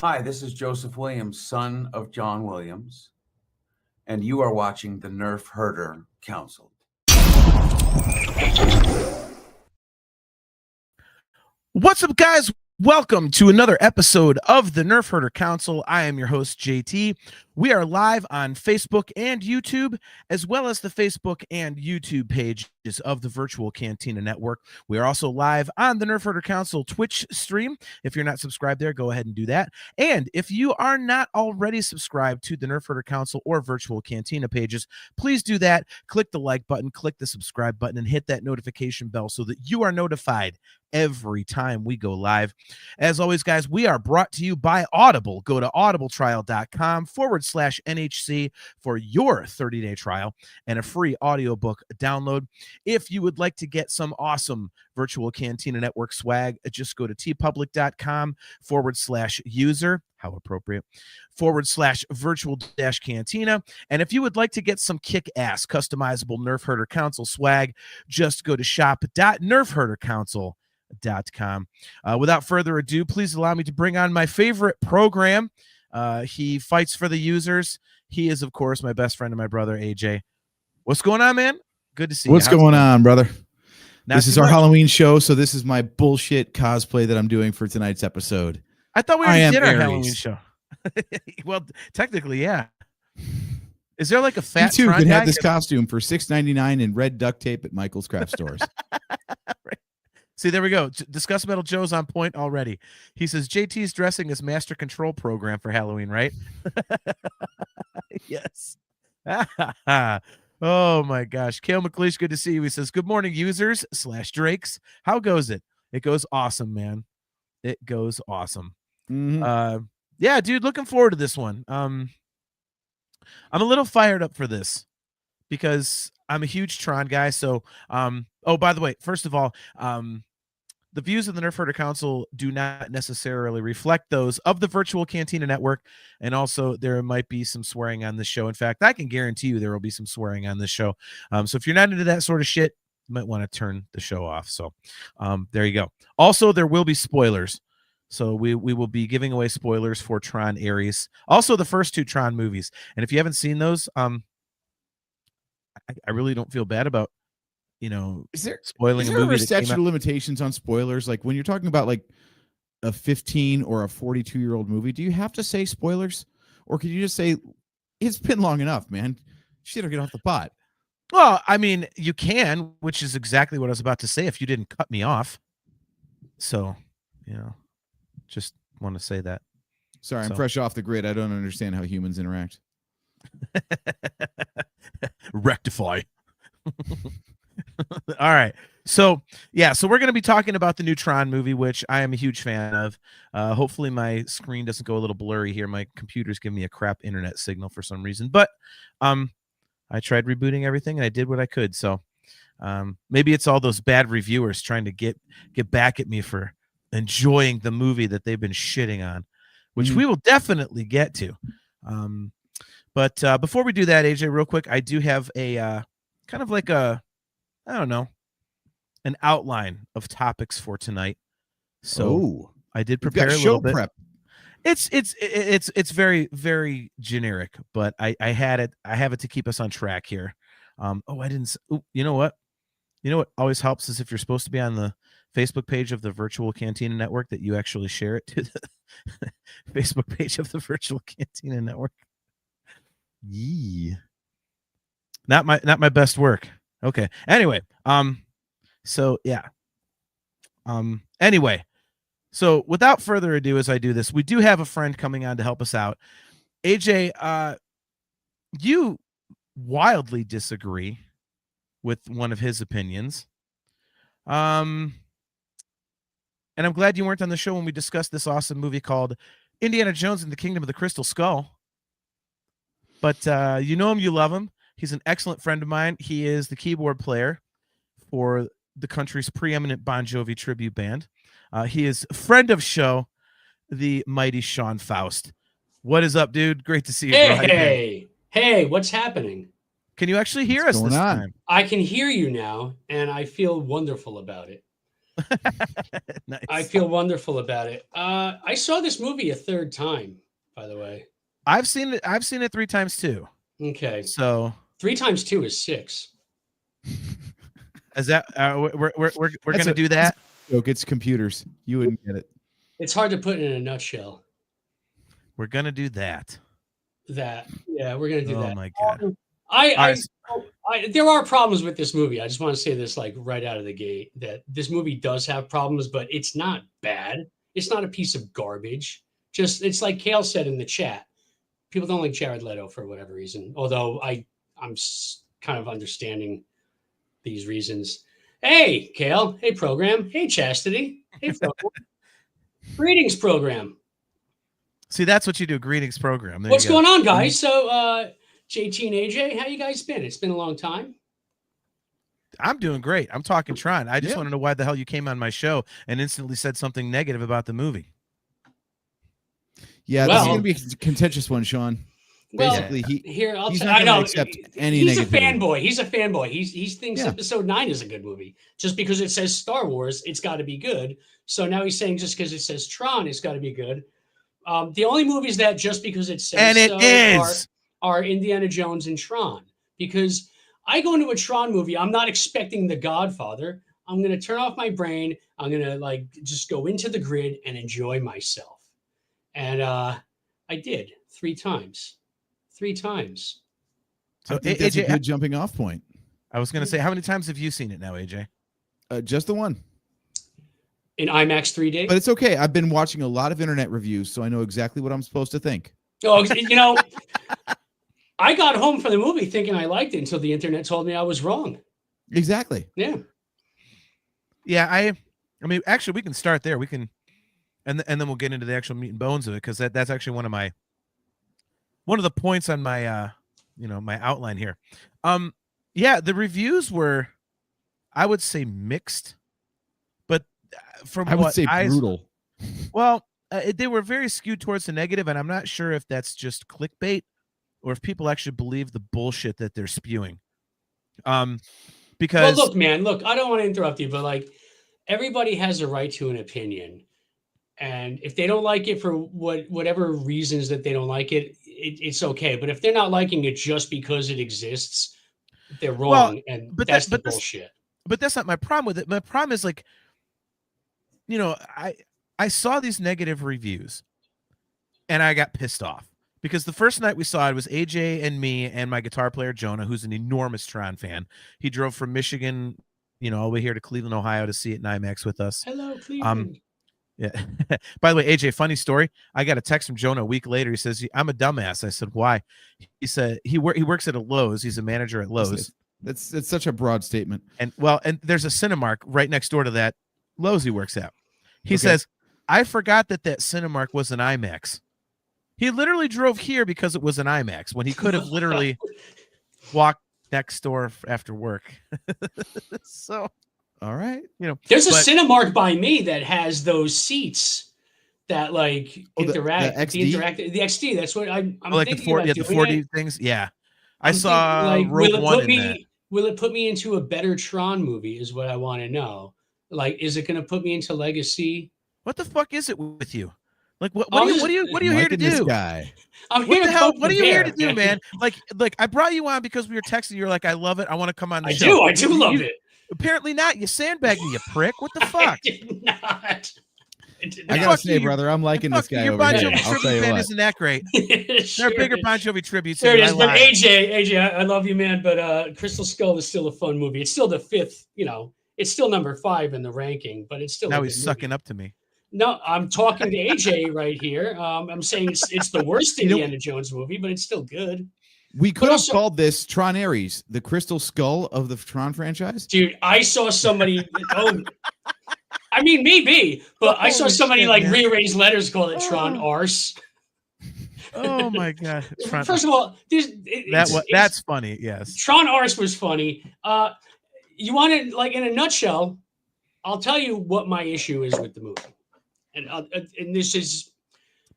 Hi, this is Joseph Williams, son of John Williams, and you are watching the Nerf Herder Council. What's up, guys? Welcome to another episode of the Nerf Herder Council. I am your host, JT. We are live on Facebook and YouTube, as well as the Facebook and YouTube pages of the Virtual Cantina Network. We are also live on the Nerf Herder Council Twitch stream. If you're not subscribed there, go ahead and do that. And if you are not already subscribed to the Nerf Herder Council or Virtual Cantina pages, please do that. Click the like button, click the subscribe button, and hit that notification bell so that you are notified every time we go live. As always, guys, we are brought to you by Audible. Go to audibletrial.com/NHC for your 30-day trial and a free audiobook download. If you would like to get some awesome Virtual Cantina Network swag, just go to tpublic.com/user. How appropriate. /virtual-cantina. And if you would like to get some kick-ass customizable Nerf Herder Council swag, just go to shop.nerfherdercouncil.com. Without further ado, please allow me to bring on my favorite program. He fights for the users. He is, of course, my best friend and my brother, AJ. What's going on, man? Good to see you. What's going on, brother? This is our much. Halloween show, so this is my bullshit cosplay that I'm doing for tonight's episode. I thought we already did our Ares. Halloween show. Well, technically, yeah. Is there like a fat You too Tron can guy? have this costume for $6.99 in red duct tape at Michael's craft stores. Right. See, there we go. Discuss Metal Joe's on point already. He says JT's dressing as Master Control program for Halloween, right? Yes. Oh my gosh. Kale McLeish, good to see you. He says, good morning, users / Drakes. How goes it? It goes awesome, man. It goes awesome. Mm-hmm. Yeah, dude, looking forward to this one. I'm a little fired up for this because I'm a huge Tron guy. So, oh, by the way, first of all, the views of the Nerf Herder Council do not necessarily reflect those of the Virtual Cantina Network, and also there might be some swearing on this show. In fact, I can guarantee you there will be some swearing on this show. So if you're not into that sort of shit, you might want to turn the show off. So there you go. Also, there will be spoilers. So we will be giving away spoilers for Tron Ares, also the first 2 Tron movies. And if you haven't seen those, I really don't feel bad about, spoiling a movie. Is there statute of limitations on spoilers? Like when you're talking about like a 15 or a 42-year-old movie, do you have to say spoilers, or could you just say it's been long enough, man? Shit, or get off the pot. Well, I mean, you can, which is exactly what I was about to say if you didn't cut me off. So, just want to say that. Sorry, I'm fresh off the grid. I don't understand how humans interact. Rectify. All right. So we're going to be talking about the new Tron movie, which I am a huge fan of. Hopefully my screen doesn't go a little blurry here. My computer's giving me a crap internet signal for some reason, but I tried rebooting everything and I did what I could. So maybe it's all those bad reviewers trying to get back at me for enjoying the movie that they've been shitting on, which we will definitely get to. But before we do that, AJ, real quick, I do have a kind of like an outline of topics for tonight. So I did prepare a little bit. Prep. It's very, very generic, but I have it to keep us on track here. You know what always helps is if you're supposed to be on the Facebook page of the Virtual Cantina Network, that you actually share it to the Facebook page of the Virtual Cantina Network. Yee. Not my best work. Okay. Anyway, so yeah. Anyway, so without further ado, as I do this, we do have a friend coming on to help us out. AJ, you wildly disagree with one of his opinions. And I'm glad you weren't on the show when we discussed this awesome movie called Indiana Jones and the Kingdom of the Crystal Skull. But you know him, you love him. He's an excellent friend of mine. He is the keyboard player for the country's preeminent Bon Jovi tribute band. He is a friend of show, the mighty Sean Faust. What is up, dude? Great to see you. Hey, what's happening? Can you actually hear us this time? I can hear you now, and I feel wonderful about it. Nice. I feel wonderful about it. I saw this movie a third time, by the way. I've seen it 3 times too. Okay. So 3 times 2 is 6. is that we're That's gonna do that? Joke, it's computers. You wouldn't get it. It's hard to put in a nutshell. We're gonna do that. Yeah, we're gonna do that. Oh my god. There are problems with this movie. I just want to say this like right out of the gate that this movie does have problems, but it's not bad. It's not a piece of garbage. Just it's like Kale said in the chat. People don't like Jared Leto for whatever reason. Although I'm kind of understanding these reasons. Hey, Kale. Hey, program. Hey, Chastity. Hey, program. Greetings, program. See, that's what you do. Greetings program. There What's you go. going on, guys? So, JT and AJ, how you guys been? It's been a long time. I'm doing great. I'm talking Tron. I just Yeah. want to know why the hell you came on my show and instantly said something negative about the movie. Yeah, Well- this is going to be a contentious one, Sean. Well, Basically, here I'll he's tell not I gonna know accept any he's a negativity. fanboy. He's a fanboy. He thinks Yeah. Episode 9 is a good movie just because it says Star Wars. It's got to be good. So now he's saying just because it says Tron, it's got to be good. The only movies that just because it says And it so is. are Indiana Jones and Tron. Because I go into a Tron movie, I'm not expecting The Godfather. I'm gonna turn off my brain. I'm gonna like just go into the grid and enjoy myself. And I did 3 times. 3 times. So I think that's a AJ, good jumping off point. I was gonna say, how many times have you seen it now, AJ? Just the one. In IMAX 3D. But it's okay. I've been watching a lot of internet reviews, so I know exactly what I'm supposed to think. Oh, you know, I got home from the movie thinking I liked it until the internet told me I was wrong. Exactly. Yeah. Yeah, I mean, actually, we can start there. We can, and then we'll get into the actual meat and bones of it because that's actually one of the points on my my outline here. Yeah, the reviews were, I would say, mixed, but from I would what say brutal. Well, they were very skewed towards the negative, and I'm not sure if that's just clickbait or if people actually believe the bullshit that they're spewing. Because Well, look, man, I don't want to interrupt you, but like everybody has a right to an opinion. And if they don't like it for whatever reasons that they don't like it, it's okay. But if they're not liking it just because it exists, they're wrong. Well, and but that's the that's- bullshit. but that's not my problem with it. My problem is like, I saw these negative reviews and I got pissed off because the first night we saw it was AJ and me and my guitar player Jonah, who's an enormous Tron fan. He drove from Michigan, all the way here to Cleveland, Ohio to see it in IMAX with us. Hello, Cleveland. Yeah. By the way, AJ, funny story. I got a text from Jonah a week later. He says, "I'm a dumbass." I said, "Why?" He said he works at a Lowe's. He's a manager at Lowe's. It's such a broad statement. And there's a Cinemark right next door to that Lowe's he works at. He Okay. says, "I forgot that Cinemark was an IMAX." He literally drove here because it was an IMAX when he could have literally walked next door after work. So, All right. There's a but- Cinemark by me that has those seats that like Oh, the interact. XD? The XD. That's what I'm like the thinking 40, about the doing 40 it. things. Yeah. I I'm saw thinking, Rogue will it One put in me? that. Will it put me into a better Tron movie? Is what I want to know. Like, is it going to put me into Legacy? What the fuck is it with you? Like, what Oh, are you this- what are you here to Liking this do? guy. I'm What here the to hell? poke What are the you here bear, to do, man? Like I brought you on because we were texting. You're like, I love it. I want to come on the I show. do love it. Apparently not. You sandbagged me, you prick. What the fuck? I did not. I did I not. gotta Fuck say, you. brother, I'm liking Fuck this you, guy your over Bon here. Jovi I'll tell tribute you band what. isn't that great. There Sure are bigger is. Bon Jovi tributes. There it than is. I But lied. AJ, I love you, man. But Crystal Skull is still a fun movie. It's still the 5th. It's still number 5 in the ranking, but it's still. Now a he's good sucking movie. up to me. No, I'm talking to AJ right here. I'm saying it's the worst Indiana Jones movie, but it's still good. We could have also- called this Tron Ares, the crystal skull of the Tron franchise. Dude, I saw somebody. I mean, maybe, but I saw Holy somebody shit, like man. rearrange letters, call it Tron Oh. Ars. Oh my god. Tron, First of all, that's funny. Yes. Tron Ars was funny. You want to like in a nutshell? I'll tell you what my issue is with the movie, and this is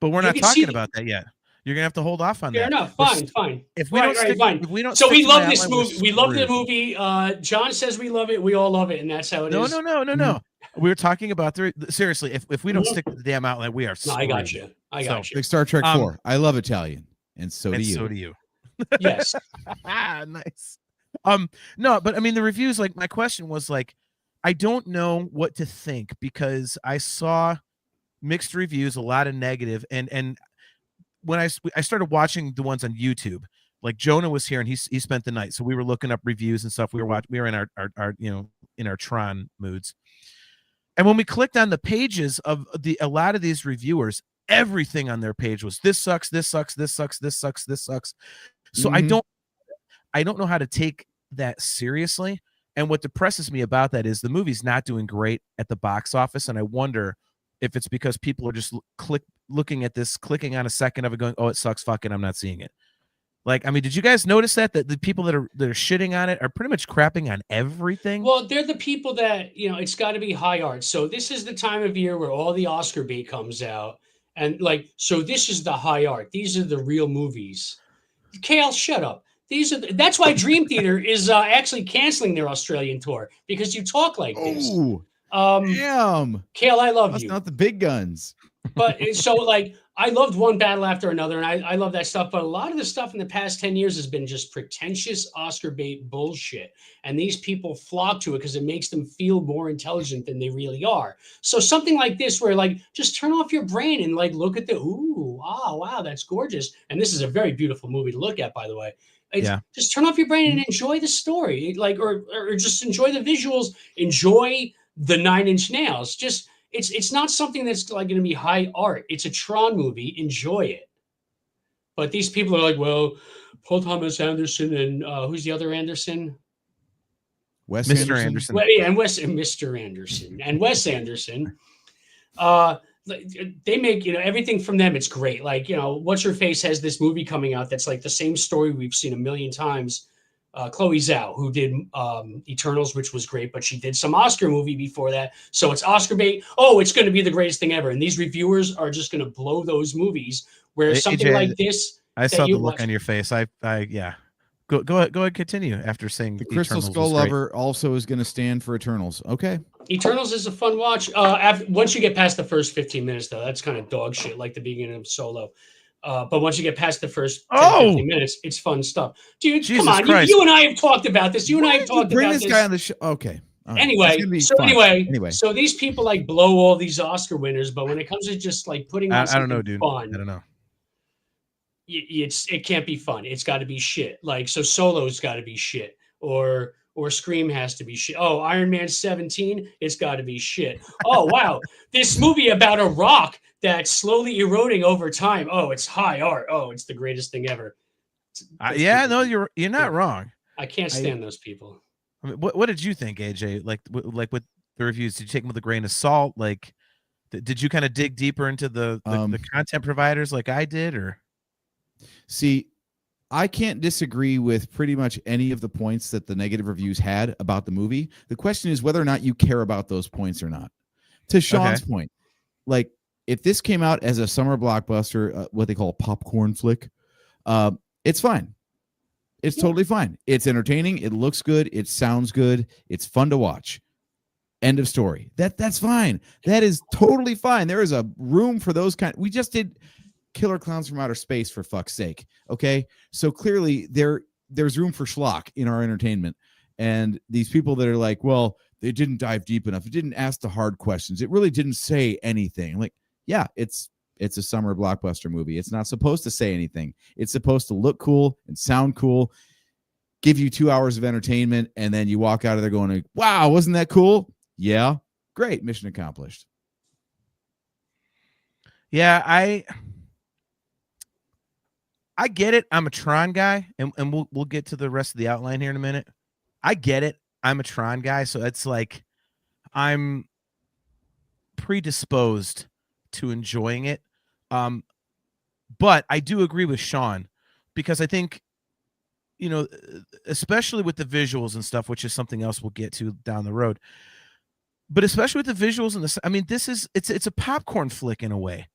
But we're You not can see talking the- about that yet. You're gonna have to hold off on fair that. enough. We're Fine, st- fine. If we Right, don't right, stick, fine. if we don't So stick we to love my this outline, we're movie. We love the screwed. movie. John says we love it. We all love it, and that's how it is. No. We were talking about seriously. If we don't Mhm. stick to the damn outline, we are No, screwed. I got you. I got you. Like Star Trek 4. I love Italian, and so do And you. so do you. Yes. Nice. No, but I mean the reviews. Like my question was like, I don't know what to think because I saw mixed reviews, a lot of negative, and when I started watching the ones on YouTube, like Jonah was here and he spent the night, so we were looking up reviews and stuff. We were in our in our Tron moods, and when we clicked on the pages of a lot of these reviewers, everything on their page was this sucks, this sucks, this sucks, this sucks, this sucks. So I don't know how to take that seriously. And what depresses me about that is the movie's not doing great at the box office, and I wonder if it's because people are just looking at this, clicking on a second of it, going, "Oh, it sucks, fucking, I'm not seeing it." Like, I mean, did you guys notice that the people that are shitting on it are pretty much crapping on everything? Well, they're the people that, it's got to be high art. So this is the time of year where all the Oscar bait comes out. And like, so this is the high art. These are the real movies. Kale, shut up. That's why Dream Theater is actually canceling their Australian tour because you talk like this. Oh, Um, damn. Kale, I love That's you. not the big guns. But so like I loved One Battle After Another, and I love that stuff. But a lot of the stuff in the past 10 years has been just pretentious Oscar bait bullshit. And these people flock to it because it makes them feel more intelligent than they really are. So something like this, where like just turn off your brain and like look at wow, that's gorgeous. And this is a very beautiful movie to look at, by the way. Just turn off your brain and enjoy the story, like or just enjoy the visuals, enjoy the 9 Inch Nails. Just it's not something that's like going to be high art. It's a Tron movie. Enjoy it. But these people are like, well, Paul Thomas Anderson and who's the other Anderson? Mr. Anderson. Well, yeah, and Mr. Anderson and Wes Anderson. They make everything from them. It's great. Like What's Her Face has this movie coming out that's like the same story we've seen a million times. Chloe Zhao, who did Eternals, which was great, but she did some Oscar movie before that. So it's Oscar bait. Oh, it's going to be the greatest thing ever. And these reviewers are just going to blow those movies where something like this. I saw the look on your face. Yeah. Go ahead, continue after saying the Crystal Eternals Skull Lover also is going to stand for Eternals. Okay. Eternals is a fun watch. Once you get past the first 15 minutes, though, that's kind of dog shit, like the beginning of Solo. But once you get past the first 15 minutes, it's fun stuff. Dude, Jesus come on. You and I have talked about this. You and I have talked bring about this guy on the show. Okay. Right. Anyway, so these people like blow all these Oscar winners, but when it comes to just like putting on I don't know, dude. fun, I don't know. It can't be fun. It's got to be shit. Like so, Solo's got to be shit, or Scream has to be shit. Oh, Iron Man 17, it's got to be shit. Oh wow, this movie about a rock that's slowly eroding over time. Oh, it's high art. Oh, it's the greatest thing ever. No, you're not wrong. I can't stand those people. I mean, what did you think, AJ? Like with the reviews, did you take them with a grain of salt? Like, did you kind of dig deeper into the content providers like I did, or? See, I can't disagree with pretty much any of the points that the negative reviews had about the movie. The question is whether or not you care about those points or not. To Sean's point, like if this came out as a summer blockbuster, what they call a popcorn flick, it's fine. It's totally fine. It's entertaining. It looks good. It sounds good. It's fun to watch. End of story. That's fine. That is totally fine. There is a room for those kind. We just did Killer Clowns from Outer Space, for fuck's sake. Okay, so clearly there's room for schlock in our entertainment, and these people that are like, well, they didn't dive deep enough. It didn't ask the hard questions. It really didn't say anything. Like, yeah, it's a summer blockbuster movie. It's not supposed to say anything. It's supposed to look cool and sound cool, give you 2 hours of entertainment, and then you walk out of there going, wow, wasn't that cool? Yeah, great, mission accomplished. Yeah, I get it. I'm a Tron guy, and we'll get to the rest of the outline here in a minute. I get it. I'm a Tron guy, so it's like I'm predisposed to enjoying it. But I do agree with Sean because I think, especially with the visuals and stuff, which is something else we'll get to down the road. But especially with the visuals and this, I mean, it's a popcorn flick in a way.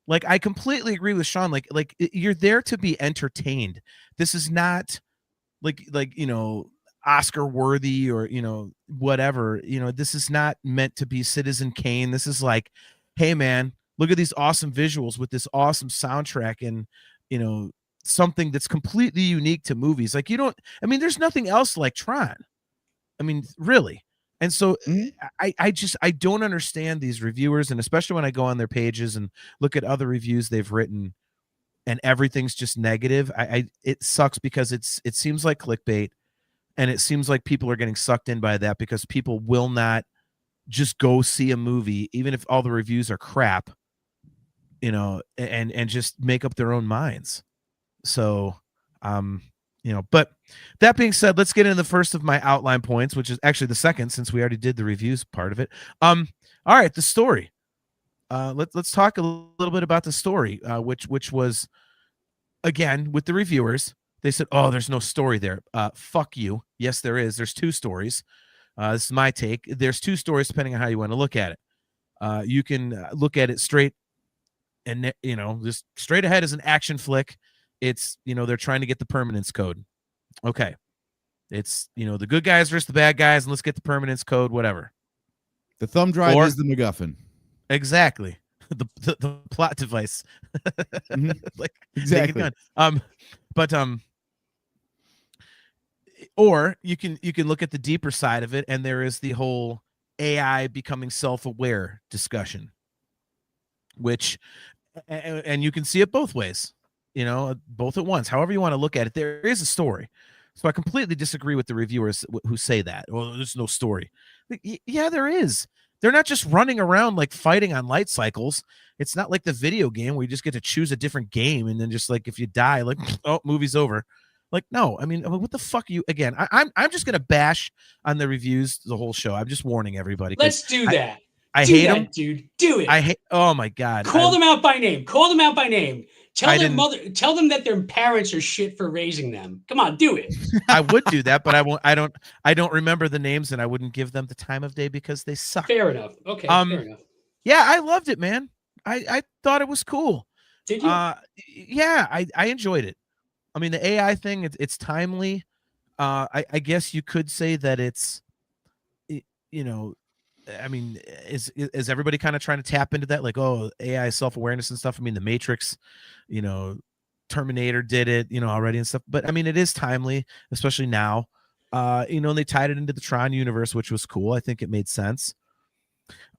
Like I completely agree with Sean. Like you're there to be entertained. This is not like Oscar worthy or, whatever. This is not meant to be Citizen Kane. This is like, hey man, look at these awesome visuals with this awesome soundtrack and, something that's completely unique to movies. Like there's nothing else like Tron. I mean, really. And so I don't understand these reviewers, and especially when I go on their pages and look at other reviews they've written and everything's just negative. It sucks because it seems like clickbait, and it seems like people are getting sucked in by that because people will not just go see a movie, even if all the reviews are crap, and just make up their own minds. So, but that being said, let's get into the first of my outline points, which is actually the second, since we already did the reviews part of it. All right, the story. Let's talk a little bit about the story, which was, again, with the reviewers. They said, "Oh, there's no story there." Fuck you. Yes, there is. There's two stories. This is my take. There's two stories depending on how you want to look at it. You can look at it straight, and just straight ahead as an action flick. It's they're trying to get the permanence code. Okay, it's the good guys versus the bad guys, and let's get the permanence code. Whatever. The thumb drive is the MacGuffin. Exactly. The plot device. Like exactly. Or you can look at the deeper side of it, and there is the whole AI becoming self-aware discussion, which, and you can see it both ways, both at once. However you want to look at it, there is a story. So I completely disagree with the reviewers who say that. Well, there's no story. Yeah, there is. They're not just running around like fighting on light cycles. It's not like the video game where you just get to choose a different game and then just like if you die, like, oh, movie's over. Like, no, I mean, what the fuck are you? Again, I'm just gonna bash on the reviews the whole show. I'm just warning everybody. Let's do that. I hate them, dude. Do it. I hate. Oh my god. Call them out by name. Call them out by name. Tell their mother. Tell them that their parents are shit for raising them. Come on, do it. I would do that, but I won't. I don't remember the names, and I wouldn't give them the time of day because they suck. Fair enough. Okay. Fair enough. Yeah, I loved it, man. I thought it was cool. Did you? Yeah, I enjoyed it. I mean, the AI thing, it's timely. I guess you could say that it's, I mean, is everybody kind of trying to tap into that? Like, oh, AI self-awareness and stuff. I mean, the Matrix, Terminator did it, already and stuff. But I mean, it is timely, especially now. And they tied it into the Tron universe, which was cool. I think it made sense.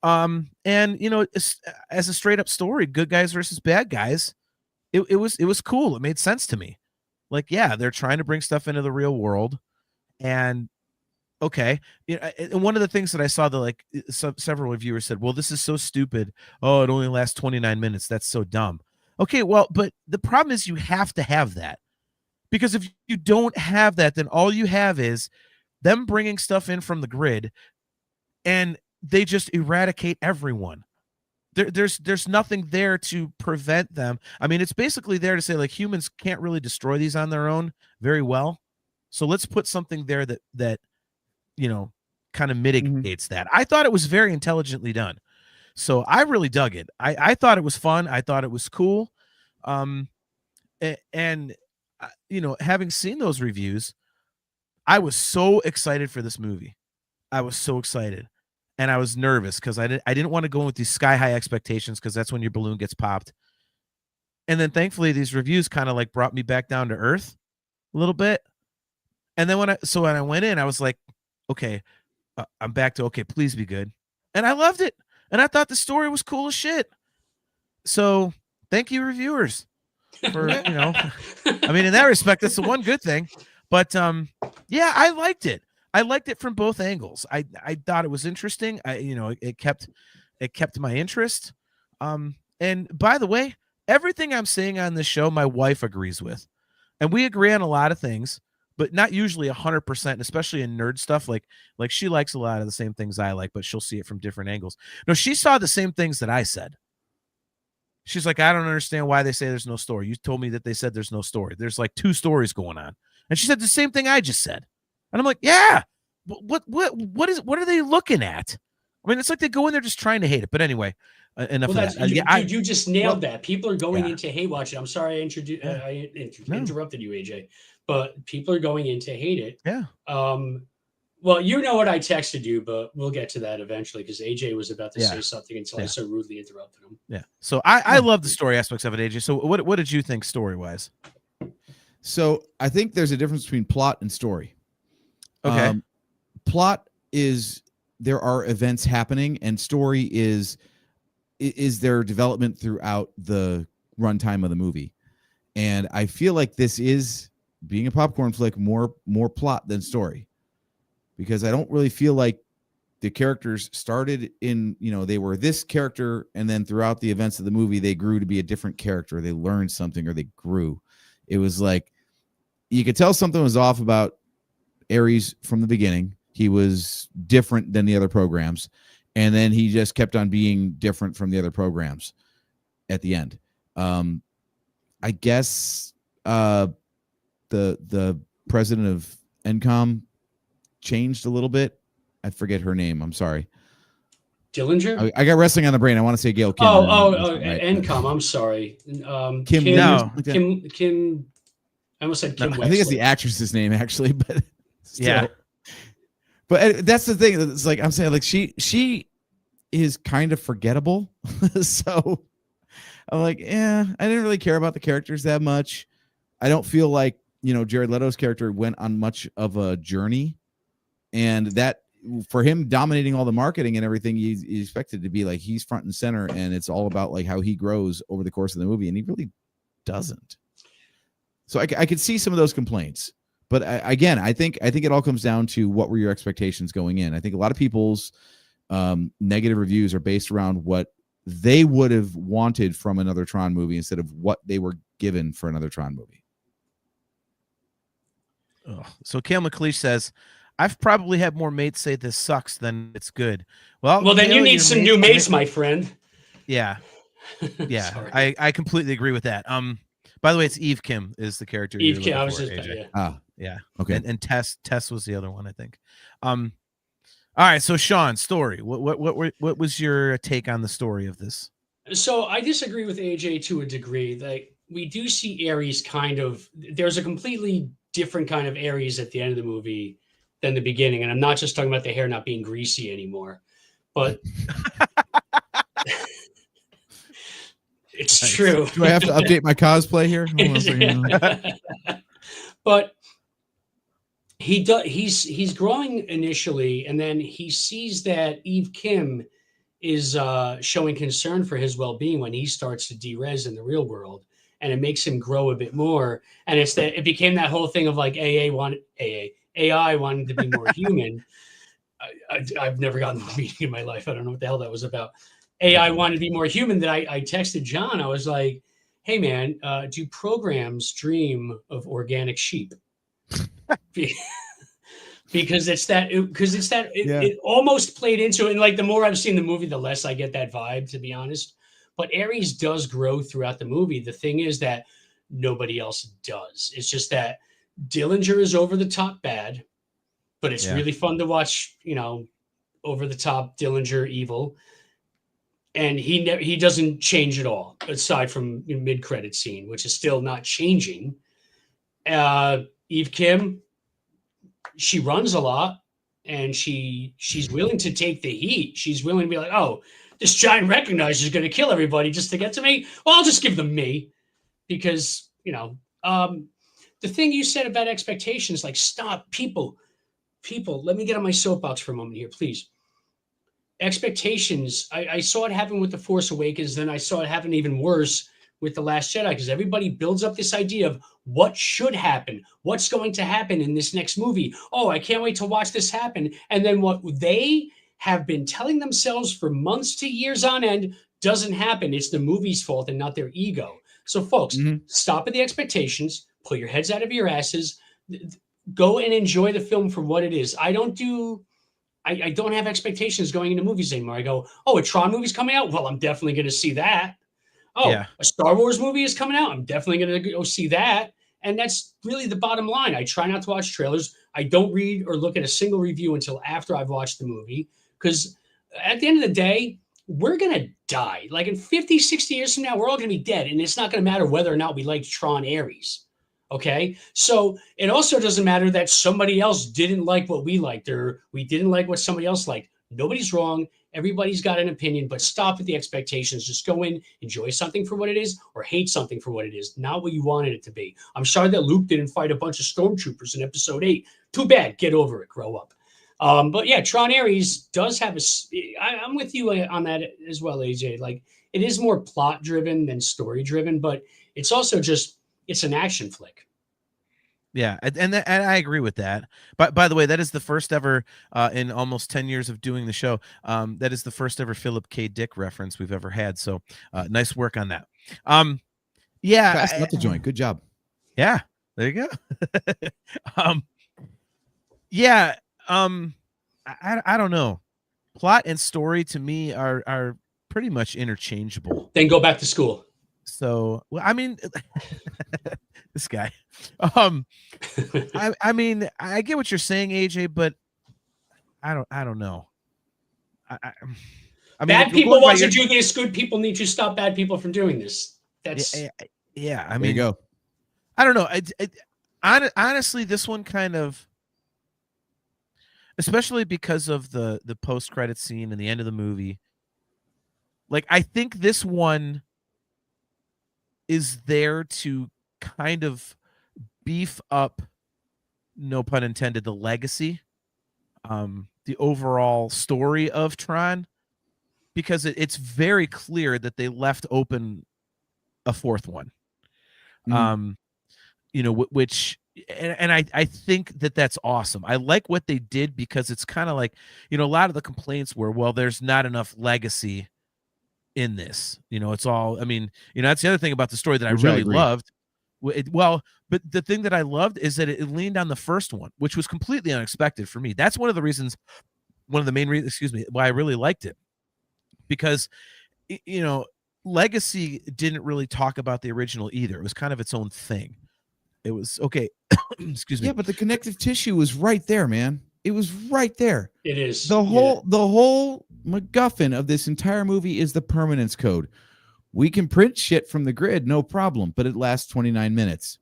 And as a straight up story, good guys versus bad guys, it was cool. It made sense to me. Like, yeah, they're trying to bring stuff into the real world, and okay. And one of the things that I saw that several reviewers said, well, this is so stupid. Oh, it only lasts 29 minutes. That's so dumb. Okay, well, but the problem is you have to have that, because if you don't have that, then all you have is them bringing stuff in from the grid, and they just eradicate everyone. There's nothing there to prevent them. I mean, it's basically there to say, like, humans can't really destroy these on their own very well. So let's put something there that kind of mitigates that. I thought it was very intelligently done. So I really dug it. I thought it was fun. I thought it was cool. Having seen those reviews, I was so excited for this movie. I was so excited. And I was nervous because I didn't want to go in with these sky high expectations, because that's when your balloon gets popped. And then thankfully these reviews kind of like brought me back down to earth a little bit. And then when I went in, I was like, okay, I'm back to, okay, please be good. And I loved it. And I thought the story was cool as shit. So thank you, reviewers, for, I mean, in that respect, that's the one good thing. But yeah, I liked it. I liked it from both angles. I thought it was interesting. It kept my interest. And by the way, everything I'm saying on this show, my wife agrees with, and we agree on a lot of things, but not usually 100%, especially in nerd stuff. Like she likes a lot of the same things I like, but she'll see it from different angles. No, she saw the same things that I said. She's like, I don't understand why they say there's no story. You told me that they said there's no story. There's like two stories going on. And she said the same thing I just said. And I'm like, yeah, what are they looking at? I mean, it's like they go in there just trying to hate it. But anyway, enough Well, of that's that. dude. You just nailed that. People are going yeah. into hate watch it. I'm sorry I No. interrupted you, AJ, but people are going in to hate it. Yeah. Well, you know what I texted you, but we'll get to that eventually because AJ was about to say something until I so rudely interrupted him. Yeah. So I love the story aspects of it, AJ. So what did you think story wise? So I think there's a difference between plot and story. Okay. Plot is there are events happening, and story is their development throughout the runtime of the movie. And I feel like this is, being a popcorn flick, more plot than story, because I don't really feel like the characters started in, they were this character, and then throughout the events of the movie they grew to be a different character. They learned something or they grew. It was like you could tell something was off about Ares from the beginning. He was different than the other programs, and then he just kept on being different from the other programs at the end. I guess the president of NCOM changed a little bit. I forget her name. I'm sorry. Dillinger? I got wrestling on the brain. I want to say Gail Kim. NCOM. I'm sorry. Kim. No. Kim. I almost said Kim. No, I think it's the actress's name actually, but still. Yeah. But that's the thing. It's like I'm saying, like she is kind of forgettable. So I'm like, I didn't really care about the characters that much. I don't feel like, Jared Leto's character went on much of a journey, and that for him dominating all the marketing and everything, he's expected to be like he's front and center, and it's all about like how he grows over the course of the movie, and he really doesn't. So I could see some of those complaints. But I think it all comes down to what were your expectations going in. I think a lot of people's negative reviews are based around what they would have wanted from another Tron movie instead of what they were given for another Tron movie. Oh. So Kale McLeish says, I've probably had more mates say this sucks than it's good. Well, then you need some new mates, my friend. Yeah. Yeah. I completely agree with that. By the way, it's Eve Kim is the character. Eve Kim, I was just yeah. Okay. And Tess was the other one, I think. All right, so Sean, story. What was your take on the story of this? So I disagree with AJ to a degree. Like we do see Ares there's a completely different kind of Ares at the end of the movie than the beginning, and I'm not just talking about the hair not being greasy anymore, but it's nice. true. Do I have to update my cosplay here? But he's growing initially, and then he sees that Eve Kim is showing concern for his well-being when he starts to de-res in the real world, and it makes him grow a bit more. And it became that whole thing of like AI wanted to be more human. I've never gotten a meeting in my life. I don't know what the hell that was about. AI wanted to be more human. That I texted John. I was like, "Hey man, do programs dream of organic sheep?" Because it almost played into it. And like the more I've seen the movie, the less I get that vibe, to be honest. But Ares does grow throughout the movie. The thing is that nobody else does. It's just that Dillinger is over the top bad, but it's really fun to watch, over the top Dillinger evil. And he doesn't change at all, aside from mid-credit scene, which is still not changing. Eve Kim, she runs a lot, and she's willing to take the heat. She's willing to be like, oh, this giant recognizer is going to kill everybody just to get to me. Well, I'll just give them me, because the thing you said about expectations, like stop people. Let me get on my soapbox for a moment here, please. Expectations. I saw it happen with The Force Awakens, then I saw it happen even worse with The Last Jedi, because everybody builds up this idea of what should happen, what's going to happen in this next movie. Oh, I can't wait to watch this happen. And then what they have been telling themselves for months to years on end doesn't happen. It's the movie's fault and not their ego. So folks, stop at the expectations, pull your heads out of your asses, go and enjoy the film for what it is. I don't have expectations going into movies anymore. I go, oh, a Tron movie's coming out? Well, I'm definitely going to see that. Oh, a Star Wars movie is coming out? I'm definitely going to go see that. And that's really the bottom line. I try not to watch trailers. I don't read or look at a single review until after I've watched the movie, because at the end of the day, we're going to die. Like in 50, 60 years from now, we're all going to be dead. And it's not going to matter whether or not we like Tron Ares. Okay. So it also doesn't matter that somebody else didn't like what we liked or we didn't like what somebody else liked. Nobody's wrong. Everybody's got an opinion, but stop with the expectations. Just go in, enjoy something for what it is, or hate something for what it is, not what you wanted it to be. I'm sorry that Luke didn't fight a bunch of stormtroopers in episode 8. Too bad. Get over it. Grow up. But yeah, Tron Ares does have I'm with you on that as well, AJ. Like, it is more plot driven than story driven, but it's also just, it's an action flick. Yeah, and I agree with that. But by the way, that is the first ever in almost 10 years of doing the show. That is the first ever Philip K. Dick reference we've ever had. So nice work on that. Yeah, Passing up the joint. Good job. Yeah, there you go. Yeah, I don't know. Plot and story to me are pretty much interchangeable. Then go back to school. So, well, I mean, this guy. I mean, I get what you're saying, AJ, but I don't know. I mean, bad people want to do this. Good people need to stop bad people from doing this. That's yeah. I There mean, you go. I don't know. Honestly, this one kind of, especially because of the post-credit scene and the end of the movie. Like, I think this one is there to kind of beef up, no pun intended, the legacy, the overall story of Tron, because it's very clear that they left open a fourth one. You know, which and I think that's awesome. I like what they did because it's kind of like, you know, a lot of the complaints were, well, there's not enough legacy in this. You know, it's all, I mean, you know, that's the other thing about the story that I really loved. Well, but the thing that I loved is that it leaned on the first one, which was completely unexpected for me. That's one of the main reasons, why I really liked it. Because, you know, Legacy didn't really talk about the original either. It was kind of its own thing. It was okay. Excuse me. Yeah, but the connective tissue was right there, man. It was right there. It is. The whole MacGuffin of this entire movie is the permanence code. We can print shit from the grid, no problem, but it lasts 29 minutes.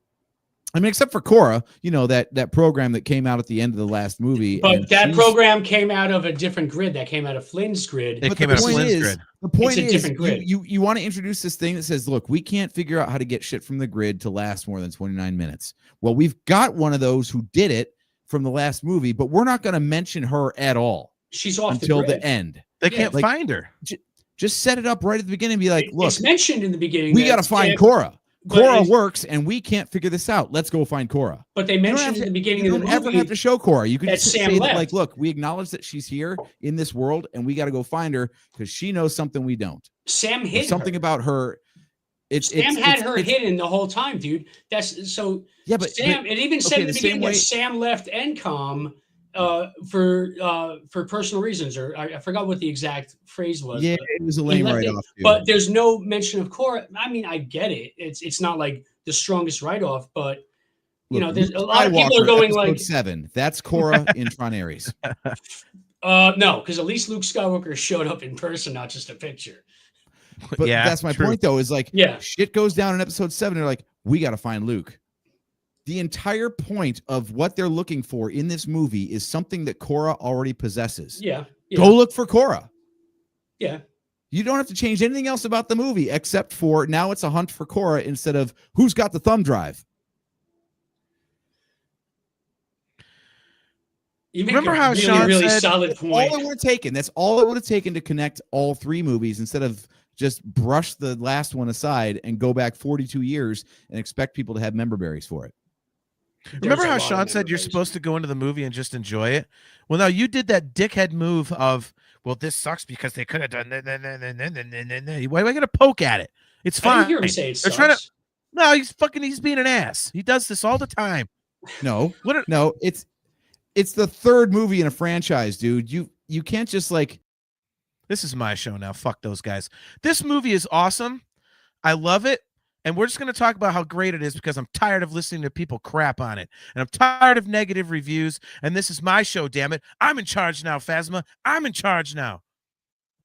I mean, except for Cora, you know, that program that came out at the end of the last movie. But that program came out of a different grid. That came out of Flynn's grid. It came out of Flynn's grid. The point is, different grid. You want to introduce this thing that says, look, we can't figure out how to get shit from the grid to last more than 29 minutes. Well, we've got one of those who did it from the last movie, but we're not going to mention her at all. She's off until the end. They can't find her. Just set it up right at the beginning and be like, look, it's mentioned in the beginning. We got to find Cora. Cora works, and we can't figure this out. Let's go find Cora. But they mentioned in the beginning of the movie. You don't ever have to show Cora. You can just say that, like, look, we acknowledge that she's here in this world, and we got to go find her because she knows something we don't. Sam hid something about her. Sam had her hidden the whole time, dude. That's so. Yeah, but Sam. It even said in the beginning that Sam left NCOM for personal reasons, or I forgot what the exact phrase was. Yeah, it was a lame write-off. But there's no mention of Cora. I mean, I get it. It's not like the strongest write-off, but you know, there's a lot of people are going like 7. That's Cora in Tron Ares. No, because at least Luke Skywalker showed up in person, not just a picture. But that's my point, though. Is like, shit goes down in episode 7. They're like, we got to find Luke. The entire point of what they're looking for in this movie is something that Cora already possesses. Yeah. Go look for Cora. Yeah. You don't have to change anything else about the movie except for now it's a hunt for Cora instead of who's got the thumb drive. You remember how Sean really said, solid point. All it would have taken. That's all it would have taken to connect all 3 movies instead of just brush the last one aside and go back 42 years and expect people to have member berries for it. Remember how Sean said you're supposed to go into the movie and just enjoy it? Well, now you did that dickhead move of, well, this sucks because they could have done that. Why am I going to poke at it? It's fine. I didn't hear him say it sucks. No, he's being an ass. He does this all the time. No, it's the 3rd movie in a franchise, dude. You can't just like. This is my show now. Fuck those guys. This movie is awesome. I love it. And we're just going to talk about how great it is because I'm tired of listening to people crap on it. And I'm tired of negative reviews. And this is my show, damn it. I'm in charge now, Phasma. I'm in charge now.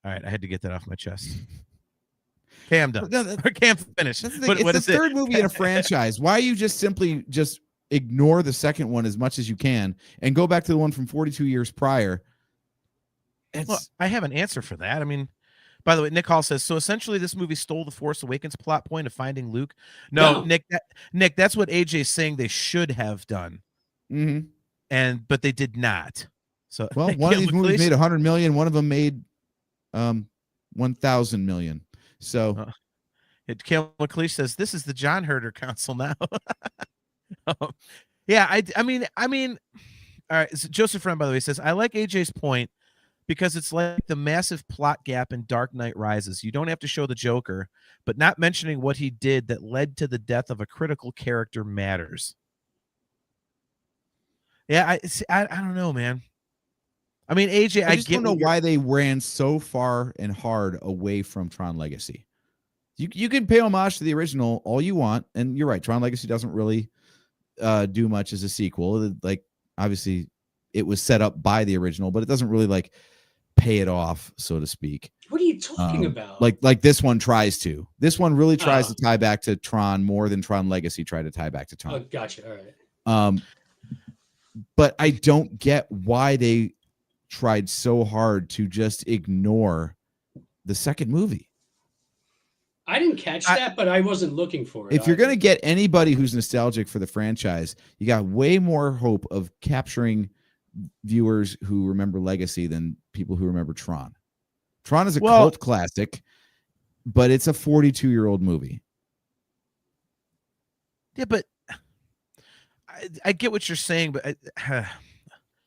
All right, I had to get that off my chest. Okay, I'm done. No, that- Okay, I'm finished. That's the thing. What It's is the it? third movie in a franchise. Why you just simply just ignore the second one as much as you can and go back to the one from 42 years prior? Well, I have an answer for that. I mean, by the way, Nick Hall says, so essentially this movie stole the Force Awakens plot point of finding Luke. No. Nick, that's what AJ's saying they should have done. But they did not. So well, one of these movies made 100 million, one of them made 1,000 million. So Caleb McLeish says this is the John Herder Council now. Yeah, I mean, all right. So Joseph Friend, by the way, says I like AJ's point because it's like the massive plot gap in Dark Knight Rises. You don't have to show the Joker, but not mentioning what he did that led to the death of a critical character matters. Yeah, I don't know, man. I mean, AJ, I just don't know why they ran so far and hard away from Tron Legacy. You can pay homage to the original all you want, and you're right. Tron Legacy doesn't really do much as a sequel. Like, obviously, it was set up by the original, but it doesn't really like pay it off, so to speak. What are you talking about? Like this one tries to. This one really tries to tie back to Tron more than Tron Legacy tried to tie back to Tron. Oh, gotcha. All right. But I don't get why they tried so hard to just ignore the second movie. I didn't catch that, but I wasn't looking for it. If you're going to get anybody who's nostalgic for the franchise, you got way more hope of capturing viewers who remember Legacy than people who remember Tron. Tron is a cult classic, but it's a 42-year-old movie. Yeah, but I get what you're saying, but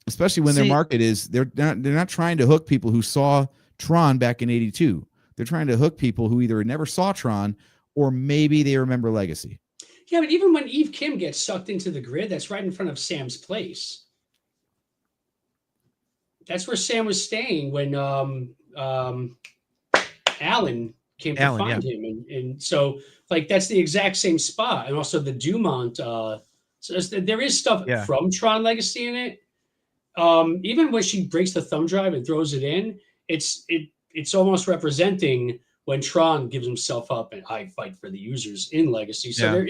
especially when their market is they're not trying to hook people who saw Tron back in '82. They're trying to hook people who either never saw Tron or maybe they remember Legacy. Yeah, but even when Eve Kim gets sucked into the grid, that's right in front of Sam's place. That's where Sam was staying when Alan came to find him. And so, like, that's the exact same spot. And also the Dumont. So there is stuff from Tron Legacy in it. Even when she breaks the thumb drive and throws it in, it's almost representing when Tron gives himself up and I fight for the users in Legacy. So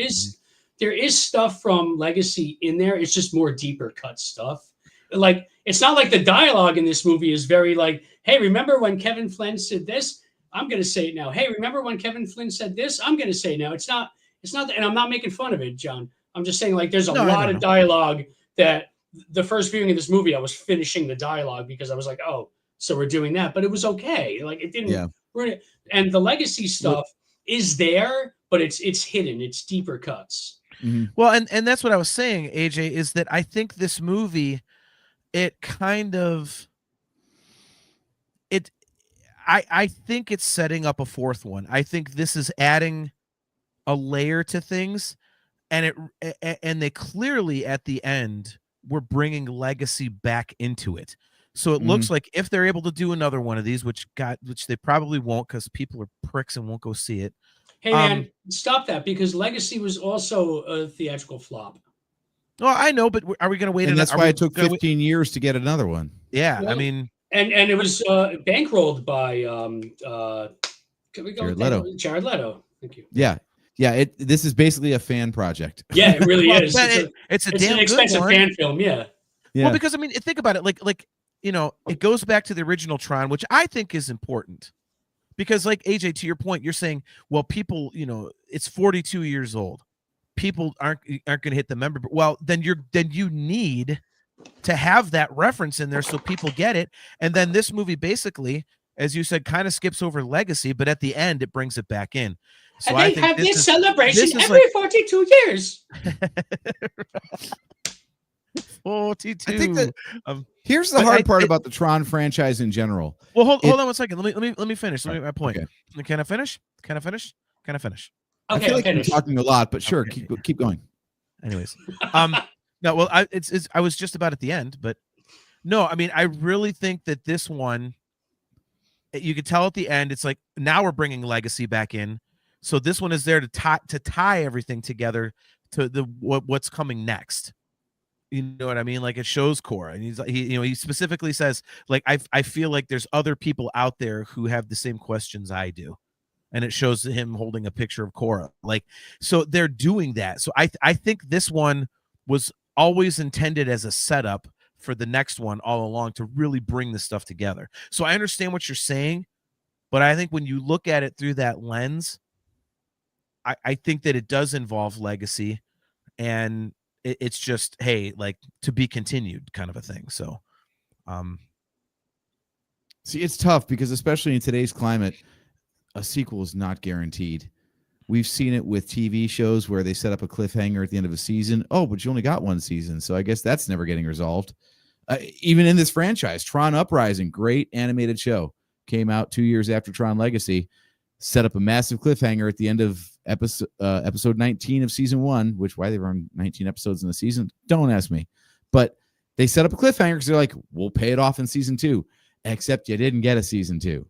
there is stuff from Legacy in there. It's just more deeper cut stuff. Like, it's not like the dialogue in this movie is very like, hey, remember when Kevin Flynn said this? I'm going to say it now. Hey, remember when Kevin Flynn said this? I'm going to say it now. It's not that, and I'm not making fun of it, John. I'm just saying, like, there's a lot of dialogue that the first viewing of this movie, I was finishing the dialogue because I was like, oh, so we're doing that, but it was okay. Like, it didn't. And the Legacy stuff is there, but it's hidden. It's deeper cuts. Mm-hmm. Well, and that's what I was saying, AJ, is that I think this movie, I think it's setting up a fourth one. I think this is adding a layer to things, and they clearly at the end were bringing Legacy back into it. So it looks like if they're able to do another one of these, which they probably won't because people are pricks and won't go see it. Hey man, stop that, because Legacy was also a theatrical flop. Well, I know, but are we going to wait? And that's why it took 15 years to get another one. Yeah, well, I mean, and it was bankrolled by Jared Leto. Thank you. Yeah. This is basically a fan project. Yeah, it really is. It's an expensive fan film. Yeah. Well, because I mean, think about it. Like it goes back to the original Tron, which I think is important. Because, like, AJ, to your point, you're saying, well, people, it's 42 years old. People aren't going to hit the member. Well, then you need to have that reference in there so people get it. And then this movie basically, as you said, kind of skips over Legacy, but at the end it brings it back in. So and they have this celebration every 42 years. 42. I think that here's the hard part about the Tron franchise in general. Well, hold on 1 second. Let me finish. Let me make my point. Okay. Can I finish? Okay, I feel like you're talking a lot, but sure, keep going. Anyways, no, well, I was just about at the end, but no, I mean, I really think that this one, you could tell at the end, it's like now we're bringing Legacy back in, so this one is there to tie everything together to what's coming next. You know what I mean? Like it shows Korra, and he specifically says, like, I feel like there's other people out there who have the same questions I do, and it shows him holding a picture of Korra. Like, so they're doing that. So I think this one was always intended as a setup for the next one all along to really bring this stuff together. So I understand what you're saying, but I think when you look at it through that lens, I think that it does involve legacy, and it's just, hey, like, to be continued kind of a thing. So see, it's tough because especially in today's climate, a sequel is not guaranteed. We've seen it with TV shows where they set up a cliffhanger at the end of a season. Oh, but you only got one season, so I guess that's never getting resolved. Even in this franchise, Tron Uprising, great animated show, came out 2 years after Tron Legacy, set up a massive cliffhanger at the end of episode 19 of season 1, which why they run 19 episodes in the season, don't ask me. But they set up a cliffhanger because they're like, we'll pay it off in season 2, except you didn't get a season 2.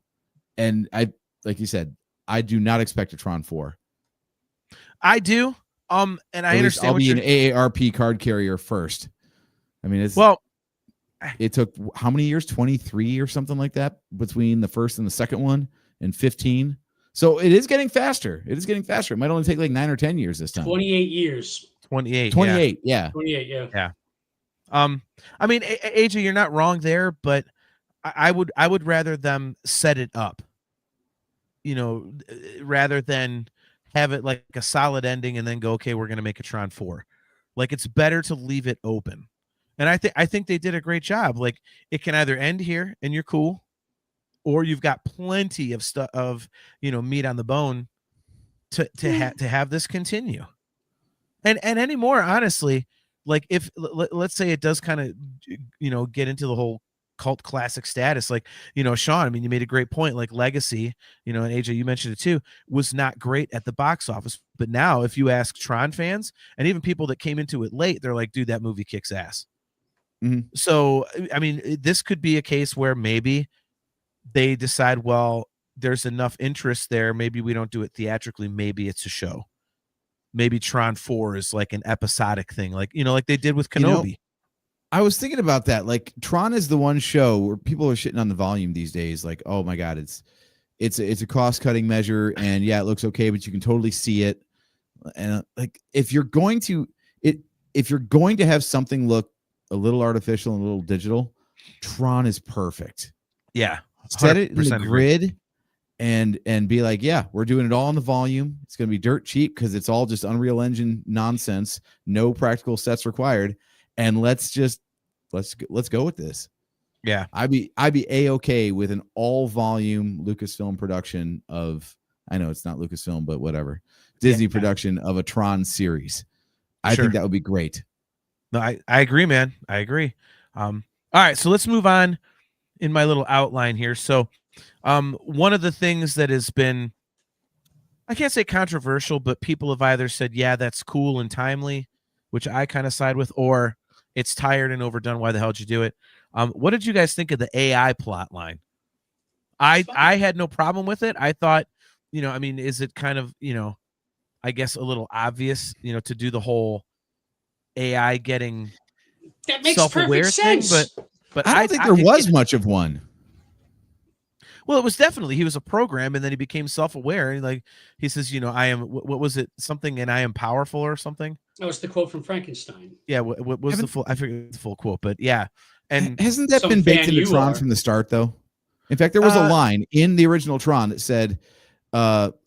And like you said, I do not expect a Tron 4. I do. And I understand I'll be an AARP card carrier first. I mean, it took how many years? 23 or something like that between the first and the second one, and 15. So it is getting faster. It might only take like 9 or 10 years this time. 28 years. 28. 28. Yeah. 28. Yeah. I mean, AJ, you're not wrong there, but I would rather them set it up, rather than have it like a solid ending and then go, okay, we're going to make a Tron 4. Like, it's better to leave it open. And I think they did a great job. Like, it can either end here and you're cool, or you've got plenty of stuff of, meat on the bone to have this continue. And anymore, honestly, like, if let's say it does kind of, get into the whole cult classic status, like, Sean, I mean, you made a great point, like Legacy, and AJ, you mentioned it too, was not great at the box office. But now if you ask Tron fans and even people that came into it late, they're like, dude, that movie kicks ass. Mm-hmm. So, I mean, this could be a case where maybe they decide, well, there's enough interest there. Maybe we don't do it theatrically. Maybe it's a show. Maybe Tron 4 is like an episodic thing, like, like they did with Kenobi. I was thinking about that. Like, Tron is the one show where people are shitting on the volume these days. Like, oh my God, it's a cost-cutting measure, and yeah, it looks okay, but you can totally see it. And like, if you're going to have something look a little artificial and a little digital, Tron is perfect. Yeah. Set it in the grid and be like, yeah, we're doing it all in the volume. It's going to be dirt cheap because it's all just Unreal Engine nonsense, no practical sets required. And let's go with this. Yeah. I'd be A-okay with an all volume Lucasfilm production of, I know it's not Lucasfilm, but whatever, Disney production of a Tron series. I think that would be great. No, I agree, man. I agree. All right, so let's move on in my little outline here. So one of the things that has been, I can't say controversial, but people have either said, yeah, that's cool and timely, which I kind of side with, or it's tired and overdone. Why the hell did you do it? What did you guys think of the AI plot line? I had no problem with it. I thought, I mean, is it kind of, I guess a little obvious, to do the whole AI getting that makes self-aware thing, but I don't think there was much of one. Well, it was definitely, he was a program, and then he became self-aware, and like he says, I am, what was it, something, and I am powerful or something. That was the quote from Frankenstein. Yeah, what was the full, I forget the full quote, but yeah. And hasn't that been baked into Tron from the start, though? In fact, there was a line in the original Tron that said,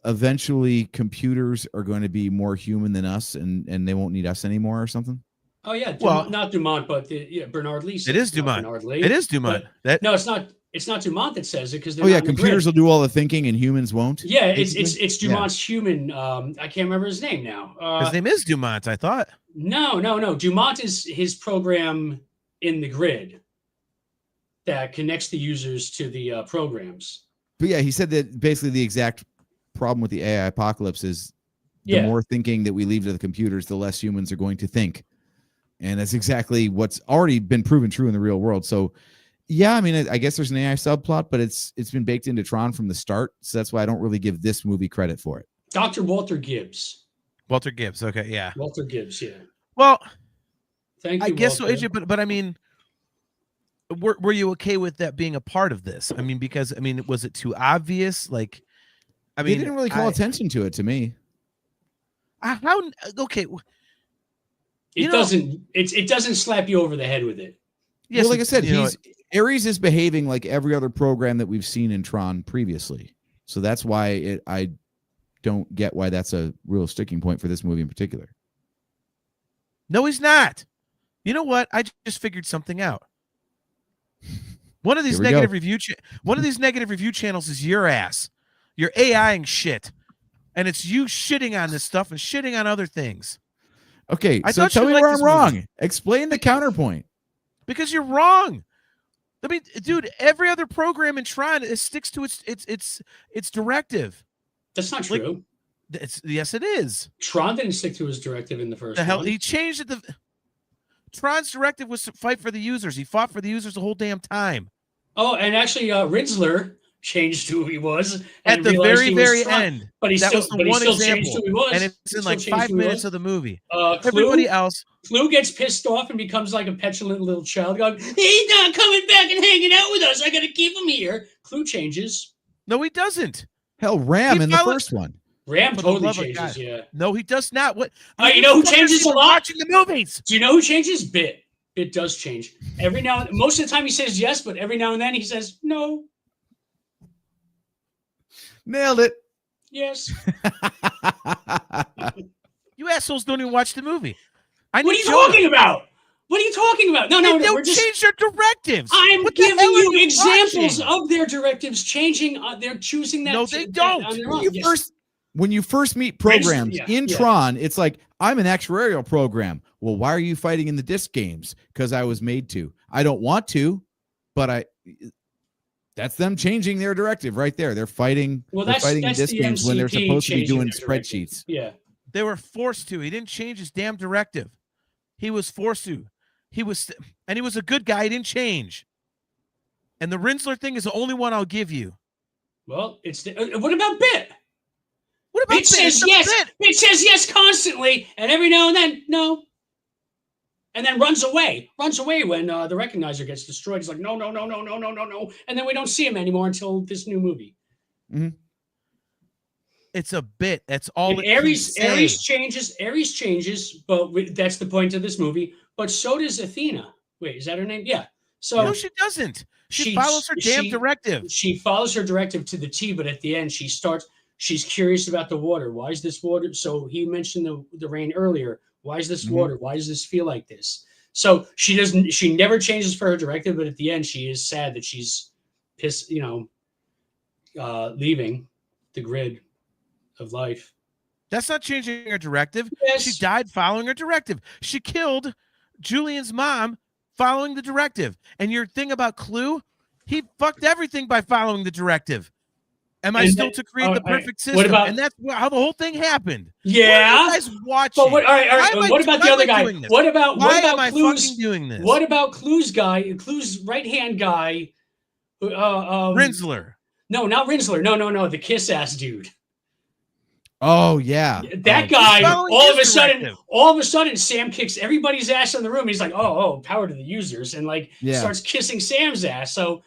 eventually computers are going to be more human than us, and they won't need us anymore or something. Oh yeah, well, not Dumont, but Bernard Lee. It is Dumont. It is Dumont. No, it's not. It's not Dumont that says it, because computers will do all the thinking and humans won't. Yeah, it's Dumont's human. I can't remember his name now. His name is Dumont, I thought. No. Dumont is his program in the grid that connects the users to the programs. But yeah, he said that basically the exact problem with the AI apocalypse is the more thinking that we leave to the computers, the less humans are going to think. And that's exactly what's already been proven true in the real world. So yeah, I mean, I guess there's an AI subplot, but it's been baked into Tron from the start. So that's why I don't really give this movie credit for it. Dr. Walter Gibbs. Okay, yeah. Walter Gibbs, yeah. Well, Thank you. I guess so, Walter. AJ. But I mean, were you okay with that being a part of this? I mean, because I mean, was it too obvious? Like, I They mean, didn't really call attention to it to me. how okay. It doesn't slap you over the head with it. Yes, Well, like I said, you know, Ares is behaving like every other program that we've seen in Tron previously. So that's why I don't get why that's a real sticking point for this movie in particular. no, he's not. You know what? I just figured something out. One of these Here we negative go. one of these negative review channels is your ass. You're AIing shit, and it's you shitting on this stuff and shitting on other things. Okay, I so thought tell you me liked where this I'm wrong. movie. Explain the counterpoint. Because you're wrong. I mean, dude, every other program in Tron sticks to its directive. That's not Like, true. Yes, it is. Tron didn't stick to his directive in the first The hell one. he changed it. Tron's directive was to fight for the users. He fought for the users the whole damn time. Oh, and actually, Rinsler changed who he was At and the realized very, he was very Tron, end. But he That still, was the but he one still changed example. who he was. And it's He in still like changed 5 who he minutes was. of the movie. Clue, Everybody else. Clue gets pissed off and becomes like a petulant little child going, he's not coming back and hanging out with us. I got to keep him here. Clue changes. No, he doesn't. Hell, Ram He in the followed- first one. Ram For the totally love of changes, God. yeah. No, he does not. What? You know who fuckers changes a even lot? Watching the movies. Do you know who changes? Bit. It does change. Every now, most of the time he says yes, but every now and then he says no. Nailed it. Yes. You assholes don't even watch the movie. What are you talking about? What are you talking about? No, They don't change their directives. I'm What the giving hell are you examples watching? of their directives changing. They're choosing that. No, they don't. on their When own. you Yes. first meet programs yeah, in yeah. Tron, it's like, I'm an actuarial program. Well, why are you fighting in the disc games? Because I was made to. I don't want to, but that's them changing their directive right there. They're fighting. Well, they're that's fighting in that's disc the games when they're MCP supposed to be changing doing their directive. spreadsheets. Yeah. They were forced to. He didn't change his damn directive. He was forced to. He was a good guy. He didn't change. And the Rinsler thing is the only one I'll give you. Well, what about Bit? What about Bit says yes. Bit says yes constantly, and every now and then, no. And then runs away when the recognizer gets destroyed. He's like, no. And then we don't see him anymore until this new movie. Mm-hmm. It's a bit. That's all. And Ares changes, but that's the point of this movie. But so does Athena. Wait, is that her name? Yeah. So no, she doesn't. She follows her damn directive. She follows her directive to the T, but at the end, she's curious about the water. Why is this water? So he mentioned the rain earlier. Why is this water? Why does this feel like this? So she never changes for her directive, but at the end, she is sad that she's pissed, leaving the grid of life. That's not changing her directive. Yes. She died following her directive. She killed Julian's mom following the directive. And your thing about Clue, he fucked everything by following the directive. Am I still to create the perfect system? And that's how the whole thing happened. Yeah. What are you guys watching? But all right. What about the other guy? What about Clue's doing this? What about Clue's right-hand guy? Rinsler. No, not Rinsler. No. The kiss ass dude. Oh yeah, that guy. All of a sudden, Sam kicks everybody's ass in the room. He's like, "Oh, power to the users," and starts kissing Sam's ass. So,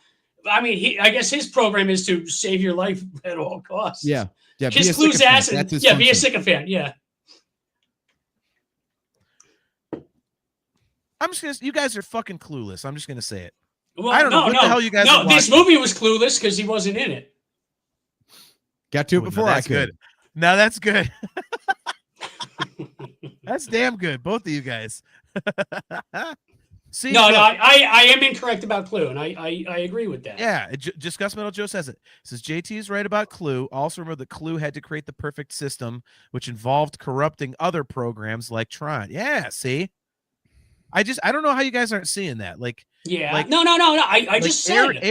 I mean, I guess his program is to save your life at all costs. Yeah. Kiss Clue's ass and be a sycophant. Yeah. I'm just gonna. You guys are fucking clueless. I'm just gonna say it. Well, I don't know what the hell you guys. No, this movie was clueless because he wasn't in it. Got to it before I could. Good. No, that's good. That's damn good, both of you guys. See, I am incorrect about Clue, and I agree with that. Yeah, Discuss Metal Joe says it. Says JT is right about Clue. Also remember that Clue had to create the perfect system, which involved corrupting other programs like Tron. Yeah, see, I don't know how you guys aren't seeing that. No. I just said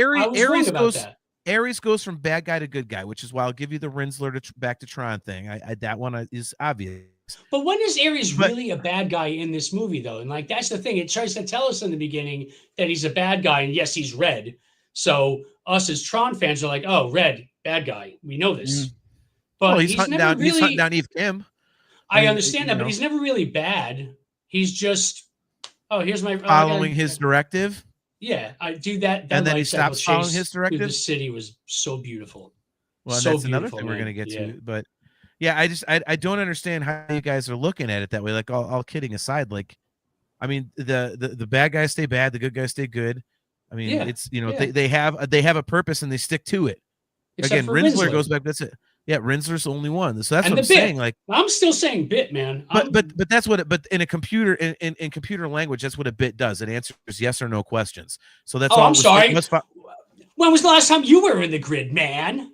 Ares goes from bad guy to good guy, which is why I'll give you the Rinsler back to Tron thing. That one is obvious. But when is Ares really a bad guy in this movie, though? And that's the thing. It tries to tell us in the beginning that he's a bad guy, and yes, he's red. So us as Tron fans are like, "Oh, red, bad guy. We know this." But he's hunting down Eve Kim. I understand that, but he's never really bad. He's just Oh, here's my following his directive. Yeah, I do that. And then he light cycle stops following chase his through the directive? city was so beautiful. Well, So that's another beautiful, thing we're man. going to get Yeah. to. But yeah, I don't understand how you guys are looking at it that way. Like, all kidding aside, like, I mean, the bad guys stay bad, the good guys stay good. I mean, Yeah, it's, you know, yeah. they have a purpose and they stick to it. Except Again, for Rinsler Rinsler. goes back. That's it. Yeah, Rinsler's the only one. So that's And what I'm the bit. saying. Like, I'm still saying bit, man. but that's what it, but in a computer in computer language, that's what a bit does. It answers yes or no questions. So that's all. I'm sorry. It when was the last time you were in the grid, man?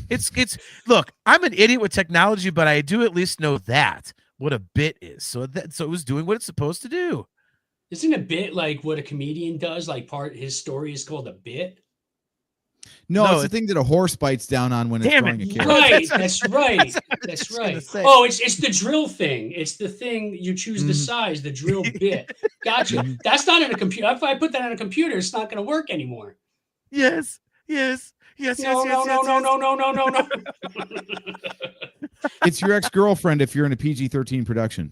It's look, I'm an idiot with technology, but I do at least know that what a bit is. So it was doing what it's supposed to do. Isn't a bit like what a comedian does? Like his story is called a bit. No, it's the thing that a horse bites down on when it's drawing a carrot. Right, that's right. That's right. Oh, it's the drill thing. It's the thing you choose the size, the drill bit. Gotcha. That's not in a computer. If I put that on a computer, it's not going to work anymore. Yes. No. It's your ex-girlfriend if you're in a PG-13 production.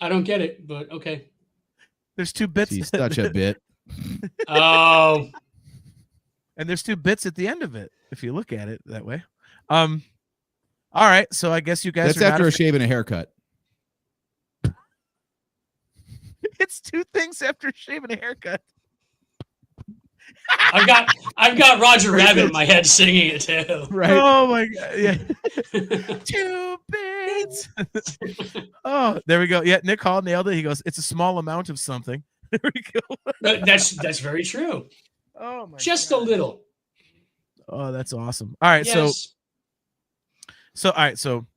I don't get it, but okay. There's 2 bits. She's such a bit. Oh. And there's 2 bits at the end of it, if you look at it that way. All right, so I guess you guys. That's after a shave and a haircut. It's 2 things after a shave and a haircut. I've got Roger Rabbit in my head singing it too. Right. Oh my god. Yeah. 2 bits. Oh, there we go. Yeah, Nick Hall nailed it. He goes, it's a small amount of something. There we go. That's very true. Oh my Just god. a little. Oh, that's awesome. All right, yes. so all right, so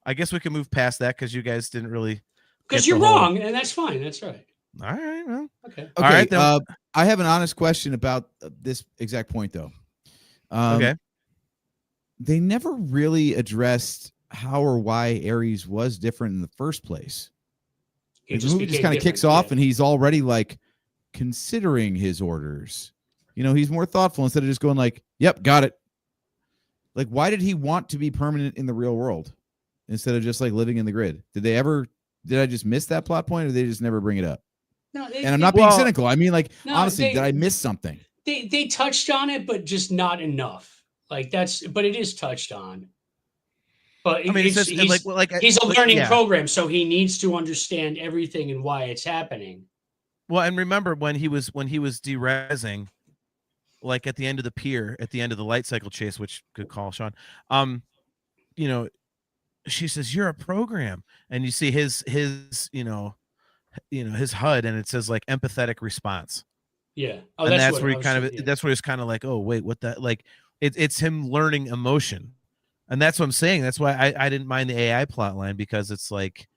I guess we can move past that because you guys didn't really. Because you're wrong, and that's fine. That's right. All right. Well. Okay. All right. Then. I have an honest question about this exact point, though. Okay. They never really addressed how or why Ares was different in the first place. The movie just kind of kicks off, and he's already like considering his orders. You know, he's more thoughtful instead of just going like, "Yep, got it." Like, why did he want to be permanent in the real world instead of just like living in the grid? Did I just miss that plot point, or did they just never bring it up? No, and I'm not being cynical. I mean, like, honestly, did I miss something? They touched on it, but just not enough. Like but it is touched on. But I mean, he's a learning program, so he needs to understand everything and why it's happening. Well, and remember when he was de-rezzing, like at the end of the pier, at the end of the light cycle chase, which good call, Sean. You know, she says, "You're a program," and you see his his HUD, and it says like empathetic response. Yeah. Oh, and that's where he that's where he's kind of like, oh wait, what that, like it's him learning emotion. And that's what I'm saying. That's why I didn't mind the AI plot line, because it's like,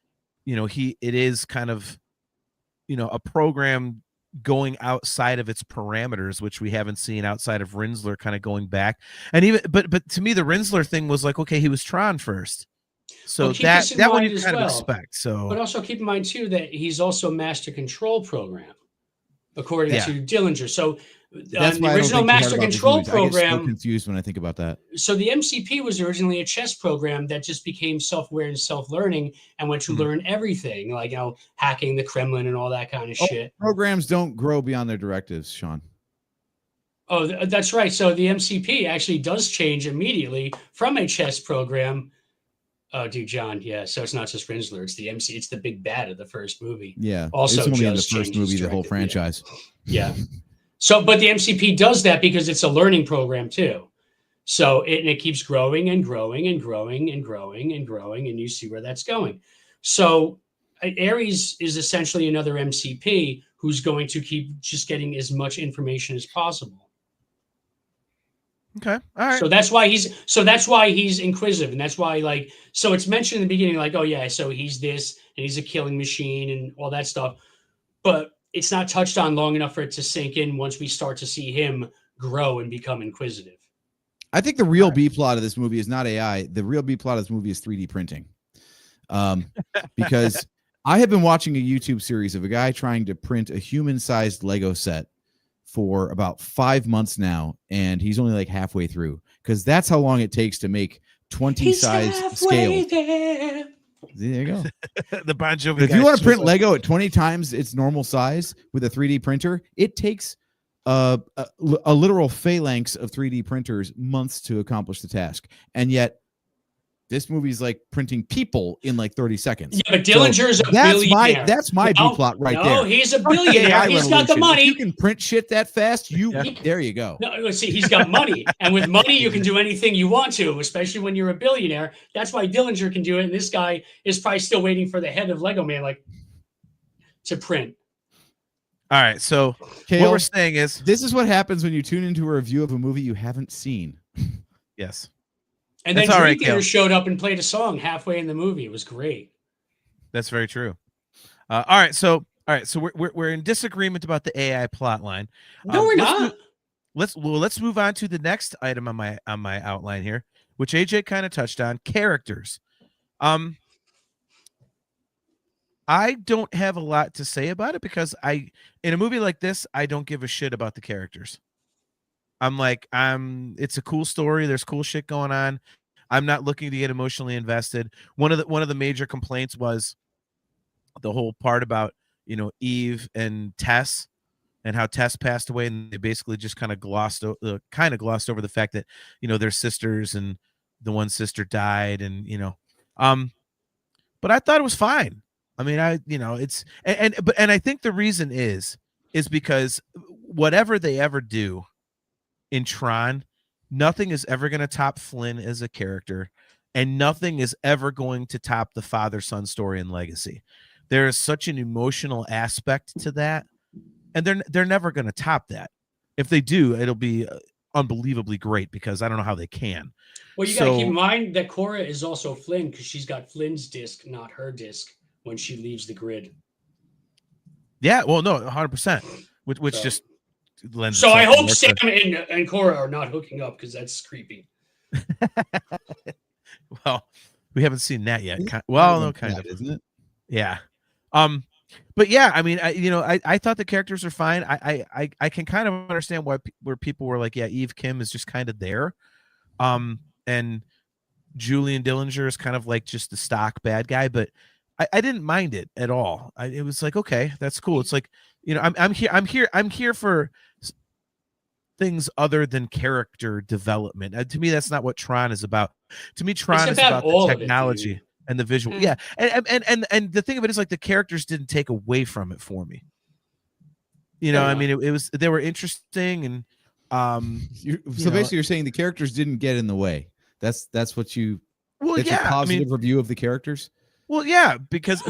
you know, it is kind of, you know, a program going outside of its parameters, which we haven't seen outside of Rinsler kind of going back. And even, but to me, the Rinsler thing was like, okay, he was Tron first. So that one you kind of expect. So, but also keep in mind too, that he's also a master control program, according to Dillinger. So that's the original master control program. I get so confused when I think about that. So the MCP was originally a chess program that just became self-aware and self-learning and went to learn everything, like, you know, hacking the Kremlin and all that kind of shit. Programs don't grow beyond their directives, Sean. Oh, that's right. So the MCP actually does change immediately from a chess program. Oh, dude, John. Yeah. So it's not just Rinsler. It's the MC. It's the big bad of the first movie. Yeah. Also, it's only in the first movie, the whole franchise. Yeah. So, but the MCP does that because it's a learning program too. So it keeps growing and growing and growing and growing and growing, and you see where that's going. So Ares is essentially another MCP who's going to keep just getting as much information as possible. Okay. All right. So that's why he's inquisitive, and that's why, like, so it's mentioned in the beginning, like, oh yeah, so he's this and he's a killing machine and all that stuff, but it's not touched on long enough for it to sink in once we start to see him grow and become inquisitive. I think the real B plot of this movie is not AI. The real B plot of this movie is 3D printing. Because I have been watching a YouTube series of a guy trying to print a human-sized Lego set for about 5 months now, and he's only like halfway through, because that's how long it takes to make 20 size scale. See, there you go. The Bon Jovi. But if you guys want to print just- Lego at 20 times its normal size with a 3D printer, it takes a literal phalanx of 3D printers months to accomplish the task. And yet, this movie's like printing people in like 30 seconds. Yeah, but Dillinger's a That's billionaire. that's my B plot right no, there. he's a Fuck billionaire. AI He's got the revolution. If money. you can print shit that fast, Yeah. there you go. No, let's see, he's got money. And with money, you can do anything you want to, especially when you're a billionaire. That's why Dillinger can do it. And this guy is probably still waiting for the head of Lego Man, like, to print. All right. So Kale, what we're saying is, this is what happens when you tune into a review of a movie you haven't seen. yes, And then That's all right, Dream Theater Cal. showed up and played a song halfway in the movie. It was great. that's very true. All right. So we're in disagreement about the AI plot line. No, we're let's not. let's move on to the next item on my outline here, which AJ kind of touched on, characters. I don't have a lot to say about it because in a movie like this, I don't give a shit about the characters. It's a cool story. There's cool shit going on. I'm not looking to get emotionally invested. One of the major complaints was the whole part about, Eve and Tess and how Tess passed away, and they basically just kind of glossed over the fact that, they're sisters and the one sister died, and but I thought it was fine. I mean, it's and I think the reason is because whatever they ever do in Tron, nothing is ever going to top Flynn as a character, and nothing is ever going to top the father-son story and legacy. There is such an emotional aspect to that, and they're never going to top that. If they do, it'll be unbelievably great, because I don't know how they can. Well, you got to keep in mind that Cora is also Flynn, because she's got Flynn's disc, not her disc, when she leaves the grid. Yeah, well, no, 100%. Which So- just lends. So I itself hope more Sam to- and Cora are not hooking up, because that's creepy. Well, we haven't seen that yet. Well, no, kind of, isn't it? yeah. But yeah, I mean, I thought the characters are fine. I can kind of understand where people were like, yeah, Eve Kim is just kind of there, and Julian Dillinger is kind of like just the stock bad guy, but I didn't mind it at all. It was like, okay, that's cool. It's like, I'm here for things other than character development. To me, that's not what Tron is about. To me, Tron is about all the of it, technology dude. and the visual. Mm. Yeah, and the thing of it is, like, the characters didn't take away from it for me. I mean, it was, they were interesting, and Basically, you're saying the characters didn't get in the way. That's what you. well, That's yeah, your positive review of the characters. well, yeah, because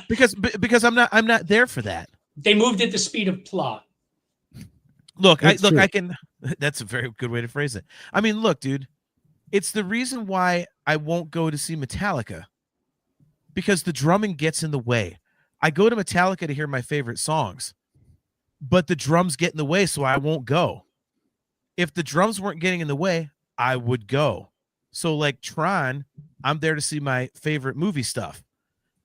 because I'm not there for that. They moved at the speed of plot. Look, That's true. I can. That's a very good way to phrase it. I mean, look, dude, it's the reason why I won't go to see Metallica, because the drumming gets in the way. I go to Metallica to hear my favorite songs, but the drums get in the way, so I won't go. If the drums weren't getting in the way, I would go. So, like Tron, I'm there to see my favorite movie stuff,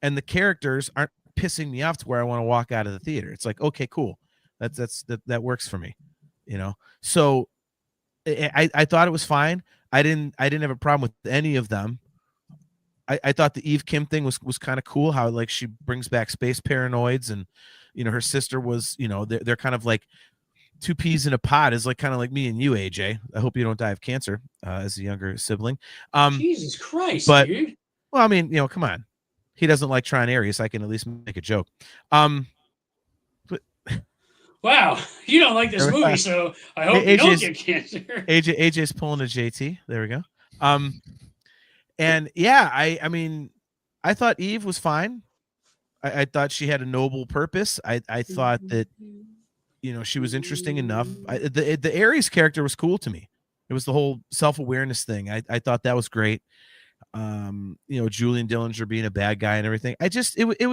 and the characters aren't pissing me off to where I want to walk out of the theater. It's like, okay, cool, that works for me, So I thought it was fine. I didn't have a problem with any of them. I thought the Eve Kim thing was kind of cool, how like she brings back space paranoids, and her sister was, they're kind of like two peas in a pod, is like kind of like me and you, AJ. I hope you don't die of cancer as a younger sibling. Jesus Christ, but- dude. Well, I mean, come on. He doesn't like Tron Ares. I can at least make a joke. Wow, you don't like this movie, so I hope you don't get cancer. AJ's pulling a JT. There we go. And yeah, I mean, I thought Eve was fine. I thought she had a noble purpose. I thought that, she was interesting enough. The Ares character was cool to me. It was the whole self-awareness thing. I thought that was great. Julian Dillinger being a bad guy and everything. It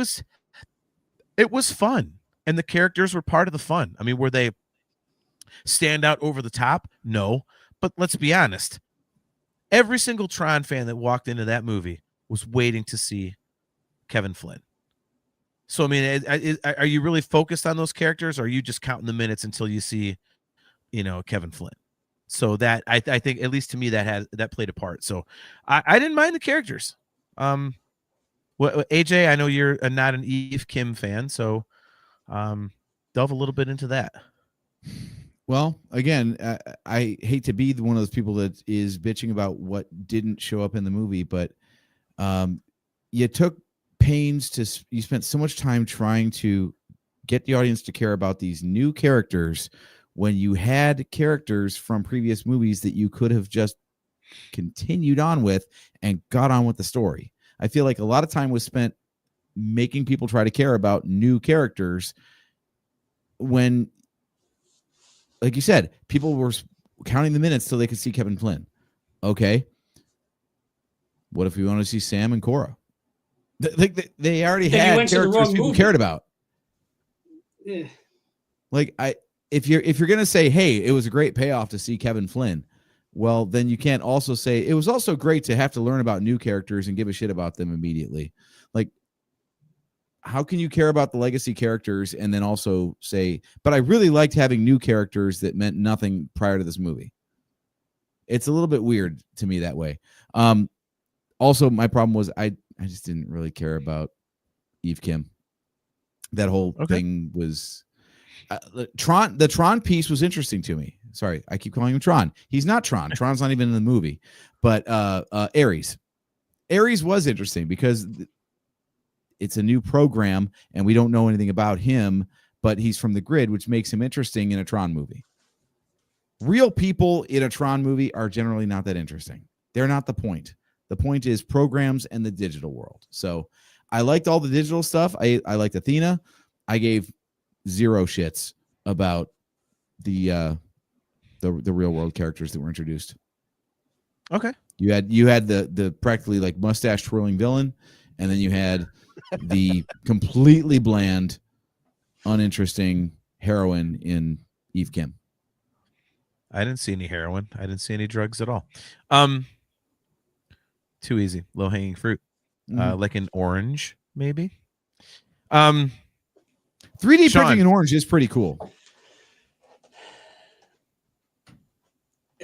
was fun. And the characters were part of the fun. I mean, were they stand out over the top? No. But let's be honest. Every single Tron fan that walked into that movie was waiting to see Kevin Flynn. So, I mean, are you really focused on those characters, or are you just counting the minutes until you see, Kevin Flynn? So that I think, at least to me, that played a part. So I didn't mind the characters. What Well, AJ, I know you're not an Eve Kim fan, so delve a little bit into that. Well, again, I hate to be one of those people that is bitching about what didn't show up in the movie, but you took pains you spent so much time trying to get the audience to care about these new characters when you had characters from previous movies that you could have just continued on with and got on with the story. I feel like a lot of time was spent making people try to care about new characters when, like you said, people were counting the minutes till they could see Kevin Flynn. Okay. What if we want to see Sam and Cora? They already had characters people cared about. Yeah. Like if you're gonna say, hey, it was a great payoff to see Kevin Flynn, well, then you can't also say it was also great to have to learn about new characters and give a shit about them immediately. Like, how can you care about the legacy characters and then also say, but I really liked having new characters that meant nothing prior to this movie? It's a little bit weird to me that way. Also, my problem was I just didn't really care about Eve Kim. That whole thing was the Tron piece was interesting to me. Sorry, I keep calling him Tron. He's not Tron. Tron's not even in the movie. But Ares was interesting because it's a new program and we don't know anything about him, but he's from the grid, which makes him interesting in a Tron movie. Real people in a Tron movie are generally not that interesting. They're not the point. The point is programs and the digital world. So I liked all the digital stuff. I liked Athena. I gave zero shits about the real world characters that were introduced. Okay. You had the practically like mustache twirling villain, and then you had the completely bland, uninteresting heroine in Eve Kim. I didn't see any heroin. I didn't see any drugs at all. Too easy, low hanging fruit. Like an orange, maybe. 3D printing an orange is pretty cool.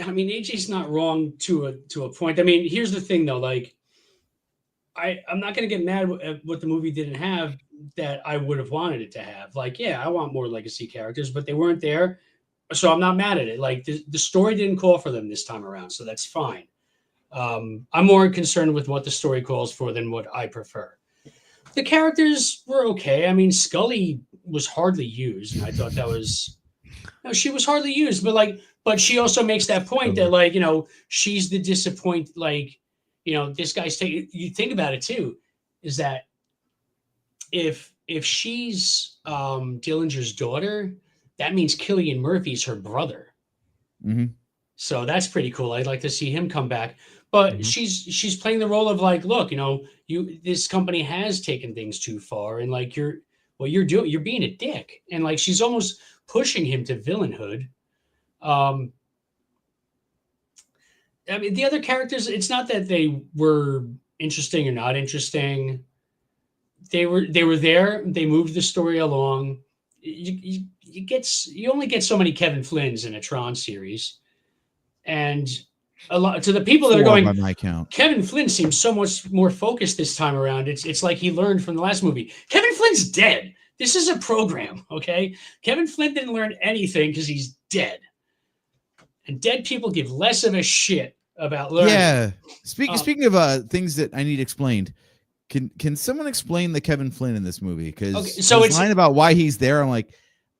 I mean, AJ's not wrong to a point. I mean, here's the thing though, like I'm not going to get mad at what the movie didn't have that I would have wanted it to have. Like, yeah, I want more legacy characters, but they weren't there. So I'm not mad at it. Like the story didn't call for them this time around. So that's fine. I'm more concerned with what the story calls for than what I prefer. The characters were okay. I mean, Scully was hardly used. And I thought that was, no, she was hardly used, but she also makes that point that like, you know, she's the disappoint, like, you know, this guy's taking, you think about it too, is that if she's Dillinger's daughter, that means Cillian Murphy's her brother. Mm-hmm. So that's pretty cool. I'd like to see him come back. But she's playing the role of like, look, you know, this company has taken things too far, and like you're being a dick, and like she's almost pushing him to villainhood. I mean, the other characters, it's not that they were interesting or not interesting. They were there. They moved the story along. You only get so many Kevin Flynns in a Tron series, and a lot to the people that are going, by my count, Kevin Flynn seems so much more focused this time around. It's like he learned from the last movie. Kevin Flynn's dead. This is a program, okay? Kevin Flynn didn't learn anything because he's dead, and dead people give less of a shit about learning. Yeah. Speaking of things that I need explained, can someone explain the Kevin Flynn in this movie? Because so his line about why he's there, I'm like,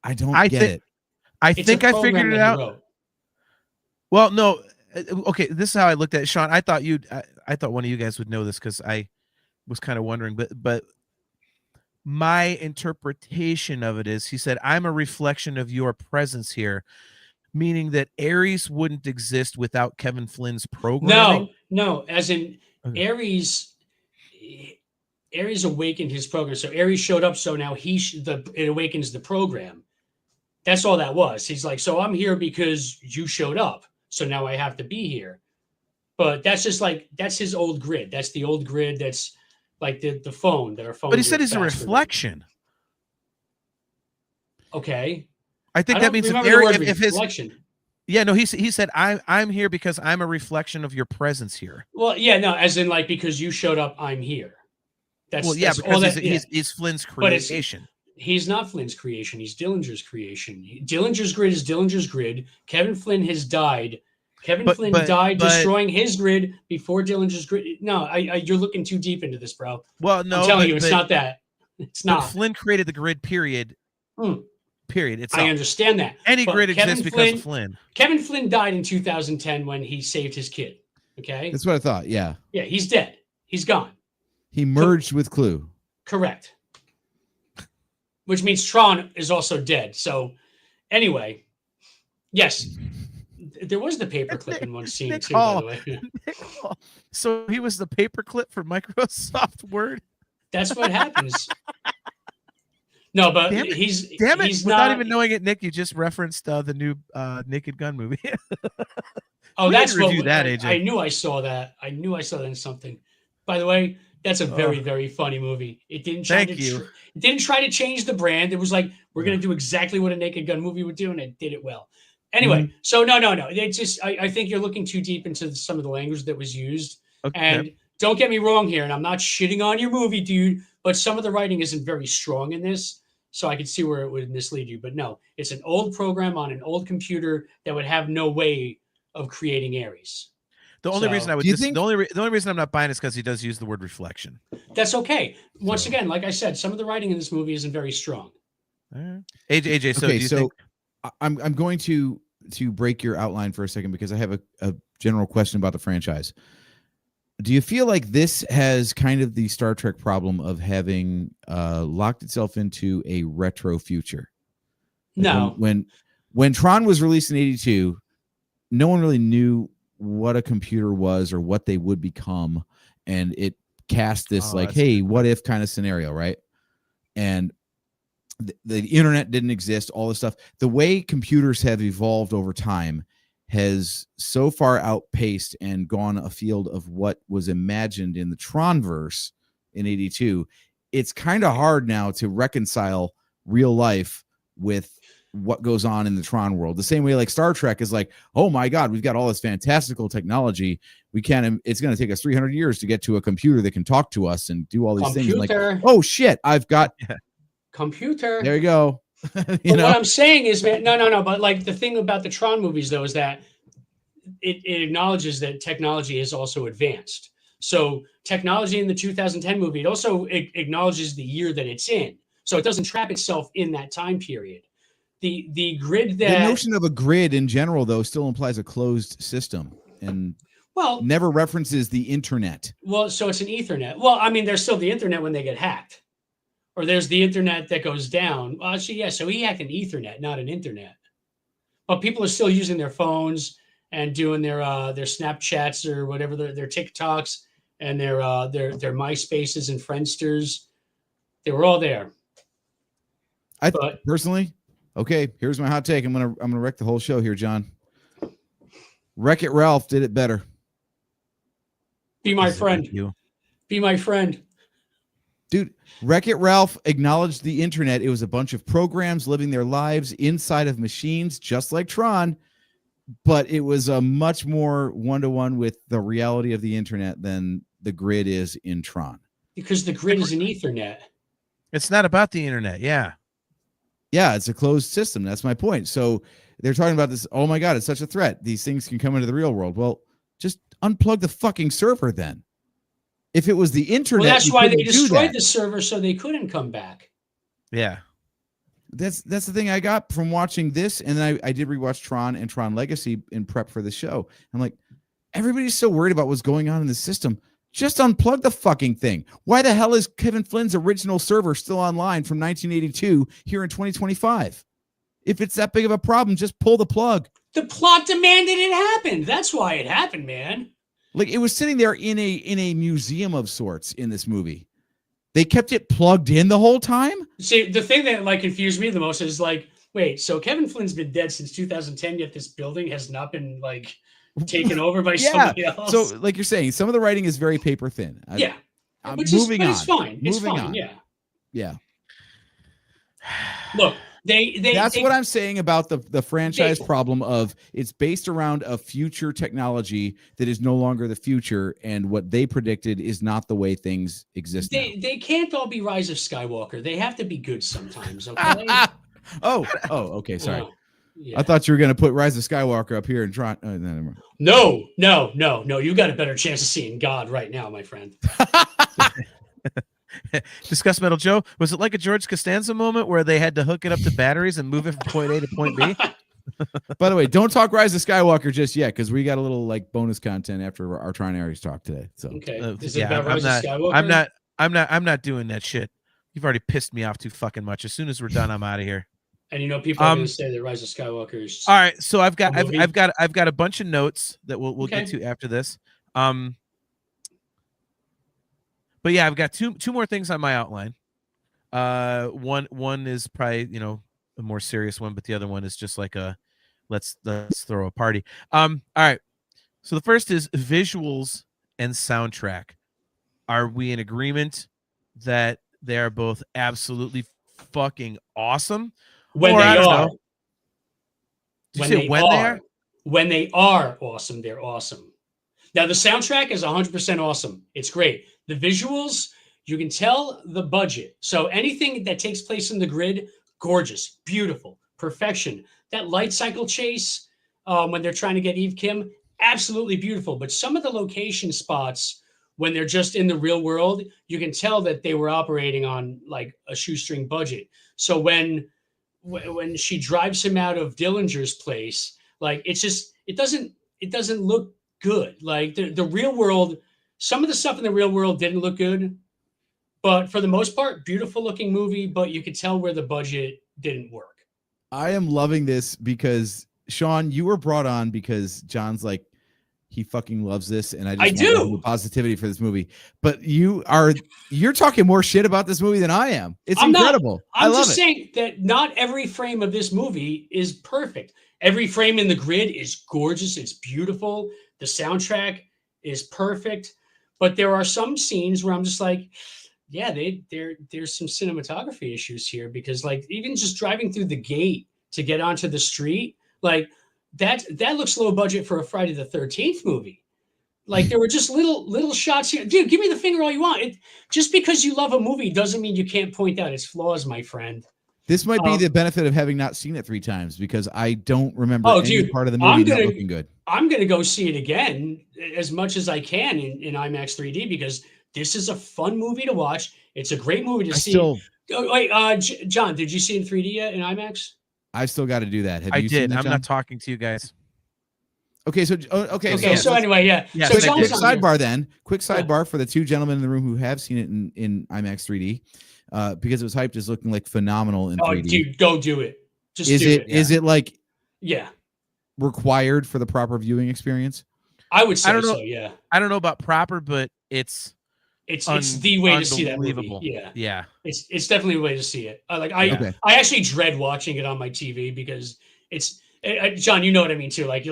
I don't get it. I think I figured it out. Well, no. Okay, this is how I looked at it, Sean. I thought I thought one of you guys would know this because I was kind of wondering, but my interpretation of it is he said, I'm a reflection of your presence here, meaning that Ares wouldn't exist without Kevin Flynn's programming. No, as in Ares awakened his program. So Ares showed up, so now it awakens the program. That's all that was. He's like, so I'm here because you showed up. So now I have to be here. But that's just like, that's his old grid. That's the old grid. That's like the phone that our phone. But he said it's a reflection. Okay. I think that means if his reflection. Yeah, no, he said I'm here because I'm a reflection of your presence here. Well, yeah, no, as in like because you showed up, I'm here. That's Well, yeah, that's all because that. he's Flynn's But it's- creation. He's not Flynn's creation. He's Dillinger's creation. Dillinger's grid is Dillinger's grid. Kevin Flynn has died. Kevin Flynn died destroying his grid before Dillinger's grid. No, you're looking too deep into this, bro. Well, no, I'm telling you, it's not that. It's But not. Flynn created the grid. Period. Period. It's I understand that. Any But grid Kevin exists because Flynn- of Flynn. Kevin Flynn died in 2010 when he saved his kid. Okay. That's what I thought. Yeah. Yeah, he's dead. He's gone. He merged with Clue. Correct. Which means Tron is also dead. So, anyway, yes, there was the paperclip in one scene too. By the way, So he was the paperclip for Microsoft Word. that's what happens. No, but Damn it. he's Without not even knowing it, Nick, you just referenced the new Naked Gun movie. Oh, We that's didn't what review that, AJ. I knew I saw that. I knew I saw that in something. By the way, that's a very, very funny movie. It didn't try Thank to you. it didn't try to change the brand. It was like, we're gonna do exactly what a Naked Gun movie would do, and it did it well. Anyway, so no. It's just I think you're looking too deep into some of the language that was used. Okay. And don't get me wrong here, and I'm not shitting on your movie, dude, but some of the writing isn't very strong in this. So I could see where it would mislead you. But no, it's an old program on an old computer that would have no way of creating Ares. The only So- reason I would Do you the think- only reason I'm not buying is because he does use the word reflection. That's okay. Once So- again, like I said, some of the writing in this movie isn't very strong. All right. AJ, so do Okay, you so think? I'm going to break your outline for a second because I have a general question about the franchise. Do you feel like this has kind of the Star Trek problem of having locked itself into a retro future? Like No. when Tron was released in '82, no one really knew what a computer was or what they would become, and it cast this like, that's a hey, good what if kind of scenario, right? And the internet didn't exist, all this stuff. The way computers have evolved over time has so far outpaced and gone afield of what was imagined in the Tronverse in '82. It's kind of hard now to reconcile real life with what goes on in the Tron world. The same way like Star Trek is like, oh my God, we've got all this fantastical technology. We can't, it's going to take us 300 years to get to a computer that can talk to us and do all these things. And like, oh shit, I've got Computer. there you go. But what I'm saying is, man, no. But like the thing about the Tron movies, though, is that it acknowledges that technology has also advanced. So technology in the 2010 movie, it also acknowledges the year that it's in. So it doesn't trap itself in that time period. The grid that the notion of a grid in general, though, still implies a closed system and well, never references the internet. well, so it's an Ethernet. Well, I mean, there's still the internet when they get hacked, or there's the internet that goes down. Actually, yeah. So he hacked an Ethernet, not an internet. But people are still using their phones and doing their Snapchats or whatever their TikToks and their MySpaces and Friendsters. They were all there. But Personally, okay, here's my hot take. I'm gonna wreck the whole show here, John. Wreck-It Ralph did it better. be my friend. You. Be my friend. Dude, Wreck-It Ralph acknowledged the internet. It was a bunch of programs living their lives inside of machines, just like Tron, but it was a much more one-to-one with the reality of the internet than the grid is in Tron. Because the grid is an Ethernet. It's not about the internet. Yeah. Yeah, it's a closed system. That's my point. So they're talking about this. Oh my God, it's such a threat. These things can come into the real world. Well, just unplug the fucking server then. If it was the internet, Well, that's you why they couldn't do destroyed that. the server so they couldn't come back. Yeah. That's the thing I got from watching this, and then I did rewatch Tron and Tron Legacy in prep for the show. I'm like, everybody's so worried about what's going on in the system. Just unplug the fucking thing. Why the hell is Kevin Flynn's original server still online from 1982 here in 2025? If it's that big of a problem, just pull the plug. The plot demanded it happen. That's why it happened, man. Like it was sitting there in a museum of sorts in this movie. They kept it plugged in the whole time. See, the thing that like confused me the most is like, wait, so Kevin Flynn's been dead since 2010, yet this building has not been like taken over by somebody else. So, like you're saying, some of the writing is very paper thin. yeah, I'm which moving is, on. but it's fine. It's Moving fine. on. Yeah. Yeah. Look, That's what I'm saying about the franchise They- problem of it's based around a future technology that is no longer the future, and what they predicted is not the way things exist now. They can't all be Rise of Skywalker. They have to be good sometimes, okay? Okay, sorry. Yeah. I thought you were going to put Rise of Skywalker up here and try. No, never mind. No. You got a better chance of seeing God right now, my friend. Discuss Metal Joe. Was it like a George Costanza moment where they had to hook it up to batteries and move it from point A to point B? By the way, don't talk Rise of Skywalker just yet, because we got a little like bonus content after our Tron Ares talk today. So Okay. Is yeah, it about Rise of Skywalker? I'm not doing that shit. You've already pissed me off too fucking much. As soon as we're done, I'm out of here. And you know, people are going to say that Rise of Skywalker is. All right, so I've got a movie. I've got a bunch of notes that we'll get to after this. But yeah, I've got two more things on my outline. One is probably a more serious one, but the other one is just like a let's throw a party. All right. So the first is visuals and soundtrack. Are we in agreement that they are both absolutely fucking awesome? When Or, they I don't are. know. Did you say when they are? When they are awesome, they're awesome. Now, the soundtrack is 100% awesome. It's great. The visuals, you can tell the budget. So anything that takes place in the grid, gorgeous, beautiful, perfection. That light cycle chase when they're trying to get Eve Kim, absolutely beautiful. But some of the location spots, when they're just in the real world, you can tell that they were operating on like a shoestring budget. So when she drives him out of Dillinger's place, like it doesn't look good. Like the real world, some of the stuff in the real world didn't look good, but for the most part, beautiful looking movie, but you could tell where the budget didn't work. I am loving this because Sean, you were brought on because John's like, he fucking loves this, and I just want the positivity for this movie. But you're talking more shit about this movie than I am. It's incredible. I'm just saying that not every frame of this movie is perfect. Every frame in the grid is gorgeous. It's beautiful. The soundtrack is perfect. But there are some scenes where I'm just like, yeah, there's some cinematography issues here, because like even just driving through the gate to get onto the street, like that looks low budget for a Friday the 13th movie. Like there were just little shots here. Dude, give me the finger all you want. Just because you love a movie doesn't mean you can't point out its flaws, my friend. This might be the benefit of having not seen it 3 times, because I don't remember any part of the movie not looking good. I'm going to go see it again as much as I can in IMAX 3D, because this is a fun movie to watch. It's a great movie to see. John, did you see it in 3D yet in IMAX? I still got to do that. Have I you did. seen that, I'm John? not talking to you guys. Okay, so So anyway, yeah. Yeah, So quick John's sidebar then. Quick sidebar for the 2 gentlemen in the room who have seen it in IMAX 3D, because it was hyped as looking like phenomenal in 3D. Dude, go do it. Just is do it. Is it like required for the proper viewing experience? I would say so. Yeah. I don't know about proper, but it's the way to see that movie. Yeah. It's definitely a way to see it. I actually dread watching it on my TV, because it's John, you know what I mean too. Like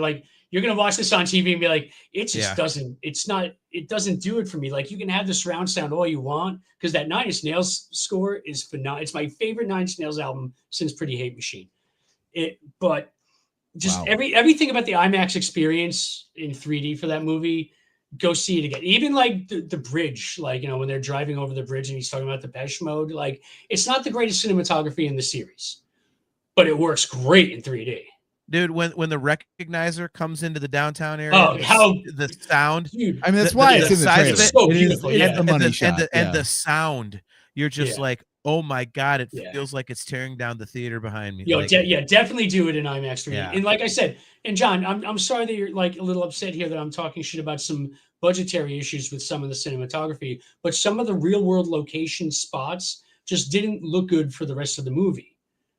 you're gonna watch this on TV and be like, it just it doesn't do it for me. Like you can have the surround sound all you want, because that Nine Inch Nails score is phenomenal. It's my favorite Nine Inch Nails album since Pretty Hate Machine. But just everything about the IMAX experience in 3D for that movie, go see it again. Even like the bridge, like when they're driving over the bridge and he's talking about the Depeche Mode, like it's not the greatest cinematography in the series, but it works great in 3D. Dude, when the recognizer comes into the downtown area, the sound. Dude, I mean, that's why it's in the trailer. It's so beautiful. And the sound, you're just like, oh my God, it feels like it's tearing down the theater behind me. Definitely do it in IMAX 3D. Yeah. And like I said, and John, I'm sorry that you're like a little upset here that I'm talking shit about some budgetary issues with some of the cinematography, but some of the real world location spots just didn't look good for the rest of the movie.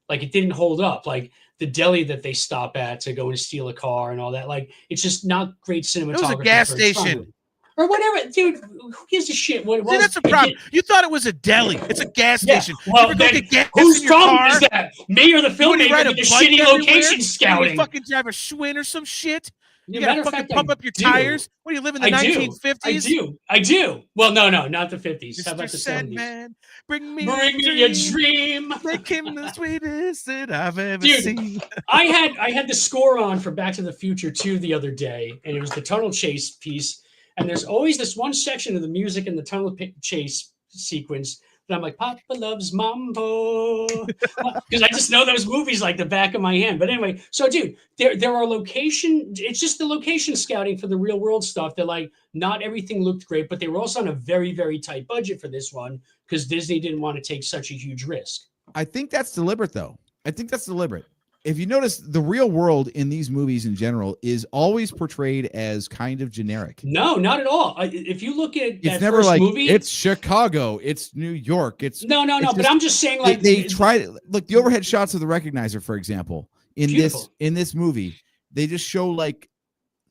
Like it didn't hold up. Like the deli that they stop at to go and steal a car and all that. Like it's just not great cinematography. It was a gas station. or whatever, dude. Who gives a shit? What? See, that's the problem. You thought it was a deli. It's a gas Yeah, station. well, you ever go then get gas whose in your problem car? is that? Me or the When you filmmaker ride a with the bike shitty everywhere? location When you scouting? fucking drive a Schwinn or some shit? You Matter gotta of fucking fact, pump I up your do. tires? What do you live in the I 1950s? do. I do. Well, no, not the 50s. How Mr. about the 70s? Sandman, bring me Bring me a dream. Make him the sweetest that I've ever Dude, seen. I had the score on for Back to the Future 2 the other day, and it was the tunnel chase piece. And there's always this one section of the music in the tunnel chase sequence that I'm like, Papa loves Mambo, because I just know those movies like the back of my hand. But anyway, so dude, there are location. It's just the location scouting for the real world stuff. That like not everything looked great, but they were also on a very very tight budget for this one because Disney didn't want to take such a huge risk. I think that's deliberate, though. I think that's deliberate. If you notice, the real world in these movies in general is always portrayed as kind of generic. No, not at all. If you look at It's that never first like movie, it's Chicago, it's New York, it's no. It's But I'm just saying, like they try. Look, the overhead shots of the recognizer, for example, in Beautiful. this movie, they just show like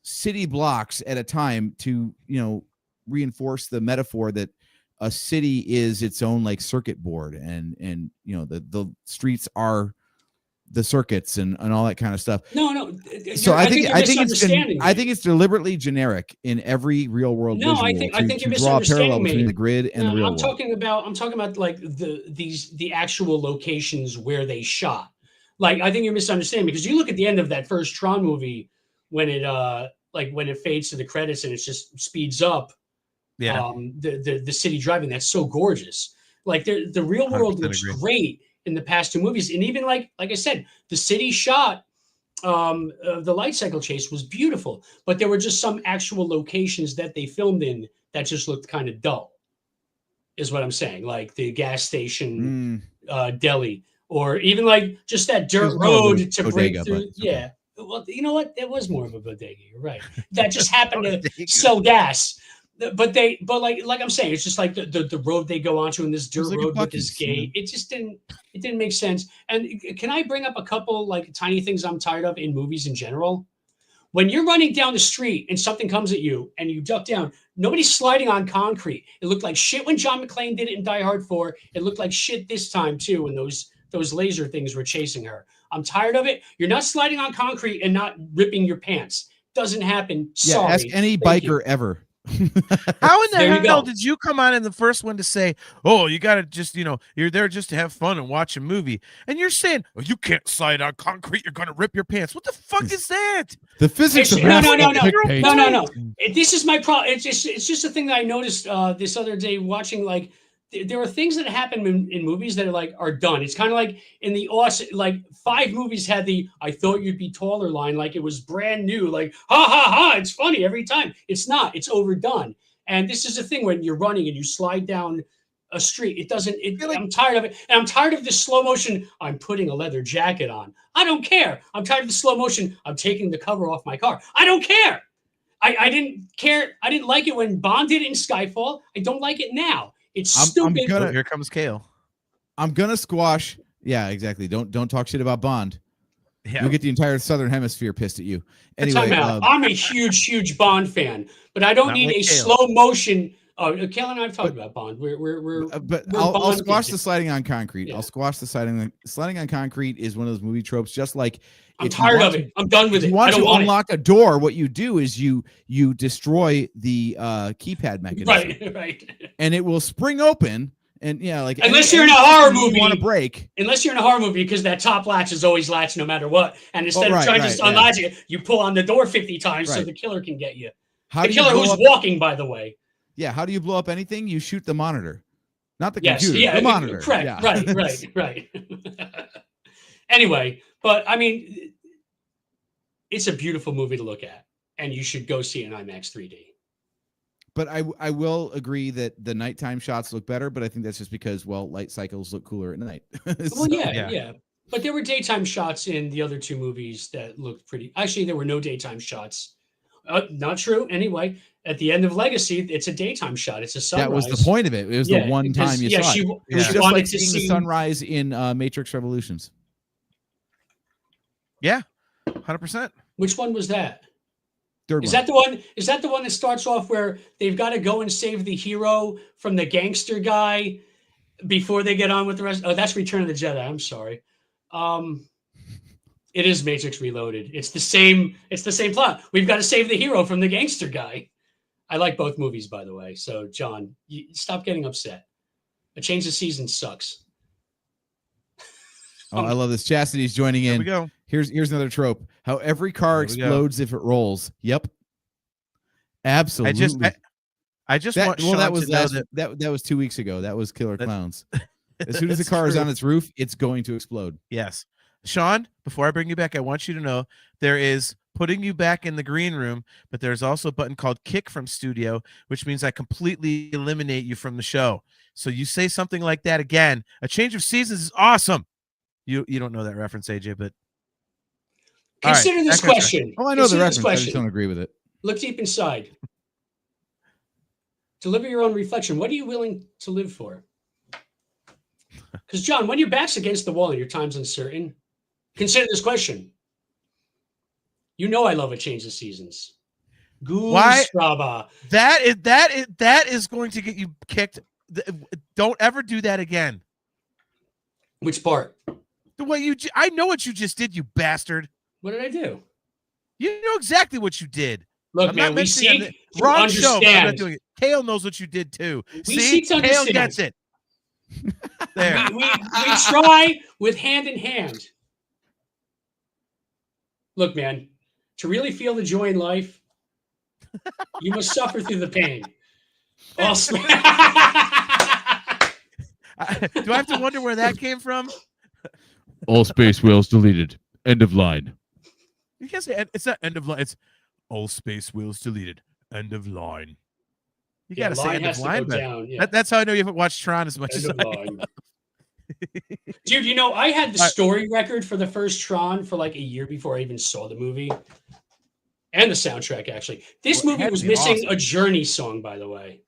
city blocks at a time to reinforce the metaphor that a city is its own like circuit board, and the streets are the circuits and all that kind of stuff. No. So I think it's it's deliberately generic in every real world No, visual I think to you're draw a parallel misunderstanding me. between the grid and the real I'm world. talking about like the actual locations where they shot. Like I think you're misunderstanding because you look at the end of that first Tron movie when it when it fades to the credits and it just speeds up. Yeah. The city driving, that's so gorgeous. Like the real world looks great in the past two movies, and even like I said, the city shot the light cycle chase was beautiful, but there were just some actual locations that they filmed in that just looked kind of dull, is what I'm saying. Like the gas station deli, or even like just that dirt road to break through. Yeah. Well, you know what? It was more of a bodega. You're right. That just happened to sell gas. But like I'm saying, it's just like the road they go onto in this dirt road with this gate. It just didn't make sense. And can I bring up a couple like tiny things I'm tired of in movies in general? When you're running down the street and something comes at you and you duck down, nobody's sliding on concrete. It looked like shit when John McClane did it in Die Hard 4. It looked like shit this time too when those laser things were chasing her. I'm tired of it. You're not sliding on concrete and not ripping your pants. Doesn't happen. Sorry. Ask any biker ever. How in the hell did you come on in the first one to say, oh, you gotta just you're there just to have fun and watch a movie, and you're saying, oh, you can't slide on concrete, you're gonna rip your pants? What the fuck is that? The physics of no. This is my problem. It's just a thing that I noticed this other day watching. Like there are things that happen in movies that are done. It's kind of like in the awesome, like 5 movies had the "I thought you'd be taller" line, like it was brand new, like ha ha ha. It's funny every time. It's not. It's overdone. And this is the thing when you're running and you slide down a street. It doesn't. I'm tired of it, and I'm tired of the slow motion. I'm putting a leather jacket on. I don't care. I'm tired of the slow motion. I'm taking the cover off my car. I don't care. I didn't care. I didn't like it when Bond did it in Skyfall. I don't like it now. It's stupid. Here comes Kale. I'm gonna squash. Yeah, exactly. Don't talk shit about Bond. Yeah. You'll get the entire Southern Hemisphere pissed at you. Anyway, I'm a huge Bond fan, but I don't need a slow motion. Kale and I have talked about Bond. I'll squash the sliding on concrete. Yeah. I'll squash the sliding on concrete is one of those movie tropes. Just like I'm tired of it. I'm done with it. I don't want to unlock a door. What you do is you destroy the keypad mechanism, right, and it will spring open. And unless you're in a horror movie, you want to break. Unless you're in a horror movie, because that top latch is always latched no matter what. And instead of trying to unlatch it, you pull on the door 50 times so the killer can get you. The killer who's walking, by by Yeah. How do you blow up anything? You shoot the monitor, not the computer. Yeah, the monitor. Correct. Yeah. Right. Anyway, but I mean, it's a beautiful movie to look at, and you should go see it in IMAX 3D. But I will agree that the nighttime shots look better, but I think that's just because, light cycles look cooler at night. Yeah. But there were daytime shots in the other 2 movies that looked pretty. Actually, there were no daytime shots. Not true. Anyway, at the end of Legacy, it's a daytime shot. It's a sunrise. That was the point of it. It was the one time you saw it. It was just like seeing the sunrise in Matrix Revolutions. Yeah, 100%. Which one was that? Third Is one. that the one? Is that the one that starts off where they've got to go and save the hero from the gangster guy before they get on with the rest? Oh, that's Return of the Jedi. I'm sorry. It is Matrix Reloaded. It's the same. It's the same plot. We've got to save the hero from the gangster guy. I like both movies, by the way. So, John, stop getting upset. A Change of Seasons sucks. Oh, I love this. Chastity's joining There in. we go. Here's another trope. How every car There we go. explodes if it rolls. Yep. Absolutely. I just that, want well, Sean that was to know last, that that was 2 weeks ago. That was Killer That's- Clowns. As soon as the That's car is true. on its roof, it's going to explode. Yes. Sean, before I bring you back, I want you to know there is putting you back in the green room, but there's also a button called kick from studio, which means I completely eliminate you from the show. So you say something like that again. A Change of Seasons is awesome. You don't know that reference, AJ, but all right, Consider this back on track. question. Oh, I know the Consider this reference. I just question. don't agree with it. Look deep inside. Deliver your own reflection. What are you willing to live for? Because, John, when your back's against the wall and your time's uncertain, consider this question. You know I love A Change of Seasons. Why- Goose-raba. That is going to get you kicked. Don't ever do that again. Which part? The way I know what you just did, you bastard. What did I do? You know exactly what you did. Look, I'm man, not we mentioning seek the- to wrong show. But I'm not understand. doing it. Kale knows what you did too. We See, seek to Kale understand. gets it. There. We try with hand in hand. Look, man, to really feel the joy in life, you must suffer through the pain. Also, Do I have to wonder where that came from? All space whales deleted. End of line. You can't say it's not end of line. It's all space wheels deleted. End of line. You yeah, gotta say line end has of to line, go but down. Yeah. that's how I know you haven't watched Tron as much End as of I. line. Dude, you know, I had the story record for the first Tron for like a year before I even saw the movie. And the soundtrack, actually. This Well, it movie had to was be missing awesome. a Journey song, by the way.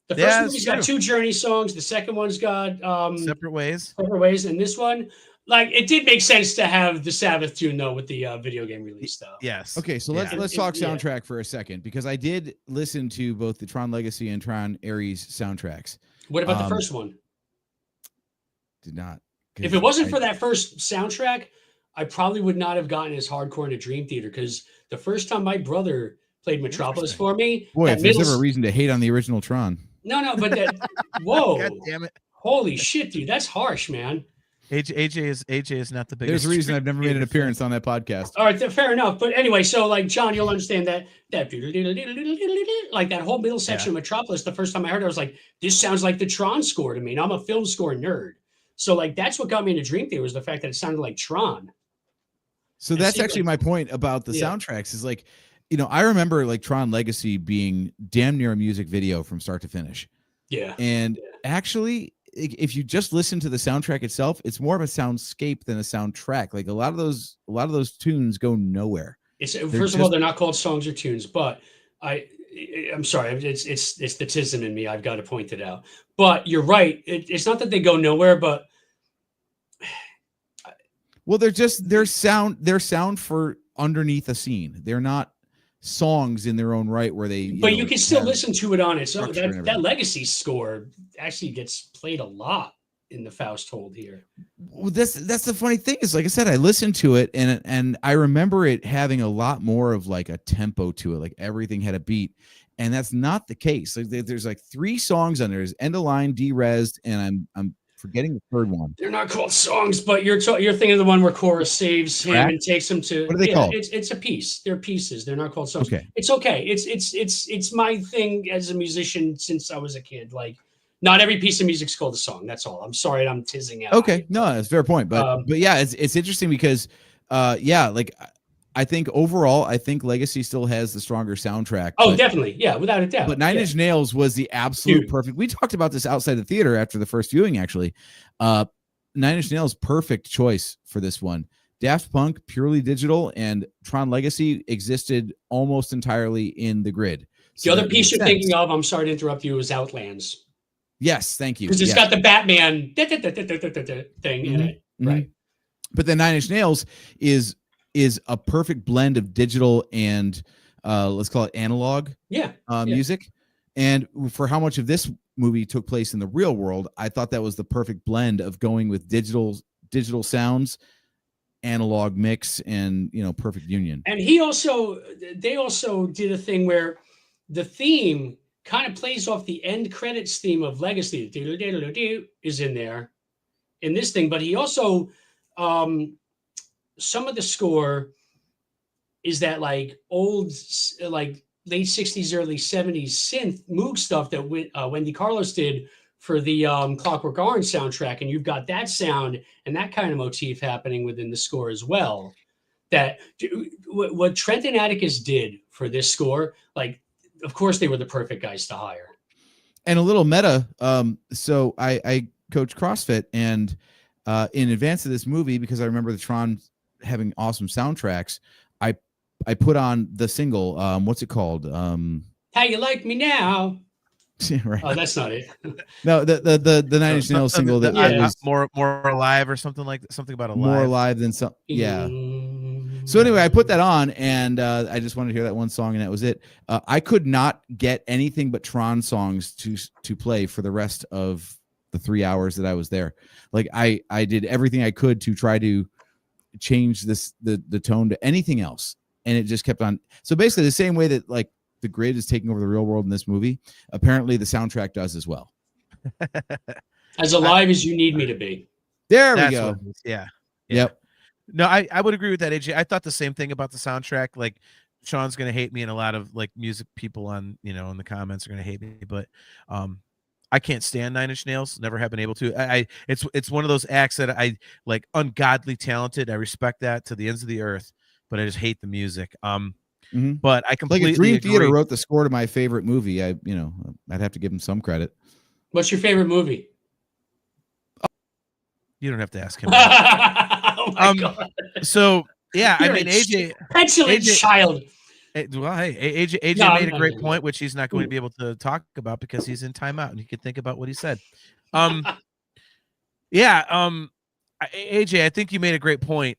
The first Yeah, movie's it's got true. 2 Journey songs. The second one's got Separate ways. separate ways. And this one, like, it did make sense to have the Sabbath tune, though, with the video game release, though. Yes. Okay, so Yeah. let's talk Yeah. soundtrack for a second, because I did listen to both the Tron Legacy and Tron Ares soundtracks. What about the Um, first one? Did not. If it wasn't for that first soundtrack, I probably would not have gotten as hardcore into Dream Theater, because the first time my brother played Metropolis Interesting. for me, Boy, that if there's middle ever a reason to hate on the original Tron. no, but that whoa, God damn it. holy shit, dude, that's harsh, man. AJ is not the biggest. There's a reason I've never made an Dream Theater appearance on that podcast. All right, fair enough. But anyway, so like John, you'll understand that like that whole middle section of Metropolis. The first time I heard it, I was like, this sounds like the Tron score to me. And I'm a film score nerd, so like that's what got me into Dream Theater, was the fact that it sounded like Tron. So And that's see, actually like- my point about the Yeah. soundtracks is like, you know, I remember like Tron Legacy being damn near a music video from start to finish. Yeah, And actually, if you just listen to the soundtrack itself, it's more of a soundscape than a soundtrack. Like a lot of those tunes go nowhere. it's first of all, they're not called songs or tunes, but I'm sorry, it's the tism in me. I've got to point it out. But you're right. It's not that they go nowhere, but Well, they're just their sound for underneath a scene. They're not songs in their own right where they you can still have- listen to it on its own. structure and That everything. Legacy score actually gets played a lot in the Faust hold here. Well, that's the funny thing is, like I said, I listened to it and I remember it having a lot more of like a tempo to it, like everything had a beat, and that's not the case. Like there's like 3 songs on there: there's End of Line, De-rezzed, and I'm forgetting the third one. They're not called songs, but you're thinking of the one where Korra saves him Track? and takes him to. What are they called? It's a piece. They're pieces. They're not called songs. Okay. It's okay. It's my thing as a musician since I was a kid. Like, not every piece of music's called a song. That's all. I'm sorry, I'm tizzing out. Okay, no, that's a fair point, but yeah, it's interesting because like I think overall, I think Legacy still has the stronger soundtrack. Oh, but, definitely, yeah, without a doubt. But Nine Yeah. Inch Nails was the absolute Dude. perfect. We talked about this outside the theater after the first viewing, actually. Nine Inch Nails, perfect choice for this one. Daft Punk, purely digital, and Tron Legacy existed almost entirely in the grid. The other piece you're thinking of. of, I'm sorry to interrupt you, is Outlands. Yes, thank you. Because it's Yes. got the Batman thing in Mhm. it. Mhm. Right. But then Nine Inch Nails is is a perfect blend of digital and let's call it analog Yeah. music. And for how much of this movie took place in the real world, I thought that was the perfect blend of going with digital sounds, analog mix, and perfect union. And they also did a thing where the theme kind of plays off the end credits theme of Legacy. Is in there in this thing, but he also some of the score is that like old like late 60s, early 70s synth Moog stuff that Wendy Carlos did for the Clockwork Orange soundtrack. And you've got that sound and that kind of motif happening within the score as well. That what Trent and Atticus did for this score, like, of course they were the perfect guys to hire. And a little meta. So I coach CrossFit, and in advance of this movie, because I remember the Tron having awesome soundtracks, I put on the single. What's it called? How You Like Me Now? Right. Oh, that's not it. No, the Nine Inch Nails single that was more alive or something like that. Something about alive. More alive than some. Yeah. So anyway, I put that on, and I just wanted to hear that one song, and that was it. I could not get anything but Tron songs to play for the rest of the 3 hours that I was there. Like I did everything I could to try to change the tone to anything else, and it just kept on. So basically, the same way that like the grid is taking over the real world in this movie, apparently the soundtrack does as well. As alive as you need me to be. There we go. Yeah. Yep. No, I would agree with that, AJ. I thought the same thing about the soundtrack. Like, Sean's gonna hate me, and a lot of like music people on in the comments are gonna hate me, but I can't stand Nine Inch Nails. Never have been able to. It's one of those acts that I like, ungodly talented. I respect that to the ends of the earth, but I just hate the music. But I completely like if Dream agree. Theater wrote the score to my favorite movie, I'd have to give him some credit. What's your favorite movie? You don't have to ask him. Oh my God. So yeah, You're I mean, AJ, petulant child. Well, hey, AJ No, made a great point, which he's not going to be able to talk about because he's in timeout and he can think about what he said. AJ, I think you made a great point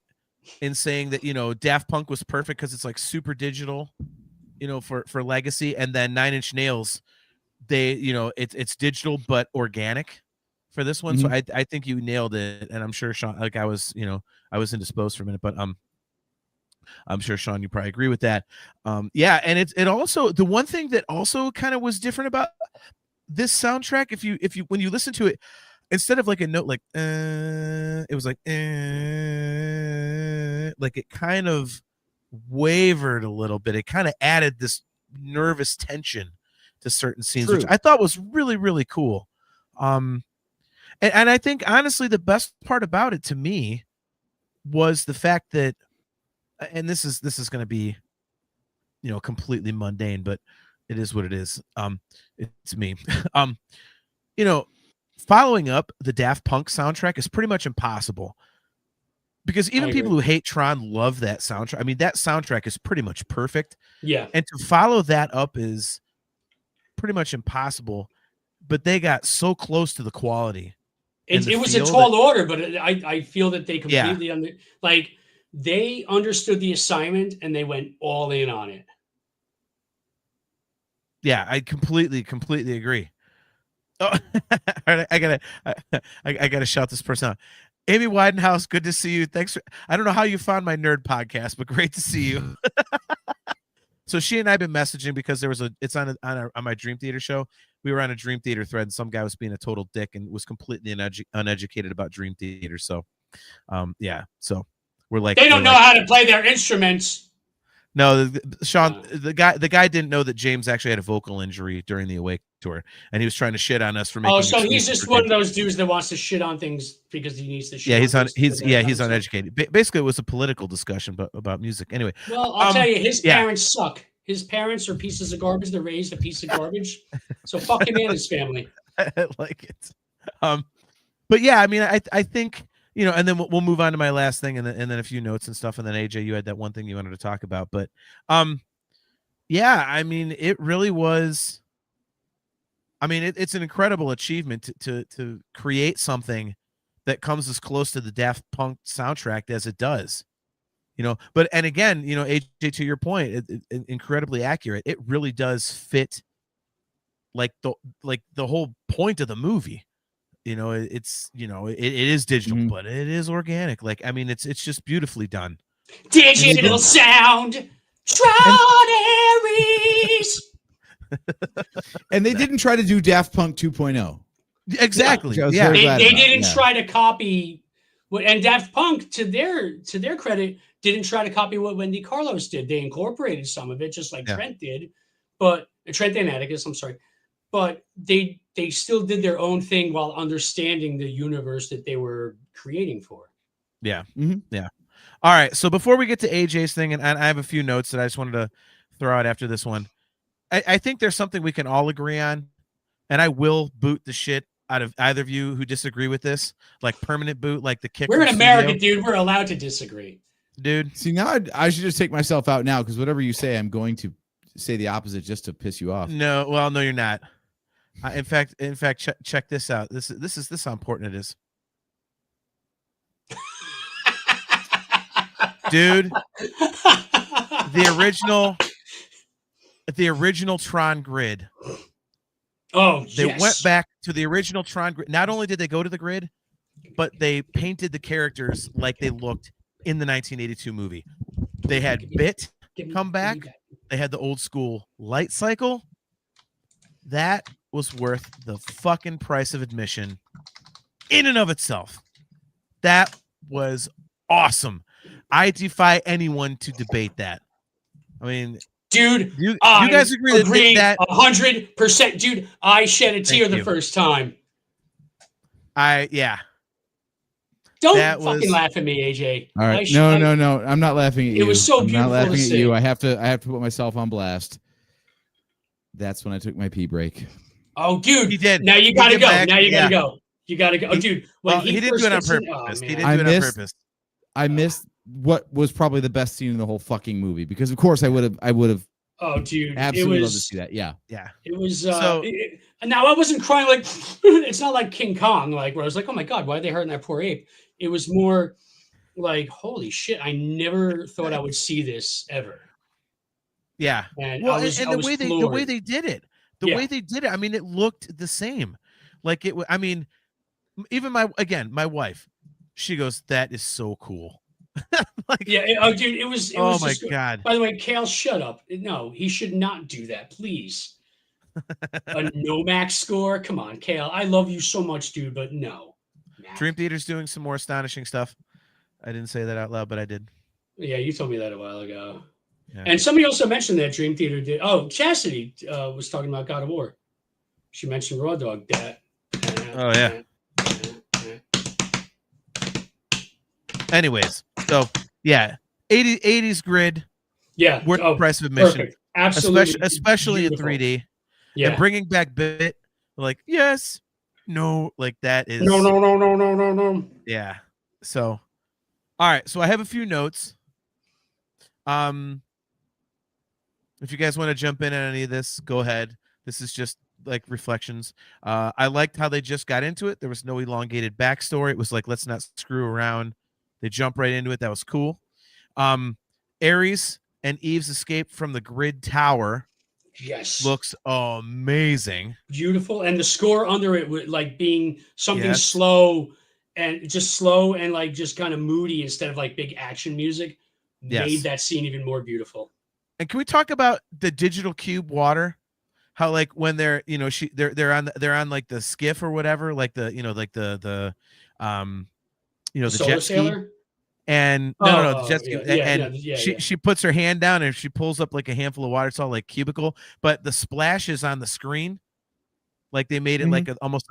in saying that Daft Punk was perfect because it's like super digital, for Legacy, and then Nine Inch Nails, they it's digital but organic for this one. So I think you nailed it, and I'm sure Sean, like I was indisposed for a minute, but I'm sure Sean, you probably agree with that. And it also, the one thing that also kind of was different about this soundtrack, if you when you listen to it, instead of like a note like it was like it kind of wavered a little bit. It kind of added this nervous tension to certain scenes, which I thought was really, really cool. And I think honestly the best part about it to me was the fact that, and this is going to be completely mundane, but it is what it is. It's me. Following up the Daft Punk soundtrack is pretty much impossible, because even people who hate Tron love that soundtrack. I mean, that soundtrack is pretty much perfect. Yeah. And to follow that up is pretty much impossible, but they got so close to the quality. It was a tall order, but I feel that they completely they understood the assignment and they went all in on it. Yeah, I completely agree. Oh, I gotta shout this person out. Amy Widenhouse, good to see you. Thanks for, I don't know how you found my nerd podcast, but great to see you. So she and I have been messaging because it's on my Dream Theater show. We were on a Dream Theater thread, and some guy was being a total dick and was completely uneducated about Dream Theater. So, so we're like, they don't know how to play their instruments. No, Sean, the guy didn't know that James actually had a vocal injury during the Awake tour, and he was trying to shit on us for making. Oh, so he's just one of those dudes that wants to shit on things because he needs to shit. Yeah, he's uneducated. Basically, it was a political discussion about music. Anyway, well, I'll tell you, his parents suck. His parents are pieces of garbage. They're raised a piece of garbage. So fuck him and his family. I like it. But yeah, I mean, I think. And then we'll move on to my last thing, and then a few notes and stuff, and then AJ, you had that one thing you wanted to talk about, but yeah, I mean, it really was. I mean, it's an incredible achievement to create something that comes as close to the Daft Punk soundtrack as it does. But and again, AJ, to your point, incredibly accurate. It really does fit like the whole point of the movie. It's it is digital, Mhm. but it is organic. Like, I mean, it's just beautifully done. Digital sound. Tron Ares. And they didn't try to do Daft Punk 2.0. Exactly. Which I was Yeah. very They glad about, didn't yeah. try to copy and Daft Punk, to their credit, didn't try to copy what Wendy Carlos did. They incorporated some of it, just like Yeah. Trent did, but Trent and Atticus, I'm sorry. But they still did their own thing while understanding the universe that they were creating for. Yeah. Mhm. Yeah. All right. So before we get to AJ's thing, and I have a few notes that I just wanted to throw out after this one. I think there's something we can all agree on, and I will boot the shit out of either of you who disagree with this, like permanent boot, like the kick. We're in from America, studio. dude. We're allowed to disagree. Dude. See, now I should just take myself out now, because whatever you say, I'm going to say the opposite just to piss you off. No, well, no, you're not. In fact, check this out. This is how important it is, dude. The original Tron grid. Oh, They yes. went back to the original Tron grid. Not only did they go to the grid, but they painted the characters like they looked in the 1982 movie. They had Bit come back. They had the old school light cycle. That was worth the fucking price of admission in and of itself. That was awesome. I defy anyone to debate that. I mean, dude, you guys agree that 100%, dude. I shed a tear the first time. Yeah. Don't That fucking was- laugh at me, AJ. All right. No. I'm not laughing at you. It was so I'm beautiful not laughing to at see. you. I have to put myself on blast. That's when I took my pee break. Oh, dude. He did. Now you He gotta came go. back, Now you yeah. gotta go. You gotta go. Oh, dude. When He didn't first do it on gets in- purpose. oh, He man. didn't do it on missed- purpose. I missed what was probably the best scene in the whole fucking movie, because of course I would have Oh, dude. absolutely it loved to was, see that. Yeah. Yeah. It was So- now I wasn't crying like it's not like King Kong, like where I was like, oh my god, why are they hurting that poor ape? It was more like, holy shit, I never thought I would see this ever. Yeah. And Well, I was, and I the was way floored. they did it, Yeah. I mean, it looked the same. Like it. I mean, even my wife, she goes, "That is so cool." Like, Yeah, oh dude, it was oh my just, god. by the way, Kale, shut up. No, he should not do that, please. A no max score? Come on, Kale. I love you so much, dude, but no. Mac. Dream Theater's doing some more astonishing stuff. I didn't say that out loud, but I did. Yeah, you told me that a while ago. Yeah. And somebody also mentioned that Dream Theater did. Oh, Chastity was talking about God of War. She mentioned Raw Dog. That. Oh, yeah. Anyways, so yeah, 80s grid, Yeah. worth the price of admission, Perfect. Absolutely. especially in beautiful. 3D. Yeah. And bringing back Bit, like yes, no, like that is No. yeah. So, all right. So I have a few notes. If you guys want to jump in on any of this, go ahead. This is just like reflections. I liked how they just got into it. There was no elongated backstory. It was like, let's not screw around. They jump right into it. That was cool. Ares and Eve's escape from the grid tower Yes. looks amazing. Beautiful. And the score under it would like being something Yes. slow and like just kind of moody instead of like big action music Yes. made that scene even more beautiful. And can we talk about the digital cube water? How like when they're they're on like the skiff or whatever, like the the Solar jet ski. Sailor? And no, the jet ski. Yeah, She puts her hand down and she pulls up like a handful of water. It's all like cubicle, but the splash is on the screen. Like they made it like almost.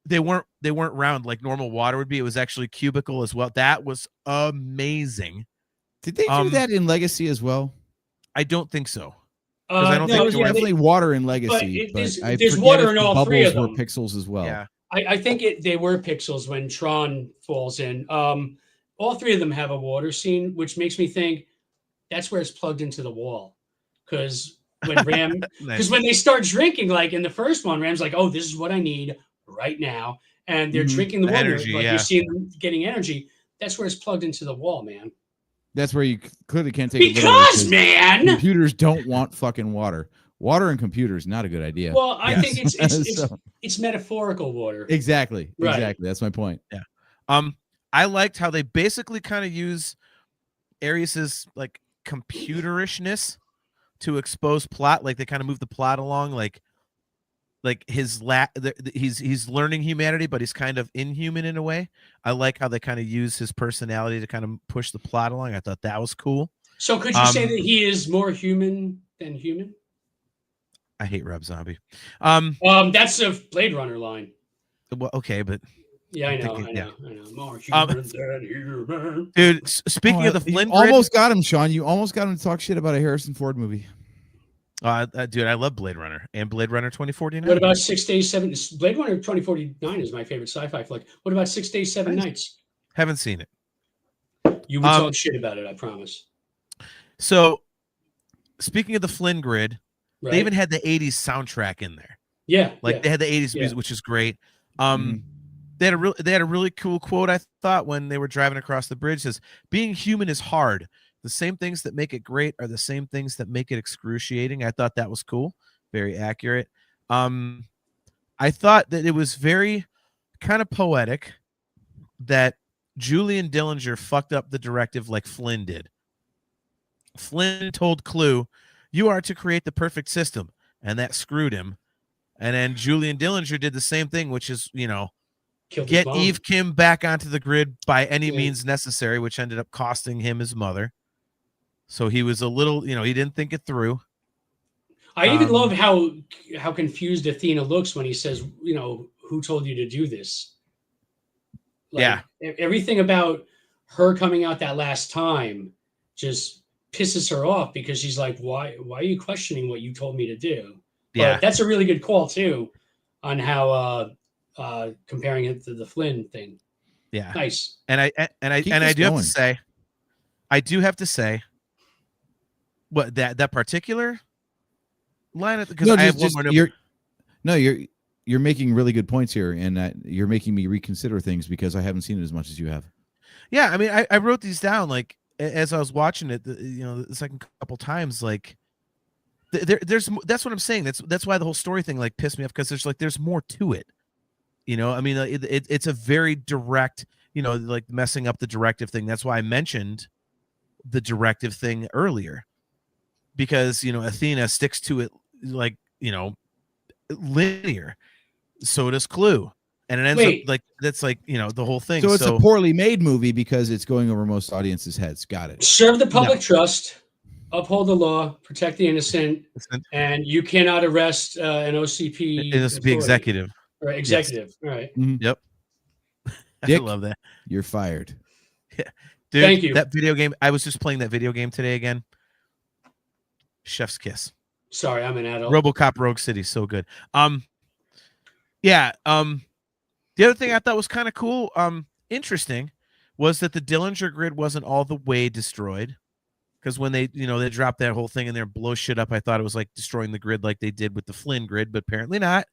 They weren't round like normal water would be. It was actually cubicle as well. That was amazing. Did they do that in Legacy as well? I don't think so. I don't There think was Jordan- definitely water in Legacy, but I there's forget water if in the all three of bubbles were them. pixels as well. Yeah. I think they were pixels when Tron falls in. All three of them have a water scene, which makes me think that's where it's plugged into the wall. Because when Nice. when they start drinking, like in the first one, Ram's like, "Oh, this is what I need right now," and they're drinking the water. Energy, like yeah. you see them getting energy. That's where it's plugged into the wall, man. That's where you clearly can't take it Because, literally, man. computers don't want fucking water. Water and computers, not a good idea. Well, I think So- it's metaphorical water. exactly. Right. Exactly. That's my point. I liked how they basically kind of use Ares's like computerishness to expose plot. Like they kind of move the plot along, like his he's learning humanity, but he's kind of inhuman in a way. I like how they kind of use his personality to kind of push the plot along. I thought that was cool. So could you say that he is more human than human? I hate Rob Zombie. That's a Blade Runner line. Well, okay, but Yeah, I know. More human than human. dude, speaking of the Flynn grid, almost got him, Sean. You almost got him to talk shit about a Harrison Ford movie. dude, I love Blade Runner and Blade Runner 2049. What about 6 Days, 7? Blade Runner 2049 is my favorite sci-fi flick. What about 6 Days, 7 Nights? Haven't seen it. You would talk shit about it, I promise. So, speaking of the Flynn grid, Right? they even had the 80s soundtrack in there. Yeah. Like they had the 80s music, which is great. They had a really cool quote, I thought, when they were driving across the bridge. It says, "Being human is hard. The same things that make it great are the same things that make it excruciating." I thought that was cool. Very accurate. I thought that it was very kind of poetic that Julian Dillinger fucked up the directive like Flynn did. Flynn told Clue, "You are to create the perfect system," and that screwed him. And then Julian Dillinger did the same thing, which is, get Eve Kim back onto the grid by any means necessary, which ended up costing him his mother. So he was a little, he didn't think it through. I even love how confused Athena looks when he says, "Who told you to do this?" Like, everything about her coming out that last time just pisses her off because she's like, why are you questioning what you told me to do? But that's a really good call too on how comparing it to the Flynn thing. Yeah. Nice. And I do have to say what that particular line because I have one more. You're making really good points here, and you're making me reconsider things because I haven't seen it as much as you have. Yeah, I mean, I wrote these down like as I was watching it, the second couple times, like there's that's what I'm saying. That's why the whole story thing like pissed me off because there's more to it. I mean, it's a very direct, like messing up the directive thing. That's why I mentioned the directive thing earlier, because Athena sticks to it like linear. So does Clue, and it ends up like that's like the whole thing. So it's a poorly made movie because it's going over most audiences' heads. Got it. Serve the public trust, uphold the law, protect the innocent, and you cannot arrest an OCP. It has to be executive. Right, executive. Yes. All right. Mm-hmm. Yep. Dick, I love that. You're fired. Yeah. Dude, thank you. That video game. I was just playing that video game today again. Chef's Kiss. Sorry, I'm an adult. RoboCop Rogue City, so good. Yeah. The other thing I thought was kind of cool, interesting, was that the Dillinger grid wasn't all the way destroyed. Because when they, they dropped that whole thing in there, blow shit up, I thought it was like destroying the grid like they did with the Flynn grid, but apparently not.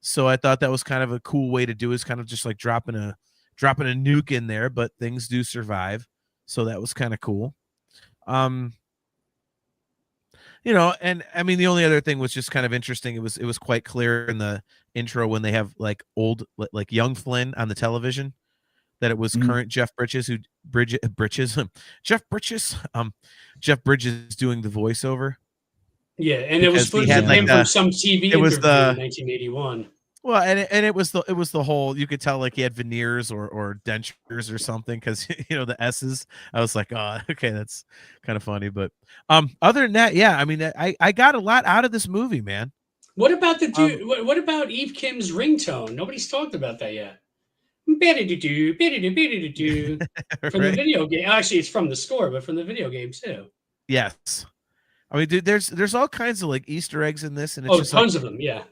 So I thought that was kind of a cool way to do it, is kind of just like dropping a nuke in there, but things do survive. So that was kind of cool. And I mean, the only other thing was just kind of interesting. It was quite clear in the intro when they have like old, like young Flynn on the television, that it was current Jeff Bridges Jeff Bridges doing the voiceover. Yeah, and it was footage of him from some TV interview in 1981. Well, and it was the whole, you could tell like he had veneers or dentures or something, because the S's. I was like, oh, okay, that's kind of funny. But other than that, yeah, I mean, I got a lot out of this movie, man. What about the dude? What about Eve Kim's ringtone? Nobody's talked about that yet. From the video game. Actually, it's from the score, but from the video game too. Yes. I mean, dude, there's all kinds of like Easter eggs in this, and it's just tons of them, yeah.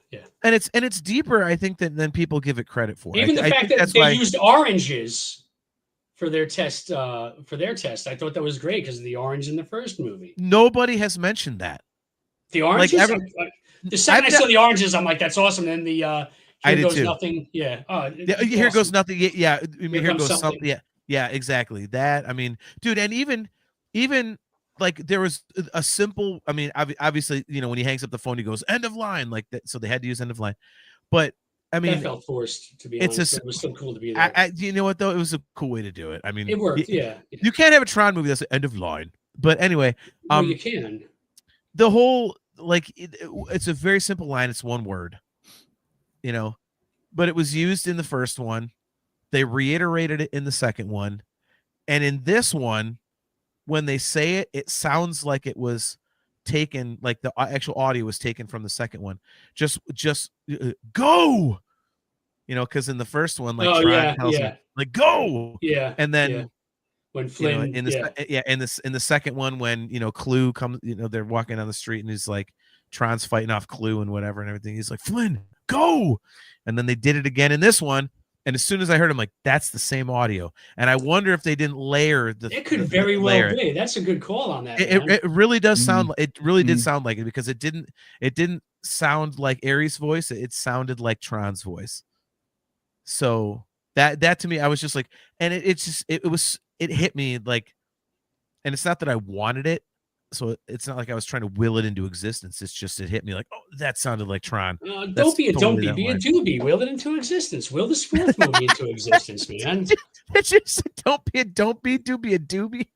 And it's deeper, I think, than people give it credit for. Even the fact that they used oranges for their test. I thought that was great because of the orange in the first movie. Nobody has mentioned that. The oranges. The second I saw the oranges, I'm like, that's awesome. And then Here goes too. nothing. Yeah. Here goes nothing. Yeah. Here goes something. Yeah. Exactly. That. I mean, dude, and even even like there was a simple, I mean, obviously, you know, when he hangs up the phone, he goes end of line like that. So they had to use end of line. But I That mean, felt forced, to be it's honest, but it was still cool to be there. you know what though? It was a cool way to do it. I mean, It worked, yeah. you can't have a Tron movie that's end of line. But anyway, Well, you can. the whole like it's a very simple line. It's one word, you know, but it was used in the first one. They reiterated it in the second one, and in this one, when they say it, it sounds like it was taken, like the actual audio was taken from the second one. Just go, you know, because in the first one, like Tron tells him, like go, and then when Flynn, in the second one, when you know Clue comes, you know, they're walking down the street and he's like, Tron's fighting off Clue and whatever and everything. He's like, Flynn, go, and then they did it again in this one. And as soon as I heard him, like, that's the same audio. And I wonder if they didn't layer the. It could very well be. That's a good call on that. It really does sound. It really did sound like it, because it didn't sound like Ares' voice. It sounded like Tron's voice. So that to me, I was just like, and it hit me like, and it's not that I wanted it. So it's not like I was trying to will it into existence. It's just it hit me like, oh, that sounded like Tron. Don't be a doobie, be a doobie. Will it into existence. Will this fourth movie into existence, man. It's just don't be a doobie, a doobie.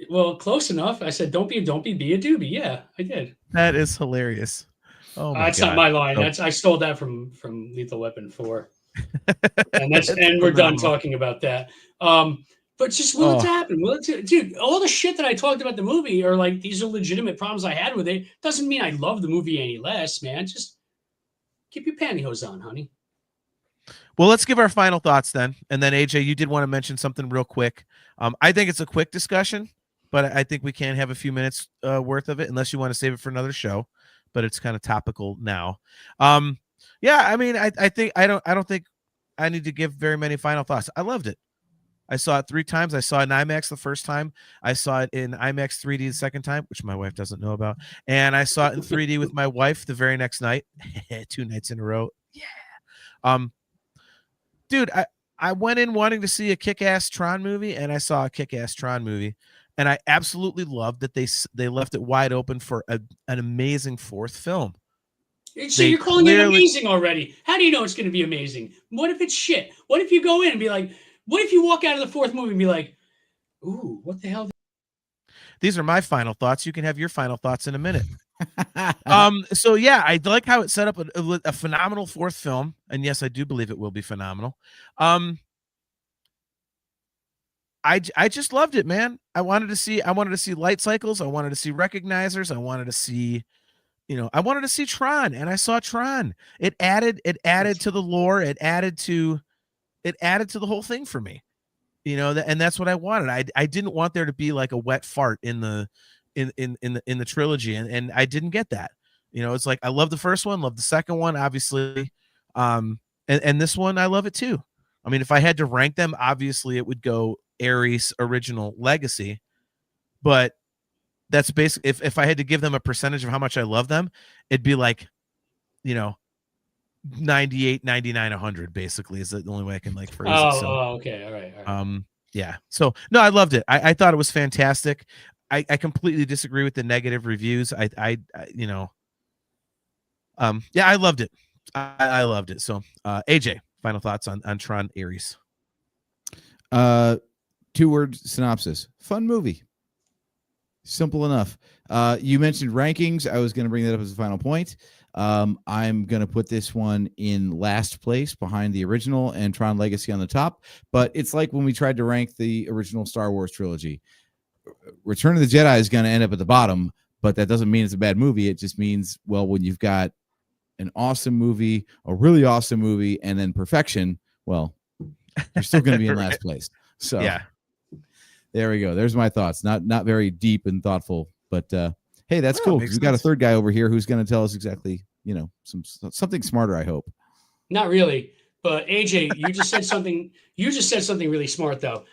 Well, close enough. I said don't be a be a doobie. Yeah, I did. That is hilarious. Oh my that's God. Not my line. I stole that from Lethal Weapon 4. And we're done talking about that. But just will it happen? Dude, all the shit that I talked about the movie are like, these are legitimate problems I had with it. Doesn't mean I love the movie any less, man. Just keep your pantyhose on, honey. Well, let's give our final thoughts then. And then AJ, you did want to mention something real quick. I think it's a quick discussion, but I think we can have a few minutes worth of it, unless you want to save it for another show. But it's kind of topical now. Yeah, I mean, I don't think I need to give very many final thoughts. I loved it. I saw it 3 times. I saw it in IMAX the first time. I saw it in IMAX 3D the second time, which my wife doesn't know about. And I saw it in 3D with my wife the very next night. 2 nights in a row. Yeah. Dude, I went in wanting to see a kick-ass Tron movie, and I saw a kick-ass Tron movie. And I absolutely loved that they left it wide open for an amazing fourth film. So you're calling it amazing already. How do you know it's going to be amazing? What if it's shit? What if you go in and be like, what if you walk out of the fourth movie and be like, ooh, what the hell? These are my final thoughts. You can have your final thoughts in a minute. So yeah, I like how it set up a phenomenal fourth film. And yes, I do believe it will be phenomenal. I just loved it, man. I wanted to see light cycles. I wanted to see recognizers. I wanted to see, I wanted to see Tron, and I saw Tron. It added to the lore. It added to the whole thing for me, and that's what I wanted. I didn't want there to be like a wet fart in the trilogy, and I didn't get that. It's like I love the first one, love the second one, obviously, and this one I love it too. I mean, if I had to rank them, obviously it would go Ares, original, legacy, but that's basically if I had to give them a percentage of how much I love them, it'd be like 98, 99, 100 basically is the only way I can like phrase it. So, okay, all right. Yeah, so no, I loved it. I thought it was fantastic. I completely disagree with the negative reviews. Yeah, I loved it. I loved it. So AJ, final thoughts on Tron Ares. 2-word synopsis: fun movie. Simple enough. You mentioned rankings. I was going to bring that up as a final point. I'm going to put this one in last place behind the original and Tron Legacy on the top. But it's like when we tried to rank the original Star Wars trilogy. Return of the Jedi is going to end up at the bottom, but that doesn't mean it's a bad movie. It just means, well, when you've got an awesome movie, a really awesome movie, and then perfection, well, you're still going to be in last place. So yeah, there we go. There's my thoughts. Not very deep and thoughtful, but hey, that's cool. We've got a third guy over here who's going to tell us exactly, something smarter, I hope. Not really, but AJ, you just said something. You just said something really smart, though.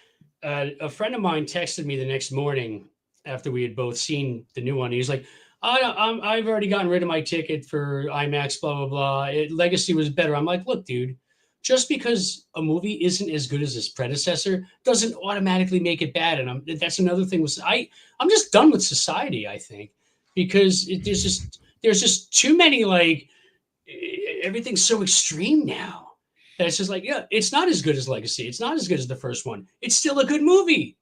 A friend of mine texted me the next morning after we had both seen the new one. He's like, I've already gotten rid of my ticket for IMAX, blah, blah, blah. Legacy was better. I'm like, look, dude, just because a movie isn't as good as its predecessor doesn't automatically make it bad. And that's another thing. I'm just done with society, I think, because there's just too many, like, everything's so extreme now that it's just like, yeah, it's not as good as Legacy. It's not as good as the first one. It's still a good movie.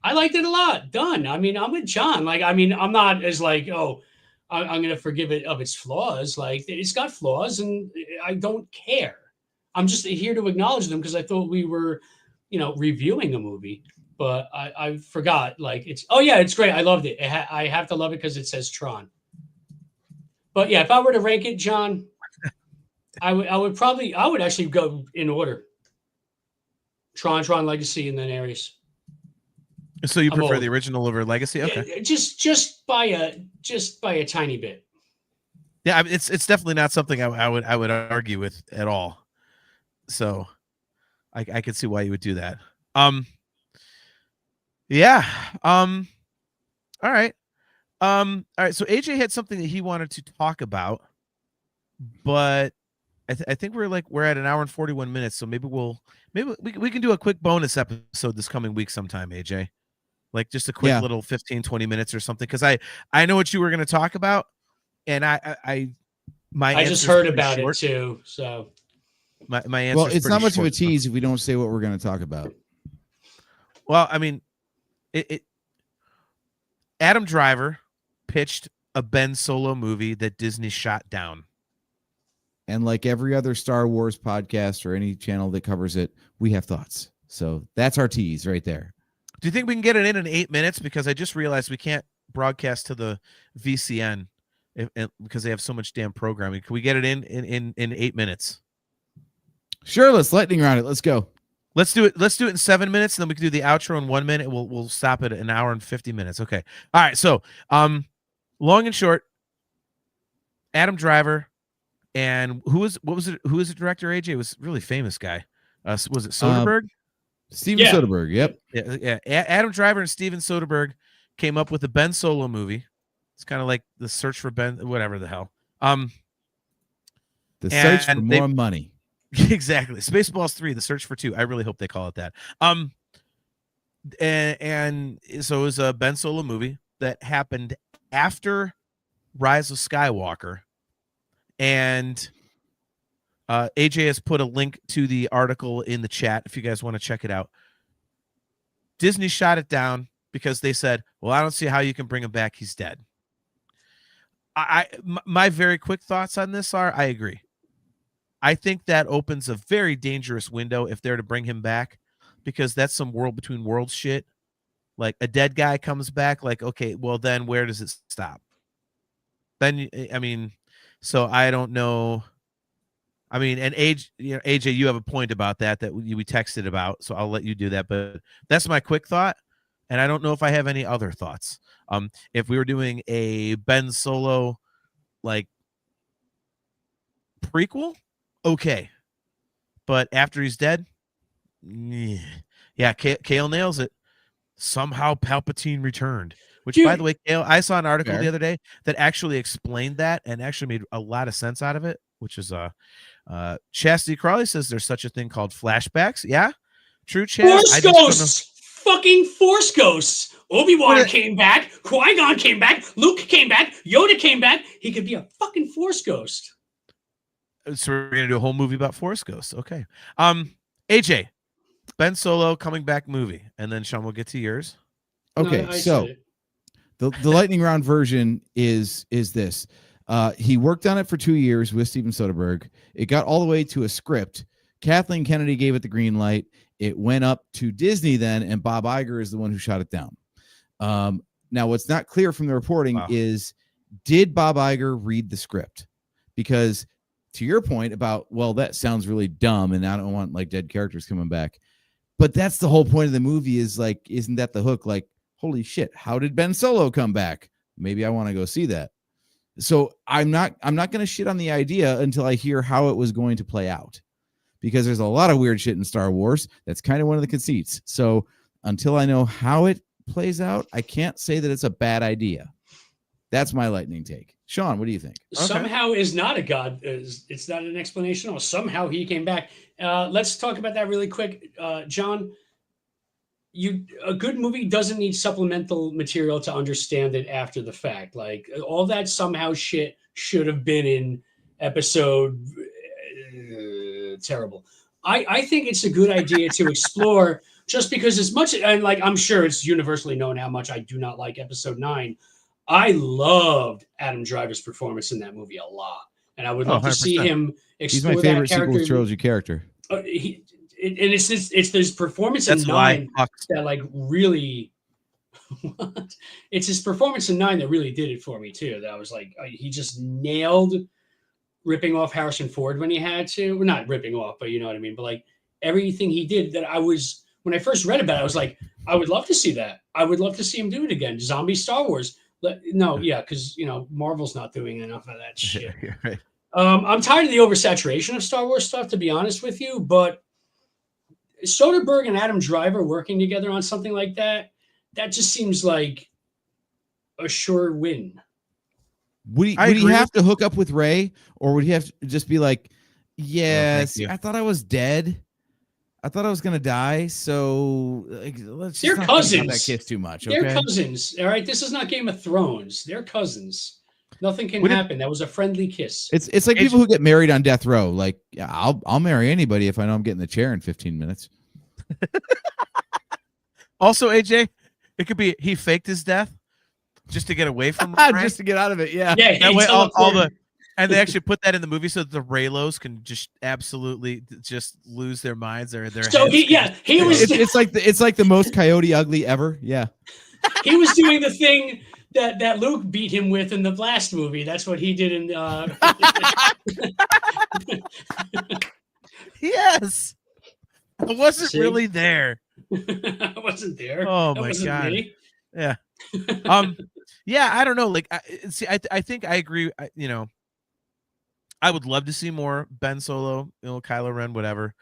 I liked it a lot. Done. I mean, I'm with John. Like, I mean, I'm not as like, oh, I'm going to forgive it of its flaws. Like, it's got flaws, and I don't care. I'm just here to acknowledge them because I thought we were, reviewing a movie. But I forgot. Like, it's great. I loved it. I have to love it because it says Tron. But yeah, if I were to rank it, John, I would actually go in order. Tron Legacy, and then Ares. So you I'm prefer old. the original over Legacy? Okay. Just by a tiny bit. Yeah, I mean, it's definitely not something I would argue with at all. So I could see why you would do that. Yeah. All right. All right. So AJ had something that he wanted to talk about, but I think we're at an hour and 41 minutes. So maybe we can do a quick bonus episode this coming week sometime, AJ. Like just a quick little 15, 20 minutes or something. Cause I know what you were going to talk about, and I just heard about it too. So my answer. Well, it's not much of a tease if we don't say what we're going to talk about. Well, I mean, Adam Driver pitched a Ben Solo movie that Disney shot down. And like every other Star Wars podcast or any channel that covers it, we have thoughts. So that's our tease right there. Do you think we can get it in 8 minutes? Because I just realized we can't broadcast to the VCN because they have so much damn programming. Can we get it in 8 minutes? Sure, let's lightning round it. Let's go. Let's do it. Let's do it in 7 minutes, and then we can do the outro in 1 minute. We'll stop it at an hour and 50 minutes. Okay. All right. So, long and short, Adam Driver, and who was the director? AJ? It was a really famous guy. Was it Soderbergh? Steven Soderbergh. Yep. Yeah. Adam Driver and Steven Soderbergh came up with the Ben Solo movie. It's kind of like the search for Ben, whatever the hell. The search for more money. Exactly. Spaceballs 3, the search for 2. I really hope they call it that. And so it was a Ben Solo movie that happened after Rise of Skywalker. And AJ has put a link to the article in the chat if you guys want to check it out. Disney shot it down because they said, well, I don't see how you can bring him back. He's dead. My very quick thoughts on this are, I agree. I think that opens a very dangerous window if they're to bring him back, because that's some world between worlds shit. Like a dead guy comes back, like, okay, well then where does it stop? Then, I mean, so I don't know. I mean, and AJ, you have a point about that we texted about, so I'll let you do that. But that's my quick thought, and I don't know if I have any other thoughts. If we were doing a Ben Solo like prequel, okay, but after he's dead, yeah, Kale nails it. Somehow Palpatine returned. Which, by the way, Kale, I saw an article the other day that actually explained that and actually made a lot of sense out of it, which is Chastity Crawley says there's such a thing called flashbacks. Yeah, true, Chaz. Force ghosts! Fucking Force ghosts! Obi-Wan came back, Qui-Gon came back, Luke came back, Yoda came back. He could be a fucking Force ghost. So we're going to do a whole movie about Force ghosts. Okay. AJ, Ben Solo coming back movie, and then Sean, we'll get to yours. Okay, No, so the lightning round version is this. He worked on it for 2 years with Steven Soderbergh. It got all the way to a script. Kathleen Kennedy gave it the green light. It went up to Disney then, and Bob Iger is the one who shot it down. Now, what's not clear from the reporting is, did Bob Iger read the script? Because to your point about, well, that sounds really dumb, and I don't want like dead characters coming back. But that's the whole point of the movie, is like, isn't that the hook? Like, holy shit, how did Ben Solo come back? Maybe I want to go see that. So I'm not going to shit on the idea until I hear how it was going to play out, because there's a lot of weird shit in Star Wars. That's kind of one of the conceits. So until I know how it plays out, I can't say that it's a bad idea. That's my lightning take. Sean, what do you think? Somehow is not a god. It's not an explanation. Or somehow he came back. Let's talk about that really quick, John. A good movie doesn't need supplemental material to understand it after the fact. Like all that somehow shit should have been in episode. Terrible. I think it's a good idea to explore, just because as much, and like I'm sure it's universally known how much I do not like episode 9. I loved Adam Driver's performance in that movie a lot, and I would love to see him explore. He's my favorite that sequel trilogy character. And it's his performance in 9 that like really what? It's his performance in 9 that really did it for me too. That I was like, he just nailed ripping off Harrison Ford when he had to. Well, not ripping off, but you know what I mean. But like everything he did, that when I first read about it, I was like, I would love to see that. I would love to see him do it again. Zombie Star Wars. Because Marvel's not doing enough of that shit. Right. I'm tired of the oversaturation of Star Wars stuff, to be honest with you, but Soderbergh and Adam Driver working together on something like that just seems like a sure win. Would he have to hook up with Rey, or would he have to just be like, yes, I thought I was dead. I thought I was gonna die, so let's. They're cousins. That kiss too much. Okay? They're cousins. All right, this is not Game of Thrones. They're cousins. Nothing can happen. That was a friendly kiss. It's like people who get married on death row. Like, yeah, I'll marry anybody if I know I'm getting the chair in 15 minutes. Also, AJ, it could be he faked his death just to get away from just to get out of it. Yeah. That way, all the and they actually put that in the movie so that the Raylos can just absolutely just lose their minds. Their so he was. It's like the most Coyote Ugly ever. Yeah. He was doing the thing that Luke beat him with in the last movie. That's what he did in. Yes, I wasn't really there. I wasn't there. Oh that my wasn't god! Me. Yeah. Yeah. I don't know. Like, I think I agree. I would love to see more Ben Solo, Kylo Ren, whatever.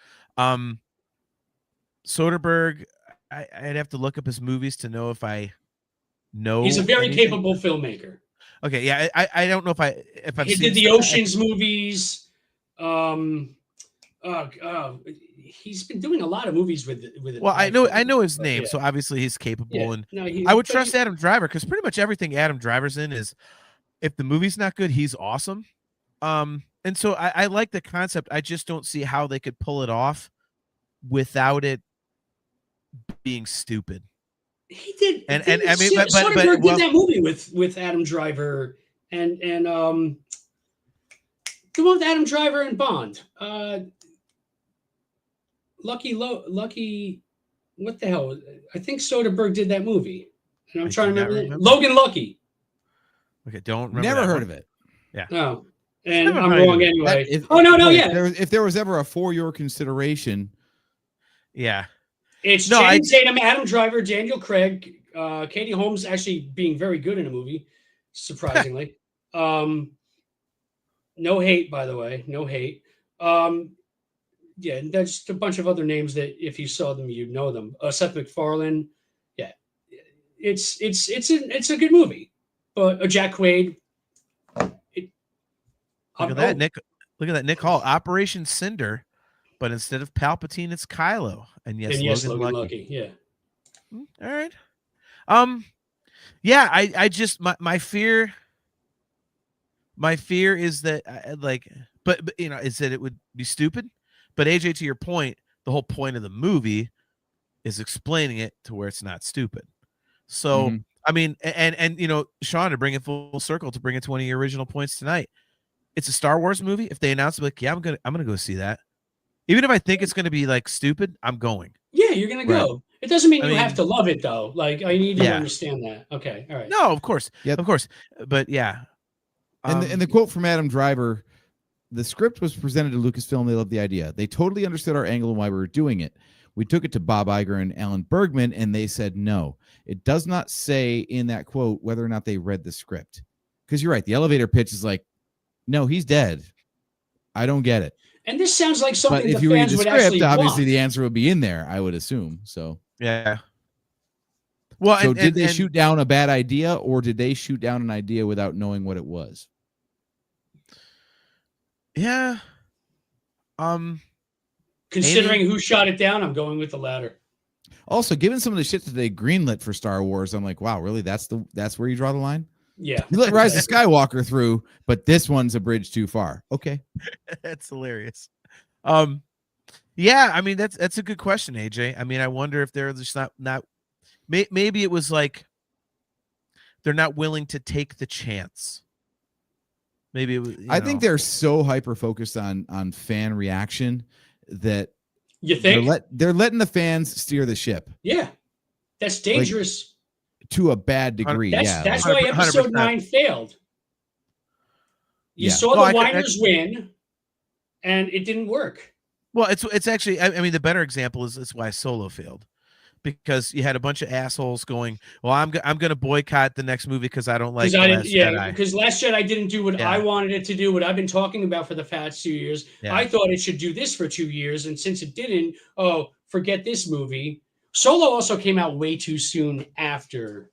Soderbergh, I'd have to look up his movies to know if I know. He's a very capable filmmaker. Okay, yeah, I don't know if I've he seen did the Ocean's movies. He's been doing a lot of movies with it. Well, I know his name, so obviously he's capable, and I would trust Adam Driver, because pretty much everything Adam Driver's in is, if the movie's not good, he's awesome. And so I like the concept. I just don't see how they could pull it off without it being stupid. He did, and I mean, Soderbergh did that movie with Adam Driver and the one with Adam Driver and Bond. Lucky, what the hell? I think Soderbergh did that movie, and I'm trying to remember. Logan Lucky. Okay, don't remember. Never heard of it. Yeah. No, and I'm wrong anyway. If there was ever a for your consideration. Yeah. It's Channing Tatum, Adam Driver, Daniel Craig, Katie Holmes actually being very good in a movie, surprisingly. No hate, by the way. No hate. Yeah, and there's just a bunch of other names that if you saw them, you'd know them. Seth MacFarlane. Yeah. It's a good movie. But Jack Quaid. Look at that, Nick. Look at that, Nick Hall. Operation Cinder. But instead of Palpatine, it's Kylo. And yes, Logan Lucky. Yeah. All right. Yeah, I just my fear is that but is that it would be stupid. But AJ, to your point, the whole point of the movie is explaining it to where it's not stupid. So I mean, and Sean, to bring it full circle, to bring it to one of your original points tonight, it's a Star Wars movie. If they announce it, like, yeah, I'm gonna go see that. Even if I think it's going to be like stupid, I'm going. Yeah, you're going to go. Right. It doesn't mean you have to love it, though. Like, I need to understand that. Okay, all right. No, of course. Yep. Of course. But yeah. And the quote from Adam Driver, the script was presented to Lucasfilm. They loved the idea. They totally understood our angle and why we were doing it. We took it to Bob Iger and Alan Bergman, and they said no. It does not say in that quote whether or not they read the script. Because you're right. The elevator pitch is like, no, he's dead. I don't get it. And this sounds like something if the you read fans the would script, actually obviously want. the answer would be in there, I would assume. So yeah. Well, so did they shoot down a bad idea, or did they shoot down an idea without knowing what it was? Yeah. Considering who shot it down, I'm going with the latter. Also, given some of the shit that they greenlit for Star Wars, I'm like, wow, really? That's where you draw the line? Yeah. You let Rise of Skywalker through, but this one's a bridge too far. Okay. That's hilarious. Yeah, I mean that's a good question, AJ. I mean, I wonder if they're just not maybe it was like they're not willing to take the chance. Maybe it was, I think they're so hyper focused on fan reaction that you think they're letting the fans steer the ship. Yeah, that's dangerous to a bad degree. That's why episode 9 failed. You saw the whiners win, and it didn't work. Well, it's actually, I mean, the better example is why Solo failed, because you had a bunch of assholes going, well, I'm going to boycott the next movie because I don't like Jedi. Because Last Jedi didn't do what I wanted it to do, what I've been talking about for the past 2 years. Yeah. I thought it should do this for 2 years, and since it didn't, forget this movie. Solo also came out way too soon after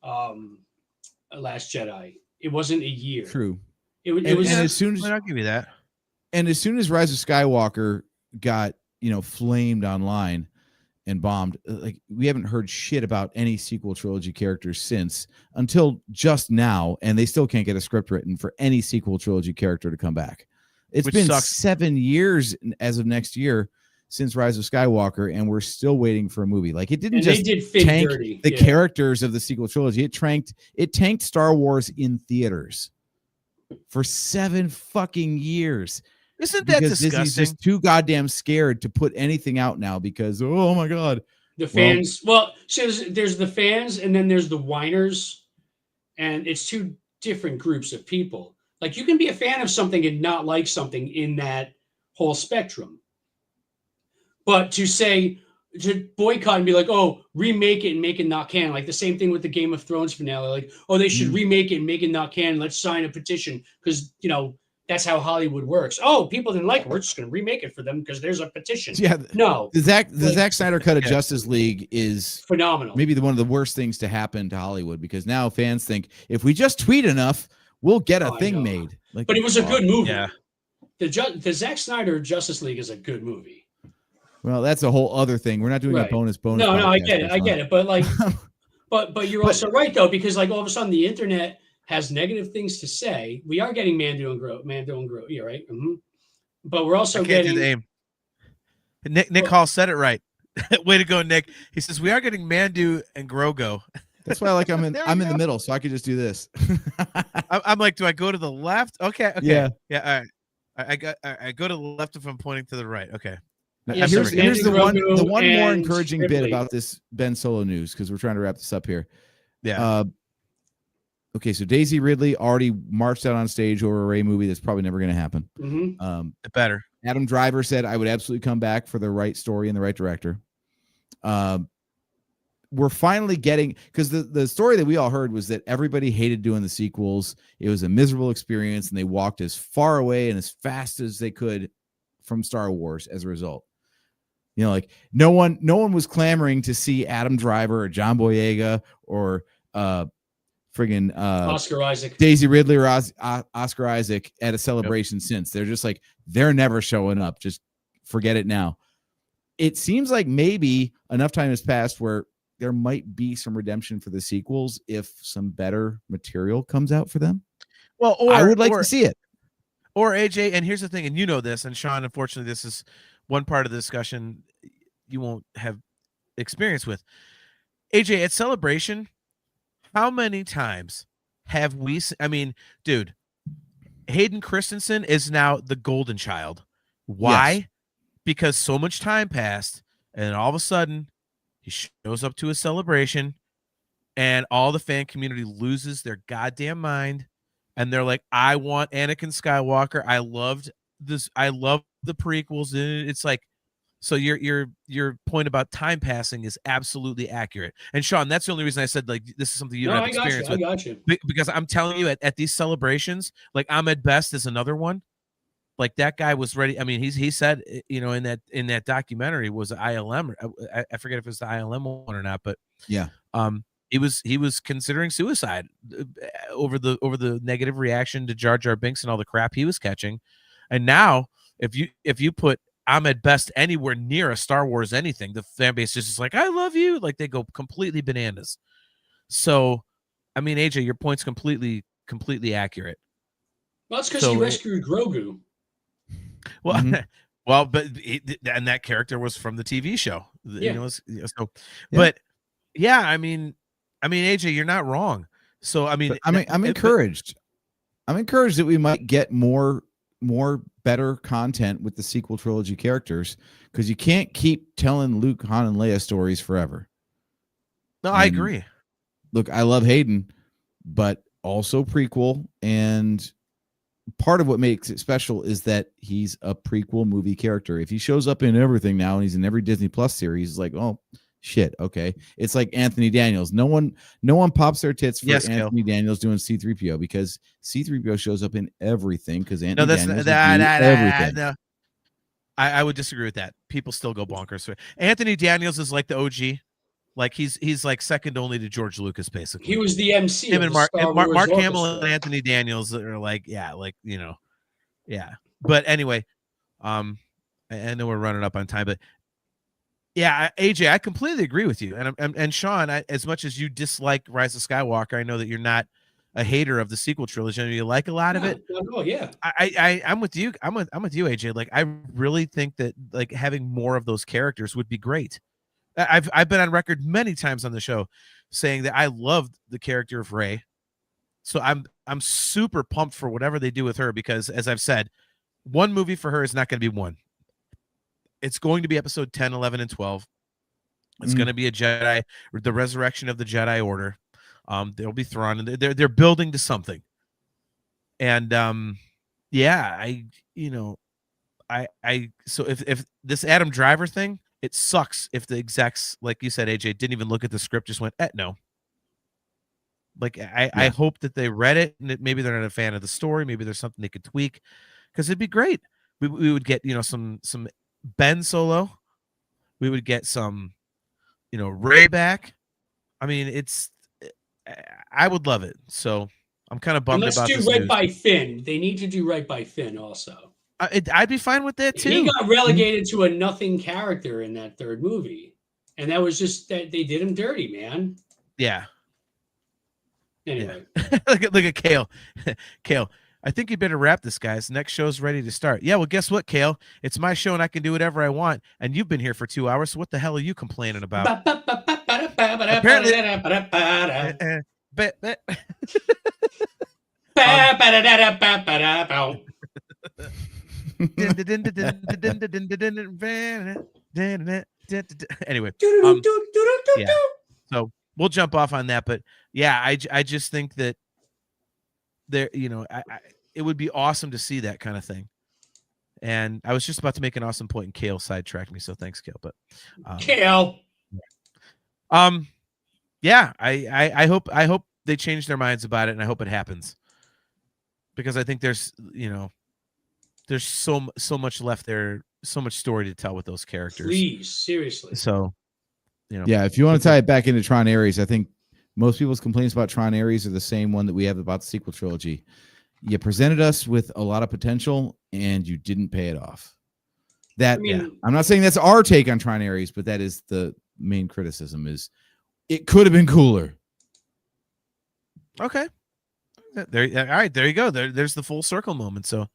Last Jedi. It wasn't a year. True. It was. And as soon as I'll give you that. And as soon as Rise of Skywalker got, flamed online and bombed, like, we haven't heard shit about any sequel trilogy characters since, until just now, and they still can't get a script written for any sequel trilogy character to come back. Which been 7 years as of next year since Rise of Skywalker, and we're still waiting for a movie. Like, it didn't tank the characters of the sequel trilogy. It tanked Star Wars in theaters for 7 fucking years. Isn't that disgusting? Disney's just too goddamn scared to put anything out now because, oh my God. The fans, so there's the fans and then there's the whiners, and it's two different groups of people. Like, you can be a fan of something and not like something in that whole spectrum. But to boycott and be like, oh, remake it and make it not canon. Like the same thing with the Game of Thrones finale. Like, oh, they should remake it and make it not canon. Let's sign a petition because, that's how Hollywood works. Oh, people didn't like it. We're just going to remake it for them because there's a petition. Yeah. No. The Zack Snyder cut of Justice League is phenomenal. Maybe one of the worst things to happen to Hollywood, because now fans think if we just tweet enough, we'll get a thing made. Like, but it was a good movie. Yeah. The Zack Snyder Justice League is a good movie. Well, that's a whole other thing. We're not doing a bonus. No, I get it. But like, but you're also right though, because like all of a sudden the internet has negative things to say. We are getting Mando and Grogu, yeah, right? Mm-hmm. But we're also getting the aim. Nick Hall said it right. Way to go, Nick. He says we are getting Mando and Grogu. That's why, like, I'm in the middle, so I could just do this. I'm like, do I go to the left? Okay. Yeah. All right. I go to the left if I'm pointing to the right. Okay. Now, here's the one more encouraging bit about this Ben Solo news, because we're trying to wrap this up here. Yeah. Okay, so Daisy Ridley already marched out on stage over a Rey movie that's probably never going to happen. Mm-hmm. Better. Adam Driver said, I would absolutely come back for the right story and the right director. We're finally getting, because the story that we all heard was that everybody hated doing the sequels. It was a miserable experience, and they walked as far away and as fast as they could from Star Wars as a result. Like, no one was clamoring to see Adam Driver or John Boyega or friggin' Oscar Isaac, Daisy Ridley, or Oscar Isaac at a celebration since. They're just like, they're never showing up. Just forget it now. It seems like maybe enough time has passed where there might be some redemption for the sequels if some better material comes out for them. Well, I would like to see it. Or AJ, and here's the thing, and you know this, and Sean, unfortunately, this is one part of the discussion you won't have experience with. AJ, at Celebration, how many times have we dude, Hayden Christensen is now the golden child. Why? Yes. Because so much time passed, and all of a sudden he shows up to a celebration and all the fan community loses their goddamn mind, and they're like, I want Anakin Skywalker. I loved this. I love the prequels. And it's like, so your point about time passing is absolutely accurate. And Sean, that's the only reason I said, like, this is something you don't have experience with. I got you. Because I'm telling you, at these celebrations, like, Ahmed Best is another one. Like, that guy was ready. I mean, he said, in that documentary was ILM. I forget if it's the ILM one or not, but yeah. He was considering suicide over the negative reaction to Jar Jar Binks and all the crap he was catching. And now, if you put Ahmed Best anywhere near a Star Wars anything, the fan base is just like, I love you. Like they go completely bananas. So, I mean, AJ, your point's completely accurate. Well, it's because So he it- rescued Grogu. Well, Mhm. well, but and that character was from the TV show. Yeah. You know, so, Yeah. but yeah, I mean, AJ, you're not wrong. So, I mean, But I'm encouraged. I'm encouraged that we might get more better content with the sequel trilogy characters, because you can't keep telling Luke, Han, and Leia stories forever. No, I And agree. Look, I love Hayden, but also prequel, and part of what makes it special is that he's a prequel movie character. If he shows up in everything now and he's in every Disney Plus series, it's like, oh shit, okay. It's like Anthony Daniels. No one pops their tits for Yes, Kel. Anthony Daniels doing C-3PO, because C-3PO shows up in everything, because Anthony No, that's Daniels that, will do everything. no. I would disagree with that. People still go bonkers. Anthony Daniels is like the OG. Like he's like second only to George Lucas, basically. He was the MC. Him of and the Star Wars Mark Hamill Orchestra. and Anthony Daniels are like, yeah, like, you know, yeah. But anyway, I know we're running up on time, but yeah, AJ, I completely agree with you. And Sean, as much as you dislike Rise of Skywalker, I know that you're not a hater of the sequel trilogy. I know you like a lot of it. Oh yeah. I'm with you. I'm with you, AJ. Like, I really think that like having more of those characters would be great. I've been on record many times on the show saying that I loved the character of Rey. So I'm super pumped for whatever they do with her, because as I've said, one movie for her is not going to be one. It's going to be episode 10, 11, and 12. It's going to be a Jedi, the resurrection of the Jedi Order. There'll be Thrawn, and they're building to something. And yeah, so if this Adam Driver thing, it sucks if the execs, like you said, AJ, didn't even look at the script, just went, no. Like I hope that they read it, and maybe they're not a fan of the story. Maybe there's something they could tweak, because it'd be great. We would get, some Ben Solo. We would get some, Rey back. I mean, I would love it. So I'm kind of bummed And about let's this do right news. by Finn. They need to do right by Finn also. I'd be fine with that too. He got relegated to a nothing character in that third movie, and that was just that they did him dirty, man. Yeah. Anyway, look at Kale. Kale, I think you better wrap this, guys. Next show's ready to start. Yeah, well, guess what, Kale? It's my show, and I can do whatever I want. And you've been here for 2 hours, so what the hell are you complaining about? Apparently, anyway, yeah. So we'll jump off on that, but yeah, I just think that there, it would be awesome to see that kind of thing. And I was just about to make an awesome point, and Kale sidetracked me, so thanks, Kale. But Kale. Yeah, I hope they change their minds about it, and I hope it happens, because I think there's so much left there, so much story to tell with those characters. Please, seriously. So, yeah, if you want to tie it back into Tron Ares, I think most people's complaints about Tron Ares are the same one that we have about the sequel trilogy. You presented us with a lot of potential, and you didn't pay it off. I'm not saying that's our take on Tron Ares, but that is the main criticism: is it could have been cooler. Okay. All right, there you go. There's the full circle moment. So,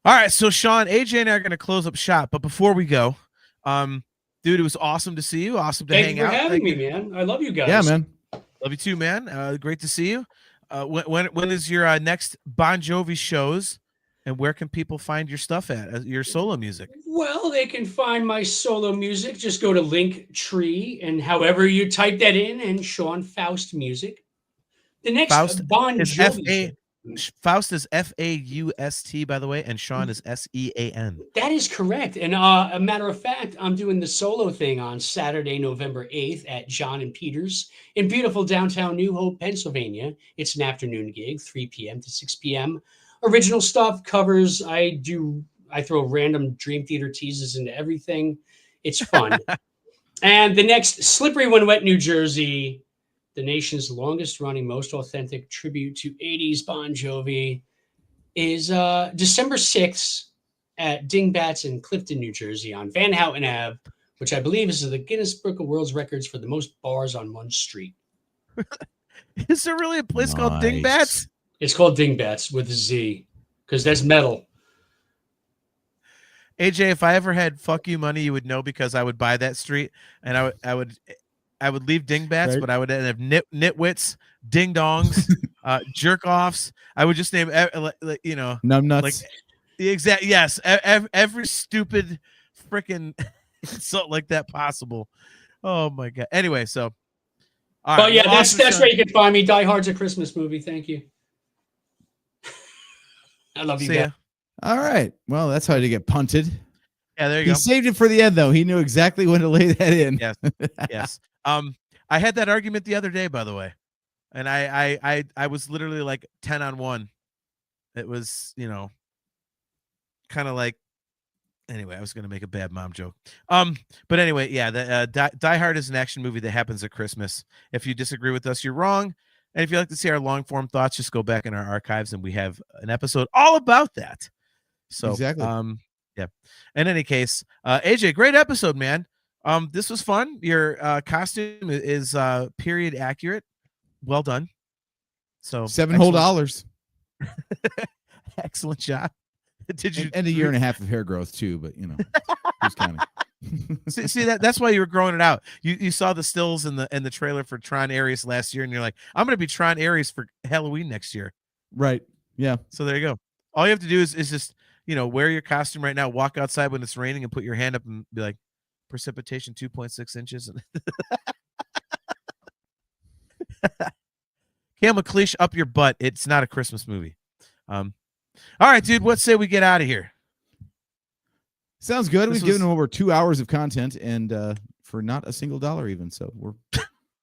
all right, so Sean, AJ, and I are going to close up shop, but before we go, dude, it was awesome to see you. Awesome to hang out. Thank you for having me, man. I love you guys. Yeah, man. Love you too, man. Great to see you. When is your next Bon Jovi shows, and where can people find your stuff at, your solo music? Well, they can find my solo music. Just go to Linktree, and however you type that in, and Sean Faust music. The next Faust Bon is Jovi. Faust is Faust, by the way, and Sean is Sean. That is correct. And a matter of fact, I'm doing the solo thing on Saturday, November 8th at John and Peter's in beautiful downtown New Hope, Pennsylvania. It's an afternoon gig, 3 p.m. to 6 p.m. Original stuff, covers. I throw random Dream Theater teases into everything. It's fun. And the next, Slippery When Wet, New Jersey, the nation's longest running, most authentic tribute to 80s Bon Jovi. is December 6th at Dingbats in Clifton, New Jersey on Van Houten Ave, which I believe is the Guinness Book of World Records for the most bars on one street. Is there really a place called Nice. Dingbats? It's called Dingbats with a Z because that's metal. AJ, if I ever had fuck you money, you would know because I would buy that street and I would leave Dingbats, Right. but I would have nitwits, ding dongs, jerk offs. I would just name, you know, Numbnuts. like the exact, yes, every stupid freaking insult like that possible. Oh my God. Anyway, so. All But right, yeah, well, that's awesome show. where you can find me. Die Hard's a Christmas movie. Thank you. I love you See guys. ya. All right. Well, that's how to get punted. Yeah, there you He go. saved it for the end, though. He knew exactly when to lay that in. Yes. Yes. I had that argument the other day, by the way, and I was literally like 10-on-1. It was, you know, kind of like. Anyway, I was going to make a bad mom joke. But anyway, yeah, the Die Hard is an action movie that happens at Christmas. If you disagree with us, you're wrong. And if you'd like to see our long form thoughts, just go back in our archives, and we have an episode all about that. So, Exactly. yeah. In any case, AJ, great episode, man. This was fun. Your costume is period accurate. Well done. So $7 whole dollars. Excellent job. Did you And a year and a half of hair growth too, but you know, who's counting? see that's why you were growing it out. You saw the stills in the trailer for Tron Ares last year, and you're like, I'm gonna be Tron Ares for Halloween next year. Right. Yeah. So there you go. All you have to do is just, you know, wear your costume right now, walk outside when it's raining, and put your hand up and be like, precipitation 2.6 inches. Cam McLeish up your butt. It's not a Christmas movie. All right, dude. What say we get out of here? Sounds good. This We've given them over 2 hours of content, and for not a single dollar even. So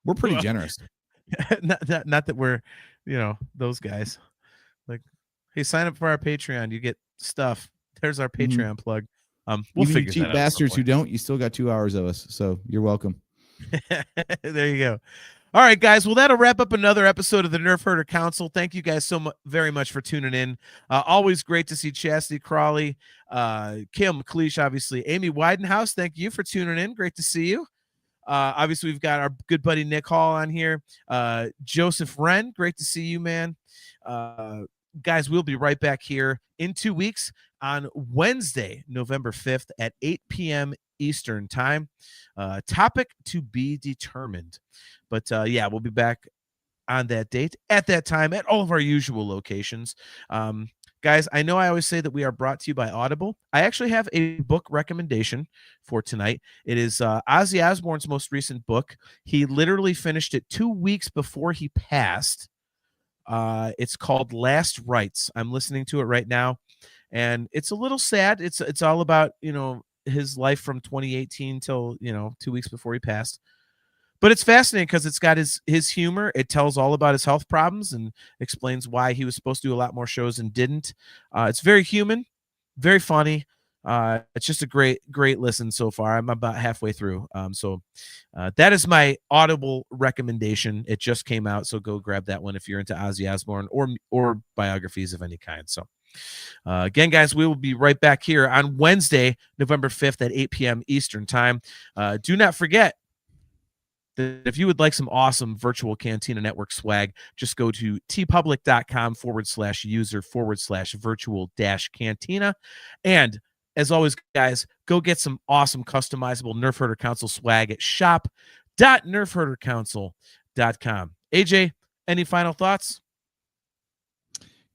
we're pretty generous. not that we're, you know, those guys. Like, hey, sign up for our Patreon. You get stuff. There's our Patreon plug. We'll Even figure you that cheap out bastards who some don't, you still got 2 hours of us. So you're welcome. point. There you go. All right, guys. Well, that'll wrap up another episode of the Nerf Herder Council. Thank you guys very much for tuning in. Always great to see Chastity Crawley, Kim McLeish, obviously, Amy Widenhouse. Thank you for tuning in. Great to see you. Obviously, we've got our good buddy Nick Hall on here. Joseph Wren, great to see you, man. Guys, we'll be right back here in 2 weeks on Wednesday, November 5th at 8 p.m. Eastern time. Topic to be determined. But yeah, we'll be back on that date at that time at all of our usual locations. Guys, I know I always say that we are brought to you by Audible. I actually have a book recommendation for tonight. It is Ozzy Osbourne's most recent book. He literally finished it 2 weeks before he passed. It's called Last Rites. I'm listening to it right now, and it's a little sad. It's all about, you know, his life from 2018 till, you know, 2 weeks before he passed. But it's fascinating because it's got his humor. It tells all about his health problems and explains why he was supposed to do a lot more shows and didn't. It's very human, very funny. It's just a great listen so far. I'm about halfway through. So that is my Audible recommendation. It just came out, so go grab that one if you're into Ozzy Osbourne or biographies of any kind. So again, guys, we will be right back here on Wednesday, November 5th at 8 p.m. Eastern time. Do not forget, if you would like some awesome virtual Cantina Network swag, just go to tpublic.com/user/virtual-cantina. And as always, guys, go get some awesome customizable Nerf Herder Council swag at shop.nerfherdercouncil.com. AJ, any final thoughts?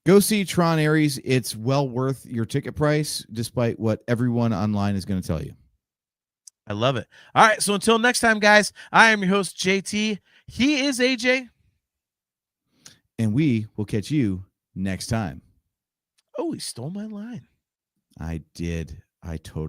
Go see Tron Ares. It's well worth your ticket price, despite what everyone online is going to tell you. I love it. All right. So until next time, guys, I am your host, JT. He is AJ. And we will catch you next time. Oh, he stole my line. I did. I totally.